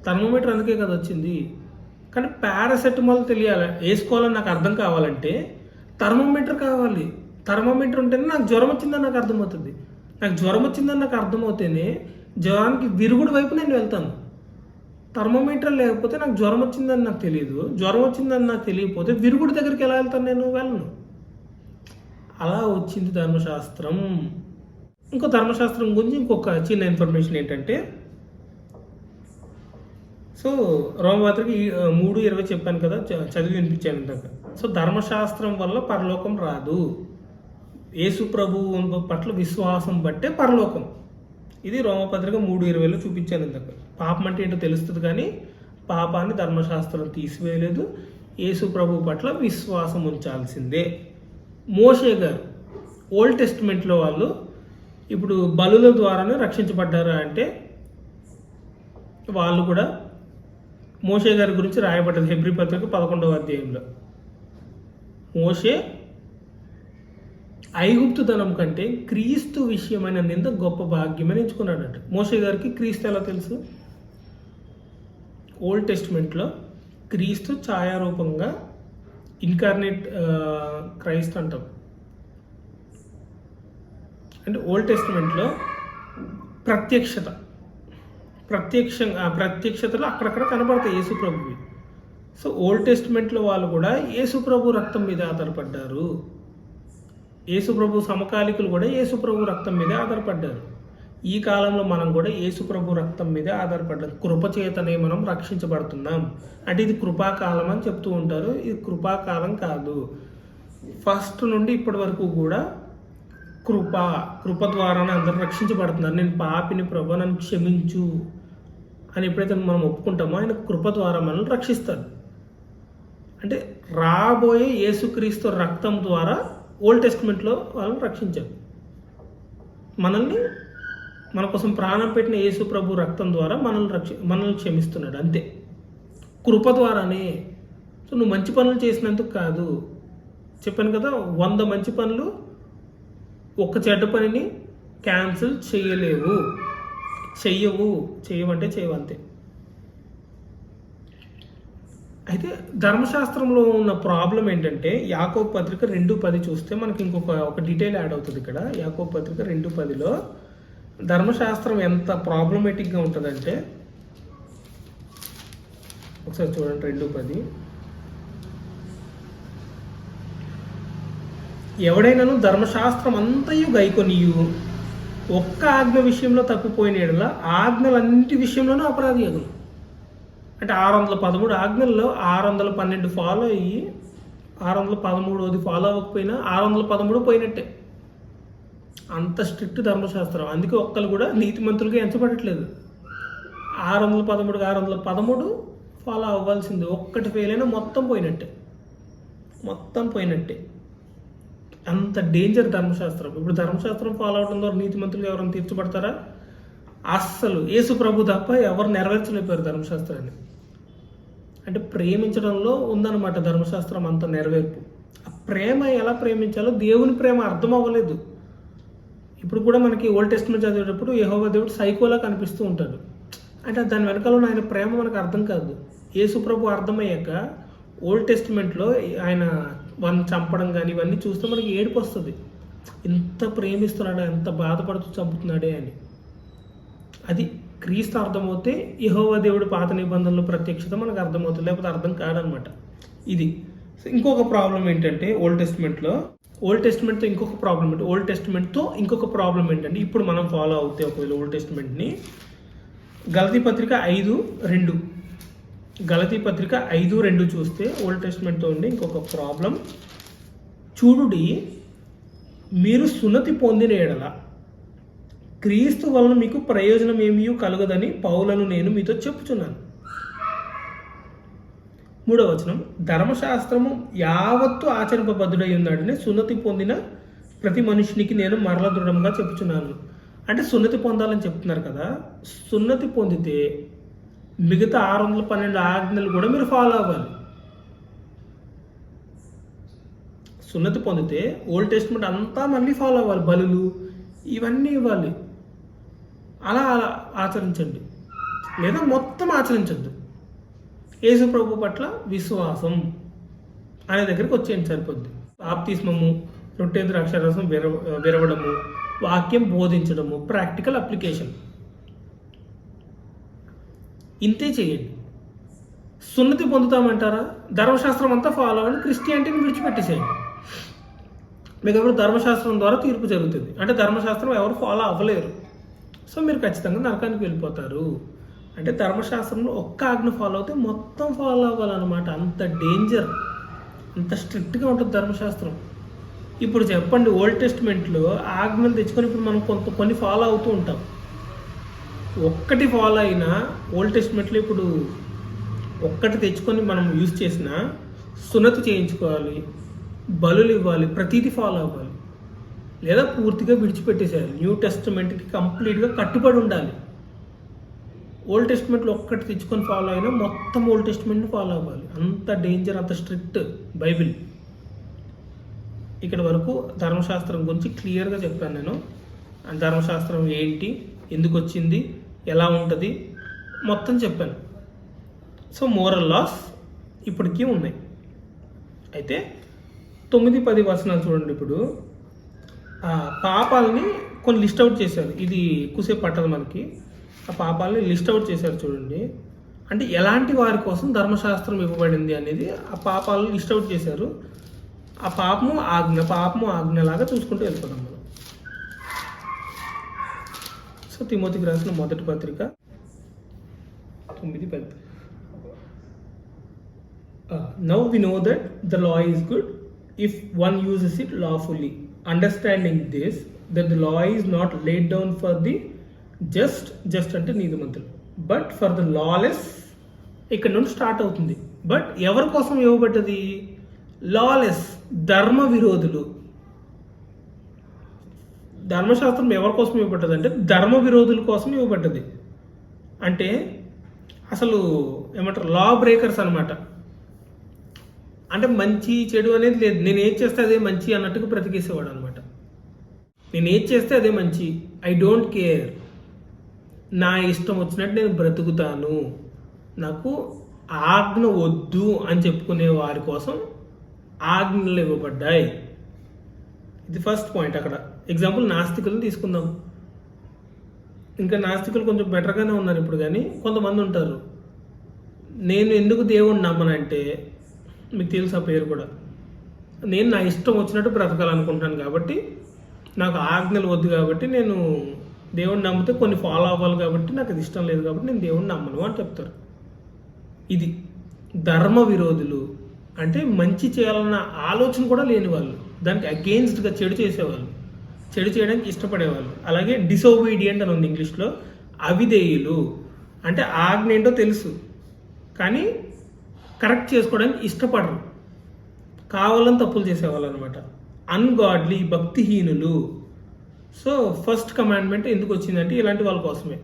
థర్మోమీటర్ అందుకే కదా వచ్చింది. కానీ పారాసెటమాల్ తెలియాలి, వేసుకోవాలని నాకు అర్థం కావాలంటే థర్మోమీటర్ కావాలి. థర్మోమీటర్ ఉంటేనే నాకు జ్వరం వచ్చిందని నాకు అర్థమవుతుంది. నాకు జ్వరం వచ్చిందని నాకు అర్థమవుతేనే జ్వరానికి విరుగుడు వైపు నేను వెళ్తాను. థర్మోమీటర్ లేకపోతే నాకు జ్వరం వచ్చిందని నాకు తెలియదు, జ్వరం వచ్చిందని నాకు తెలియకపోతే విరుగుడు దగ్గరికి ఎలా వెళ్తాను? నేను వెళ్ళను. అలా వచ్చింది ధర్మశాస్త్రం. ఇంకో ధర్మశాస్త్రం గురించి ఇంకొక చిన్న ఇన్ఫర్మేషన్ ఏంటంటే, సో రోమపత్రిక 3:20 చెప్పాను కదా, చదివి వినిపించాను ఇందాక. సో ధర్మశాస్త్రం వల్ల పరలోకం రాదు, యేసు ప్రభువు పట్ల విశ్వాసం బట్టే పరలోకం. ఇది రోమపత్రిక 3:20లో చూపించాను ఇందాక. పాపం అంటే ఏంటో తెలుస్తుంది కానీ పాపాన్ని ధర్మశాస్త్రం తీసివేయలేదు. యేసు ప్రభు పట్ల విశ్వాసం ఉంచాల్సిందే. మోషే గారు ఓల్డ్ టెస్టిమెంట్లో వాళ్ళు ఇప్పుడు బలుల ద్వారానే రక్షించబడ్డారా అంటే వాళ్ళు కూడా మోషే గారి గురించి రాయబడ్డది హెబ్రీ పత్రిక 11వ అధ్యాయంలో. మోషే ఐగుప్తుతనం కంటే క్రీస్తు విషయమైన నింద గొప్ప భాగ్యమని ఎంచుకున్నాడట. మోషే గారికి క్రీస్తు ఎలా తెలుసు? ఓల్డ్ టెస్టిమెంట్లో క్రీస్తు ఛాయారూపంగా ఇన్కార్నేట్ క్రైస్ట్ అంటాం. అంటే ఓల్డ్ టెస్టిమెంట్లో ప్రత్యక్షతలు అక్కడక్కడ కనబడతాయి యేసు ప్రభువి. సో ఓల్డ్ టెస్టిమెంట్లో వాళ్ళు కూడా యేసు ప్రభు రక్తం మీద ఆధారపడ్డారు. యేసు ప్రభు సమకాలికులు కూడా యేసు ప్రభు రక్తం మీదే ఆధారపడ్డారు. ఈ కాలంలో మనం కూడా యేసు ప్రభు రక్తం మీదే ఆధారపడ్డాం. కృపచేతనే మనం రక్షించబడుతున్నాం. అంటే ఇది కృపాకాలం అని చెప్తూ ఉంటారు. ఇది కృపాకాలం కాదు. ఫస్ట్ నుండి ఇప్పటి వరకు కూడా కృప ద్వారానే అందరూ రక్షించబడుతున్నారు. నేను పాపిని, ప్రభు నన్ను క్షమించు అని ఎప్పుడైతే మనం ఒప్పుకుంటామో ఆయన కృప ద్వారా మనల్ని రక్షిస్తాడు. అంటే రాబోయే యేసుక్రీస్తు రక్తం ద్వారా ఓల్డ్ టెస్టిమెంట్లో వాళ్ళని రక్షించారు. మనల్ని మన కోసం ప్రాణం పెట్టిన యేసు ప్రభు రక్తం ద్వారా మనల్ని క్షమిస్తున్నాడు. అంతే, కృప ద్వారానే. సో నువ్వు మంచి పనులు చేసినందుకు కాదు. చెప్పాను కదా, 100 మంచి పనులు ఒక్క చెడ్డ పనిని క్యాన్సిల్ చేయవంటే చేయవంతే. అయితే ధర్మశాస్త్రంలో ఉన్న ప్రాబ్లం ఏంటంటే యాకోబు పత్రిక 2:10 చూస్తే మనకి ఒక డీటెయిల్ యాడ్ అవుతుంది ఇక్కడ. యాకోబు పత్రిక 2:10లో ధర్మశాస్త్రం ఎంత ప్రాబ్లమేటిక్గా ఉంటుందంటే ఒకసారి చూడండి. 2:10 ఎవడైనాను ధర్మశాస్త్రం అంతయు గైకొనియు ఒక్క ఆజ్ఞ విషయంలో తప్పిపోయిన యెడల ఆజ్ఞలన్నింటి విషయంలోనూ అపరాధి అగును. అంటే 613 ఆజ్ఞల్లో 612 ఫాలో అయ్యి 613 ఫాలో అవ్వకపోయినా 613 పోయినట్టే. అంత స్ట్రిక్ట్ ధర్మశాస్త్రం. అందుకే ఒక్కరు కూడా నీతిమంతులుగా ఎంచబడట్లేదు. 613 613 ఫాలో అవ్వాల్సింది. ఒక్కటి ఫెయిల్ అయినా మొత్తం పోయినట్టే. అంత డేంజర్ ధర్మశాస్త్రం. ఇప్పుడు ధర్మశాస్త్రం ఫాలో అవడం ద్వారా నీతిమంతులు ఎవరైనా తీర్చబడతారా? అస్సలు యేసు ప్రభు తప్ప ఎవరు నెరవేర్చలేకపోయారు ధర్మశాస్త్రాన్ని. అంటే ప్రేమించడంలో ఉందన్నమాట ధర్మశాస్త్రం అంత నెరవేర్పు. ఆ ప్రేమ ఎలా ప్రేమించాలో దేవుని ప్రేమ అర్థం అవ్వలేదు. ఇప్పుడు కూడా మనకి ఓల్డ్ టెస్ట్మెంట్ చదివేటప్పుడు యెహోవా దేవుడు సైకోలా కనిపిస్తూ ఉంటాడు. అంటే దాని వెనకాల ఉన్న ఆయన ప్రేమ మనకు అర్థం కాదు. యేసు ప్రభు అర్థమయ్యాక ఓల్డ్ టెస్ట్మెంట్లో ఆయన వాళ్ళని చంపడం కానీ ఇవన్నీ చూస్తే మనకి ఏడుపు వస్తుంది. ఎంత ప్రేమిస్తున్నాడా, ఎంత బాధపడుతూ చంపుతున్నాడే అని. అది క్రీస్తు అర్థమవుతే యెహోవా దేవుడు పాత నిబంధనలో ప్రత్యక్షత మనకు అర్థమవుతుంది, లేకపోతే అర్థం కాదనమాట. ఇది ఇంకొక ప్రాబ్లం ఏంటంటే ఓల్డ్ టెస్ట్మెంట్తో ఇంకొక ప్రాబ్లం ఏంటంటే ఇప్పుడు మనం ఫాలో అవుతే ఒకవేళ ఓల్డ్ టెస్ట్మెంట్ని గలతీ పత్రిక 5:2 చూస్తే ఓల్డ్ టెస్ట్మెంట్తో ఉండి ఇంకొక ప్రాబ్లం చూడుడి, మీరు సున్నతి పొందిన ఎడల క్రీస్తు వలన మీకు ప్రయోజనం ఏమీ కలగదని పౌలను నేను మీతో చెప్పుచున్నాను. 3వ వచనం, ధర్మశాస్త్రము యావత్తు ఆచరింపబద్ధుడై ఉన్నాడని సున్నతి పొందిన ప్రతి మనుషునికి నేను మరల దృఢంగా చెప్పుచున్నాను. అంటే సున్నతి పొందాలని చెప్తున్నారు కదా. సున్నతి పొందితే మిగతా 612 ఆజ్ఞలు కూడా మీరు ఫాలో అవ్వాలి. సున్నతి పొందితే ఓల్డ్ టెస్ట్మెంట్ అంతా మళ్ళీ ఫాలో అవ్వాలి. బలులు ఇవన్నీ ఇవ్వాలి. అలా ఆచరించండి, లేదా మొత్తం ఆచరించద్దు. యేసు ప్రభు పట్ల విశ్వాసం అనే దగ్గరికి వచ్చేయండి సరిపోద్ది. బాప్తిస్మము, రొట్టె ద్రాక్షారసం విరవడము, వాక్యం బోధించడము, ప్రాక్టికల్ అప్లికేషన్, ఇంతే చేయండి. సున్నతి పొందుతామంటారా? ధర్మశాస్త్రం అంతా ఫాలో అని క్రిస్టియానిటీని విడిచిపెట్టేసేయండి. మీకు ఎవరు ధర్మశాస్త్రం ద్వారా తీర్పు జరుగుతుంది. అంటే ధర్మశాస్త్రం ఎవరు ఫాలో అవ్వలేరు. సో మీరు ఖచ్చితంగా నరకానికి వెళ్ళిపోతారు. అంటే ధర్మశాస్త్రంలో ఒక్క ఆజ్ఞ ఫాలో అవుతే మొత్తం ఫాలో అవ్వాలన్నమాట. అంత డేంజర్, అంత స్ట్రిక్ట్గా ఉంటుంది ధర్మశాస్త్రం. ఇప్పుడు చెప్పండి, ఓల్డ్ టెస్ట్మెంట్లో ఆజ్ఞలు తెచ్చుకొని ఇప్పుడు మనం కొన్ని ఫాలో అవుతూ ఉంటాం. ఒక్కటి ఫాలో అయినా ఓల్డ్ టెస్ట్మెంట్లో ఇప్పుడు ఒక్కటి తెచ్చుకొని మనం యూజ్ చేసినా సున్నతి చేయించుకోవాలి, బలులు ఇవ్వాలి, ప్రతిదీ ఫాలో అవ్వాలి, లేదా పూర్తిగా విడిచిపెట్టేసేయాలి. న్యూ టెస్ట్మెంట్కి కంప్లీట్గా కట్టుబడి ఉండాలి. ఓల్డ్ టెస్ట్మెంట్లో ఒక్కటి తెచ్చుకొని ఫాలో అయినా మొత్తం ఓల్డ్ టెస్ట్మెంట్ని ఫాలో అవ్వాలి. అంత డేంజర్, అంత స్ట్రిక్ట్ బైబిల్. ఇక్కడ వరకు ధర్మశాస్త్రం గురించి క్లియర్గా చెప్పాను నేను. ధర్మశాస్త్రం ఏంటి, ఎందుకు వచ్చింది, ఎలా ఉంటుంది మొత్తం చెప్పాను. సో మోరల్ లాస్ ఇప్పటికీ ఉన్నాయి. అయితే 9-10 వచనాలు చూడండి. ఇప్పుడు ఆ పాపాలని కొన్ని లిస్ట్ అవుట్ చేశారు. ఇది ఎక్కువసేపు పట్టదు మనకి. ఆ పాపాలని లిస్ట్ అవుట్ చేశారు చూడండి. అంటే ఎలాంటి వారి కోసం ధర్మశాస్త్రం ఇవ్వబడింది అనేది ఆ పాపాలను లిస్ట్ అవుట్ చేశారు. ఆ పాపము ఆజ్ఞలాగా చూసుకుంటూ వెళ్ళిపోదాం మనం. సో తిమోతికి రాసిన మొదటి పత్రిక 9:10. Now we know that the law is good if one uses it lawfully, understanding this, that the law is not laid down for the just అంటే నీతిమంతులు, but for the lawless. ఇక్కడ నుండి స్టార్ట్ అవుతుంది. But ఎవరి కోసం ఇవ్వబడ్డది? Lawless, ధర్మ విరోధులు. ధర్మశాస్త్రం ఎవరి కోసం ఇవ్వబడ్డది అంటే ధర్మ విరోధుల కోసం ఇవ్వబడ్డది. అంటే అసలు ఏమంటారు, లా బ్రేకర్స్ అనమాట. అంటే మంచి చెడు అనేది లేదు. నేను ఏది చేస్తే అదే మంచి అన్నట్టుగా బ్రతికేసేవాడు అనమాట. నేను ఏది చేస్తే అదే మంచి, ఐ డోంట్ కేర్, నా ఇష్టం వచ్చినట్టు నేను బ్రతుకుతాను, నాకు ఆజ్ఞ వద్దు అని చెప్పుకునే వారి కోసం ఆజ్ఞలు ఇవ్వబడ్డాయి. ఇది ఫస్ట్ పాయింట్. అక్కడ ఎగ్జాంపుల్ నాస్తికులను తీసుకుందాం. ఇంకా నాస్తికులు కొంచెం బెటర్గానే ఉన్నారు ఇప్పుడు, కానీ కొంతమంది ఉంటారు, నేను ఎందుకు దేవుణ్ణి నమ్మనంటే, మీకు తెలుసు ఆ పేరు కూడా, నేను నా ఇష్టం వచ్చినట్టు బ్రతకాలనుకుంటున్నాను కాబట్టి నాకు ఆజ్ఞలు వద్దు, కాబట్టి నేను దేవుణ్ణి నమ్మితే కొన్ని ఫాలో అవ్వాలి, కాబట్టి నాకు అది ఇష్టం లేదు, కాబట్టి నేను దేవుణ్ణి నమ్మను అని చెప్తారు. ఇది ధర్మ విరోధులు. అంటే మంచి చేయాలన్న ఆలోచన కూడా లేని వాళ్ళు, దానికి అగెయిన్స్ట్గా చెడు చేసేవాళ్ళు, చెడు చేయడానికి ఇష్టపడేవాళ్ళు. అలాగే డిసోబీడియంట్ అని ఉంది ఇంగ్లీష్లో. అవిధేయులు అంటే ఆజ్ఞ ఏంటో తెలుసు కానీ కరెక్ట్ చేసుకోవడానికి ఇష్టపడరు, కావాలని తప్పులు చేసేవాళ్ళు అనమాట. అన్గాడ్లీ, భక్తిహీనులు. సో ఫస్ట్ కమాండ్మెంట్ ఎందుకు వచ్చిందంటే ఇలాంటి వాళ్ళ కోసమే.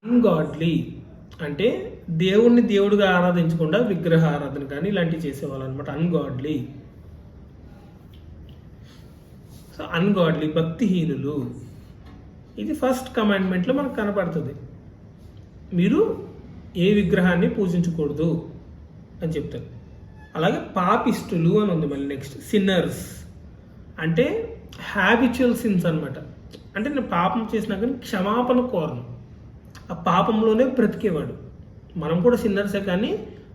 అన్గాడ్లీ అంటే దేవుణ్ణి దేవుడిగా ఆరాధించకుండా విగ్రహ ఆరాధన కానీ ఇలాంటివి చేసేవాళ్ళు అనమాట. అన్గాడ్లీ. సో అన్గాడ్లీ, భక్తిహీనులు. ఇది ఫస్ట్ కమాండ్మెంట్లో మనకు కనపడుతుంది. మీరు ఏ విగ్రహాన్ని పూజించకూడదు అని చెప్తారు. అలాగే పాపిస్టులు అని ఉంది మళ్ళీ నెక్స్ట్. సిన్నర్స్ అంటే హ్యాబిచువల్ సిన్స్ అనమాట. అంటే నేను పాపం చేసినా కానీ క్షమాపణ కోరను, ఆ పాపంలోనే బ్రతికేవాడు. మనం కూడా సిన్నర్సే, కానీ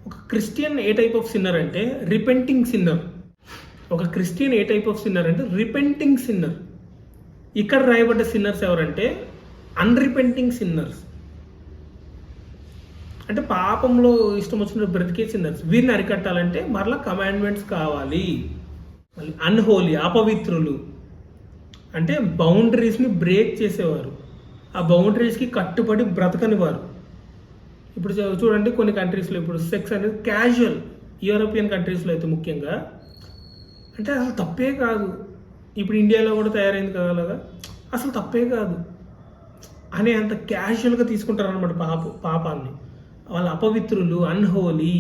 ఒక Christian A type of sinner అంటే రిపెంటింగ్ సిన్నర్. ఒక Christian A type of sinner అంటే రిపెంటింగ్ సిన్నర్. ఇక్కడ రాయబడ్డ సిన్నర్స్ ఎవరంటే అన్రిపెంటింగ్ సిన్నర్స్, అంటే పాపంలో ఇష్టం వచ్చిన బ్రతికే సిన్నర్స్. వీరిని అరికట్టాలంటే మరలా కమాండ్మెంట్స్ కావాలి. మళ్ళీ అన్హోలీ, అపవిత్రులు అంటే బౌండరీస్ని బ్రేక్ చేసేవారు, ఆ బౌండరీస్కి కట్టుబడి బ్రతకనివారు. ఇప్పుడు చూడండి కొన్ని కంట్రీస్లో ఇప్పుడు సెక్స్ అనేది క్యాజువల్, యూరోపియన్ కంట్రీస్లో అయితే ముఖ్యంగా, అంటే అసలు తప్పే కాదు. ఇప్పుడు ఇండియాలో కూడా తయారైంది కదా అలాగా, అసలు తప్పే కాదు అనే అంత క్యాజువల్గా తీసుకుంటారు అనమాట పాపాన్ని. వాళ్ళ అపవిత్రులు, అన్హోలీ.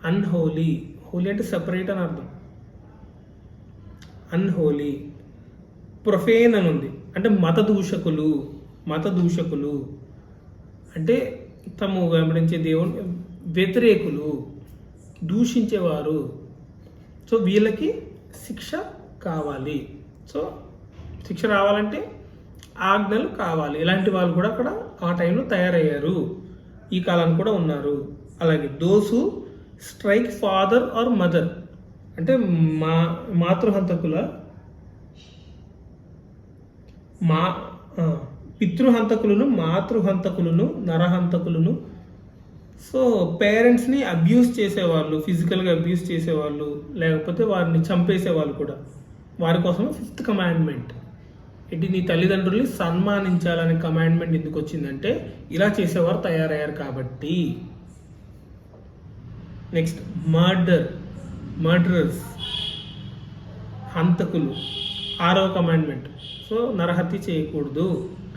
అన్హోలీ, హోలీ అంటే సెపరేట్ అని అర్థం. అన్హోలీ. ప్రొఫేన్ అని ఉంది, అంటే మత దూషకులు. మత దూషకులు అంటే తము వెంబడించే దేవుని వ్యతిరేకులు, దూషించేవారు. సో వీళ్ళకి శిక్ష కావాలి. సో శిక్ష రావాలంటే ఆజ్ఞలు కావాలి. ఇలాంటి వాళ్ళు కూడా అక్కడ ఆ టైంలో తయారయ్యారు, ఈ కాలానికి కూడా ఉన్నారు. అలాగే దోసు స్ట్రైక్ ఫాదర్ ఆర్ మదర్ అంటే మాతృహంతకుల పితృహంతకులను, మాతృహంతకులను, నరహంతకులను. సో పేరెంట్స్ని అబ్యూస్ చేసేవాళ్ళు, ఫిజికల్గా అబ్యూస్ చేసేవాళ్ళు, లేకపోతే వారిని చంపేసేవాళ్ళు కూడా. వారి కోసం ఫిఫ్త్ కమాండ్మెంట్ ఏంటి, నీ తల్లిదండ్రుల్ని సన్మానించాలనే కమాండ్మెంట్ ఎందుకు వచ్చిందంటే ఇలా చేసేవారు తయారయ్యారు కాబట్టి. నెక్స్ట్ మర్డరర్స్, హంతకులు, 6వ కమాండ్మెంట్. సో నరహత్య చేయకూడదు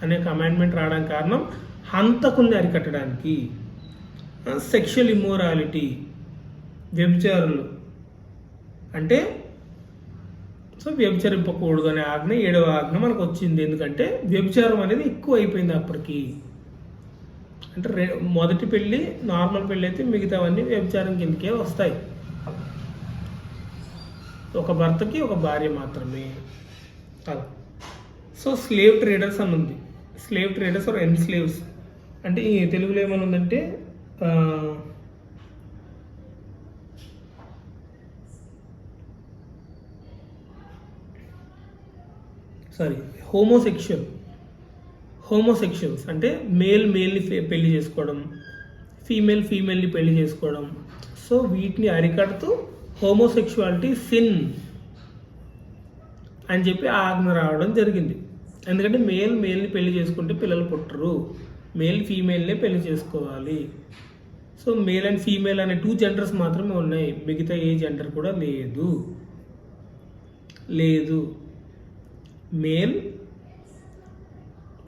అనే కమాండ్మెంట్ రావడానికి కారణం హంతకుల్ని అరికట్టడానికి. సెక్షువల్ ఇమ్మోరాలిటీ, వ్యభిచారులు అంటే సో వ్యభిచరింపకూడదు అనే ఆజ్ఞ 7వ ఆజ్ఞ మనకు వచ్చింది. ఎందుకంటే వ్యభిచారం అనేది ఎక్కువ అయిపోయింది అప్పటికి. అంటే మొదటి పెళ్ళి నార్మల్ పెళ్ళి అయితే మిగతావన్నీ వ్యభిచారం కిందకే వస్తాయి. ఒక భర్తకి ఒక భార్య మాత్రమే. సో స్లేవ్ ట్రేడర్స్ అని ఉంది. స్లేవ్ ట్రేడర్స్ ఆర్ ఎన్స్లేవ్స్ అంటే ఈ తెలుగులో ఏమని ఉందంటే హోమోసెక్షువల్స్ అంటే మేల్ని పెళ్లి చేసుకోవడం, ఫీమేల్ని పెళ్లి చేసుకోవడం. సో వీటిని అరికడుతూ హోమోసెక్షువాలిటీ సిన్ అని చెప్పి ఆజ్ఞ రావడం జరిగింది. ఎందుకంటే మేల్ని పెళ్లి చేసుకుంటే పిల్లలు పుట్టరు, ఫీమేల్నే పెళ్లి చేసుకోవాలి. సో మేల్ అండ్ ఫీమేల్ అనే 2 జెండర్స్ మాత్రమే ఉన్నాయి, మిగతా ఏ జెండర్ కూడా లేదు. మేల్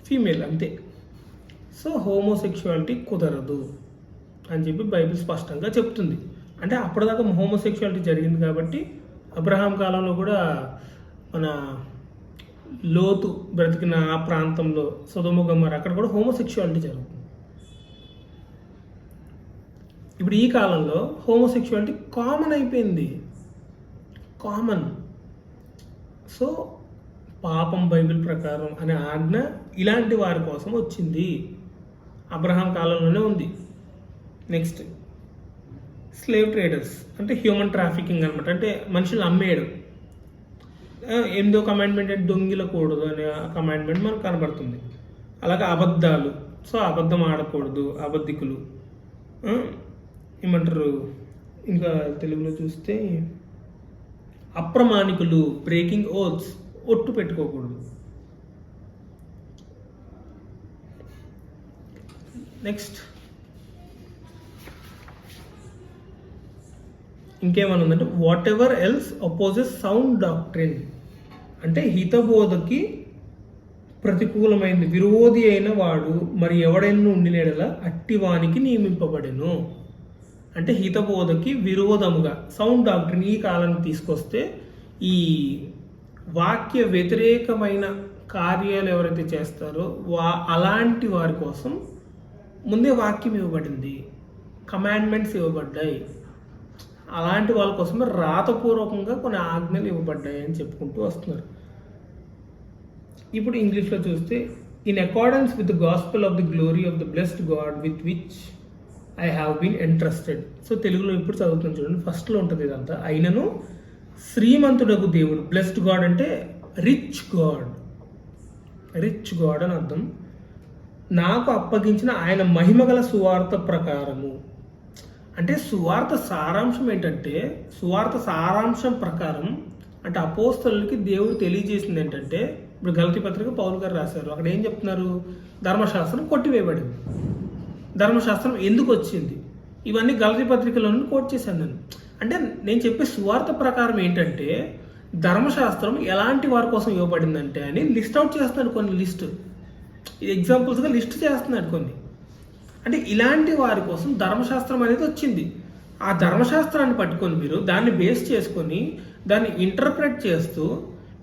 ఫీమేల్ అంతే. సో హోమోసెక్షువాలిటీ కుదరదు అని చెప్పి బైబిల్ స్పష్టంగా చెప్తుంది. అంటే అప్పటిదాకా హోమోసెక్షువాలిటీ జరిగింది కాబట్టి అబ్రహాం కాలంలో కూడా మన లోతు బ్రతికిన ఆ ప్రాంతంలో సొదొమ గొమొర్రా అక్కడ కూడా హోమోసెక్షువాలిటీ జరుగుతుంది. ఇప్పుడు ఈ కాలంలో హోమోసెక్షువాలిటీ కామన్ అయిపోయింది, కామన్. సో పాపం బైబిల్ ప్రకారం అనే ఆజ్ఞ ఇలాంటి వారి కోసం వచ్చింది, అబ్రహాం కాలంలోనే ఉంది. నెక్స్ట్ స్లేవ్ ట్రేడర్స్ అంటే హ్యూమన్ ట్రాఫికింగ్ అనమాట, అంటే మనుషులు అమ్మేయడం. 8వ కమాండ్మెంట్ అంటే దొంగిలకూడదు అనే కమాండ్మెంట్ మనకు కనబడుతుంది. అలాగే అబద్ధాలు, సో అబద్ధం ఆడకూడదు, అబద్ధికులు ఏమంటారు. ఇంకా తెలుగులో చూస్తే అప్రమాణికులు, బ్రేకింగ్ ఓత్స్, ఒట్టు పెట్టుకోకూడదు. నెక్స్ట్ ఇంకేమన్నా ఉందంటే what ever else opposes sound doctrine, అంటే హితబోధకి ప్రతికూలమైనది విరోధి అయిన వాడు మరి ఎవడైనా ఉండినేడలా అట్టి వానికి నియమింపబడెను. అంటే హితబోధకి విరోధముగా సౌండ్ డాక్ట్రిన్ ఈ కాలానికి తీసుకొస్తే ఈ వాక్య వ్యతిరేకమైన కార్యాలు ఎవరైతే చేస్తారో అలాంటి వారి కోసం ముందే వాక్యం ఇవ్వబడింది, కమాండ్మెంట్స్ ఇవ్వబడ్డాయి. అలాంటి వాళ్ళ కోసమే రాతపూర్వకంగా కొన్ని ఆజ్ఞలు ఇవ్వబడ్డాయి అని చెప్పుకుంటూ వస్తున్నారు. ఇప్పుడు ఇంగ్లీష్లో చూస్తే in accordance with the gospel of the glory of the blessed God with which I have been entrusted. So తెలుగులో ఇప్పుడు చదువుతున్నాను చూడండి, ఫస్ట్లో ఉంటుంది ఇదంతా. అయినను శ్రీమంతుడకు దేవుడు, బ్లెస్డ్ గాడ్ అంటే రిచ్ గాడ్ అని అర్థం, నాకు అప్పగించిన ఆయన మహిమగల సువార్త ప్రకారము. అంటే సువార్త సారాంశం ఏంటంటే, సువార్త సారాంశం ప్రకారం అంటే అపోస్తలులకి దేవుడు తెలియజేసింది ఏంటంటే, ఇప్పుడు గలతీ పత్రిక పౌలు గారు రాశారు, అక్కడ ఏం చెప్తున్నారు, ధర్మశాస్త్రం కొట్టివేయబడింది, ధర్మశాస్త్రం ఎందుకు వచ్చింది, ఇవన్నీ గలతీ పత్రికలను కోట్ చేశాను నేను. అంటే నేను చెప్పే సువార్త ప్రకారం ఏంటంటే ధర్మశాస్త్రం ఎలాంటి వారి కోసం ఇవ్వబడిందంటే అని లిస్ట్ అవుట్ చేస్తున్నాడు, కొన్ని లిస్ట్ ఎగ్జాంపుల్స్గా లిస్ట్ చేస్తున్నాడు కొన్ని. అంటే ఇలాంటి వారి కోసం ధర్మశాస్త్రం అనేది వచ్చింది. ఆ ధర్మశాస్త్రాన్ని పట్టుకొని మీరు దాన్ని బేస్ చేసుకొని దాన్ని ఇంటర్ప్రెట్ చేస్తూ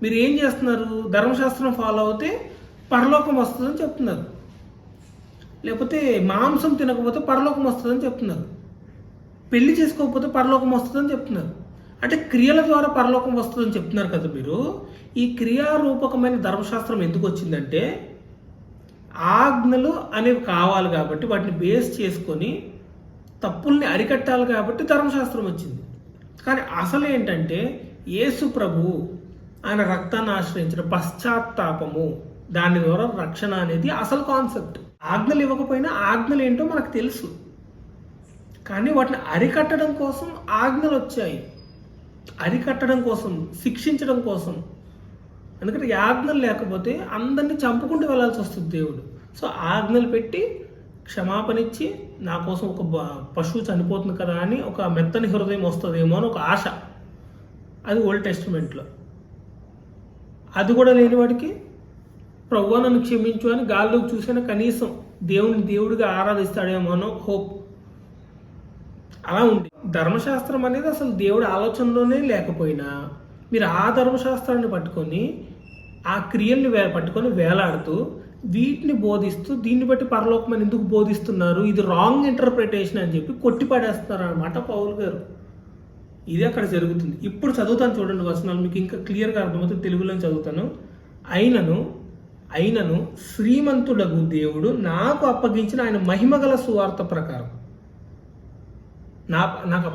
మీరు ఏం చేస్తున్నారు, ధర్మశాస్త్రం ఫాలో అవుతే పరలోకం వస్తుందని చెప్తున్నారు, లేకపోతే మాంసం తినకపోతే పరలోకం వస్తుందని చెప్తున్నారు, పెళ్లి చేసుకోకపోతే పరలోకం వస్తుందని చెప్తున్నారు. అంటే క్రియల ద్వారా పరలోకం వస్తుందని చెప్తున్నారు కదా మీరు. ఈ క్రియారూపకమైన ధర్మశాస్త్రం ఎందుకు వచ్చిందంటే ఆజ్ఞలు అనేవి కావాలి కాబట్టి వాటిని బేస్ చేసుకొని తప్పుల్ని అరికట్టాలి కాబట్టి ధర్మశాస్త్రం వచ్చింది. కానీ అసలు ఏంటంటే యేసు ప్రభు ఆయన రక్తాన్ని ఆశ్రయించిన పశ్చాత్తాపము, దాని ద్వారా రక్షణ అనేది అసలు కాన్సెప్ట్. ఆజ్ఞలు ఇవ్వకపోయినా ఆజ్ఞలు ఏంటో మనకు తెలుసు, కానీ వాటిని అరికట్టడం కోసం ఆజ్ఞలు వచ్చాయి, అరికట్టడం కోసం, శిక్షించడం కోసం. ఎందుకంటే ఆజ్ఞలు లేకపోతే అందరినీ చంపుకుంటూ వెళ్ళాల్సి వస్తుంది దేవుడు. సో ఆజ్ఞలు పెట్టి క్షమాపణ ఇచ్చి నా కోసం ఒక పశువు చనిపోతుంది కదా అని ఒక మెత్తని హృదయం వస్తుందేమో అని ఒక ఆశ, అది ఓల్డ్ టెస్టిమెంట్లో. అది కూడా లేని వాడికి ప్రభువా నన్ను క్షమించు అని గాల్లోకి చూసినా కనీసం దేవుడిగా ఆరాధిస్తాడేమో అని హోప్. అలా ఉంది. ధర్మశాస్త్రం అనేది అసలు దేవుడి ఆలోచనలోనే లేకపోయినా మీరు ఆ ధర్మశాస్త్రాన్ని పట్టుకొని ఆ క్రియల్ని పట్టుకొని వేలాడుతూ వీటిని బోధిస్తూ దీన్ని బట్టి పరలోకం అని ఎందుకు బోధిస్తున్నారు, ఇది రాంగ్ ఇంటర్ప్రిటేషన్ అని చెప్పి కొట్టిపడేస్తున్నారు అనమాట పౌలు గారు. ఇది అక్కడ జరుగుతుంది. ఇప్పుడు చదువుతాను చూడండి వచనాలు, మీకు ఇంకా క్లియర్గా అర్థమవుతుంది. తెలుగులో చదువుతాను. అయినను శ్రీమంతుడగు దేవుడు నాకు అప్పగించిన ఆయన మహిమగల సువార్త ప్రకారం, నాకు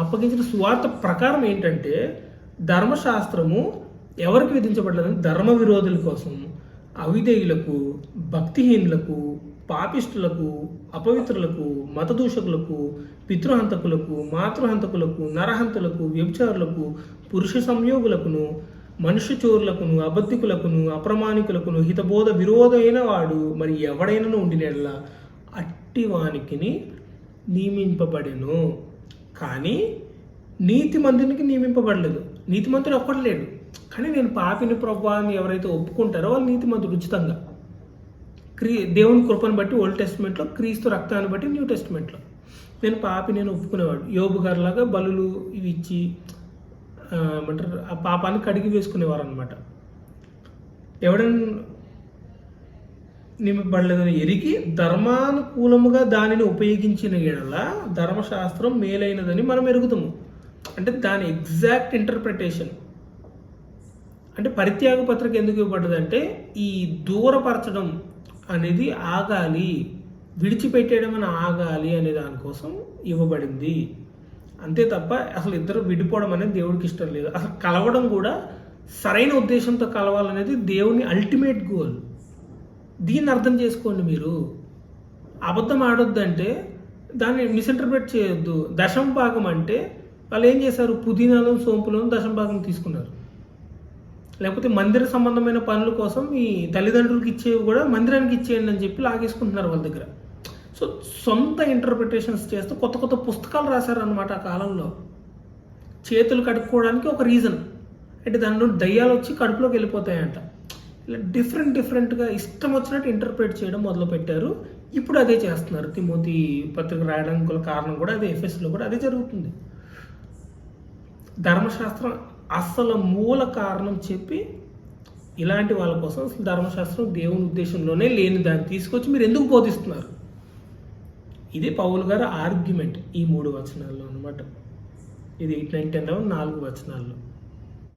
అప్పగించిన సువార్త ప్రకారం ఏంటంటే ధర్మశాస్త్రము ఎవరికి విధించబడలేదని ధర్మ విరోధుల కోసం, అవిధేయులకు, భక్తిహీనులకు, పాపిష్టులకు, అపవిత్రులకు, మతదూషకులకు, పితృహంతకులకు, మాతృహంతకులకు, నరహంతులకు, వ్యభిచారులకు, పురుష సంయోగులకును, మనుష్య చోరులకును, అబద్ధికులకును, అప్రమాణికులకును, హితబోధ విరోధమైన వాడు మరి ఎవడైనా ఉండినట్లా అట్టి వానికి నియమింపబడెను. కానీ నీతిమంతునికి నియమింపబడలేదు. నీతిమంతుడు ఒక్కడు లేడు. కానీ నేను పాపిని ప్రభువాన్ని ఎవరైతే ఒప్పుకుంటారో వాళ్ళు నీతిమంతుడు ఉచితంగా. దేవుని కృపను బట్టి ఓల్డ్ టెస్టిమెంట్లో, క్రీస్తు రక్తాన్ని బట్టి న్యూ టెస్టిమెంట్లో. నేను నేను ఒప్పుకునేవాడు. యోబు గారిలాగా బలులు ఇవి ఇచ్చి ఏమంటారు ఆ పాపాన్ని కడిగి వేసుకునేవారు అనమాట. ఎవడైనా నియమింపబడలేదని ఎరిగి ధర్మానుకూలముగా దానిని ఉపయోగించిన ఎడల ధర్మశాస్త్రం మేలైనదని మనం ఎరుగుతాము. అంటే దాని ఎగ్జాక్ట్ ఇంటర్ప్రిటేషన్. అంటే పరిత్యాగ పత్రిక ఎందుకు ఇవ్వబడ్డదంటే ఈ దూరపరచడం అనేది ఆగాలి, విడిచిపెట్టేయడం అని ఆగాలి అనే దానికోసం ఇవ్వబడింది. అంతే తప్ప అసలు ఇద్దరు విడిపోవడం అనేది దేవుడికి ఇష్టం లేదు. అసలు కలవడం కూడా సరైన ఉద్దేశంతో కలవాలనేది దేవుని అల్టిమేట్ గోల్. దీన్ని అర్థం చేసుకోండి. మీరు అబద్ధం ఆడొద్దంటే దాన్ని మిస్ఇంటర్ప్రిట్ చేయొద్దు. దశమ భాగం అంటే వాళ్ళు ఏం చేశారు, పుదీనాలు సోంపులను దశమ భాగం తీసుకున్నారు. లేకపోతే మందిర సంబంధమైన పనుల కోసం మీ తల్లిదండ్రులకి ఇచ్చేవి కూడా మందిరానికి ఇచ్చేయండి అని చెప్పి లాగేసుకుంటున్నారు వాళ్ళ దగ్గర. సో సొంత ఇంటర్ప్రిటేషన్స్ చేస్తూ కొత్త కొత్త పుస్తకాలు రాశారనమాట ఆ కాలంలో. చేతులు కడుక్కోవడానికి ఒక రీజన్, అంటే దానిలో దయ్యాలు వచ్చి కడుపులోకి వెళ్ళిపోతాయంట. ఇలా డిఫరెంట్గా ఇష్టం వచ్చినట్టు ఇంటర్ప్రిట్ చేయడం మొదలుపెట్టారు. ఇప్పుడు అదే చేస్తున్నారు. తిమోతి పత్రిక రాయడానికి గల కారణం కూడా అదే, ఎఫెస్లో కూడా అదే జరుగుతుంది. ధర్మశాస్త్రం అసలు మూల కారణం చెప్పి ఇలాంటి వాళ్ళ కోసం అసలు ధర్మశాస్త్రం దేవుని ఉద్దేశంలోనే లేని దాన్ని తీసుకొచ్చి మీరు ఎందుకు బోధిస్తున్నారు? ఇదే పౌలు గారి ఆర్గ్యుమెంట్ ఈ 3 వచనాల్లో అనమాట. ఇది 8, 9, 10, 4 వచనాల్లో.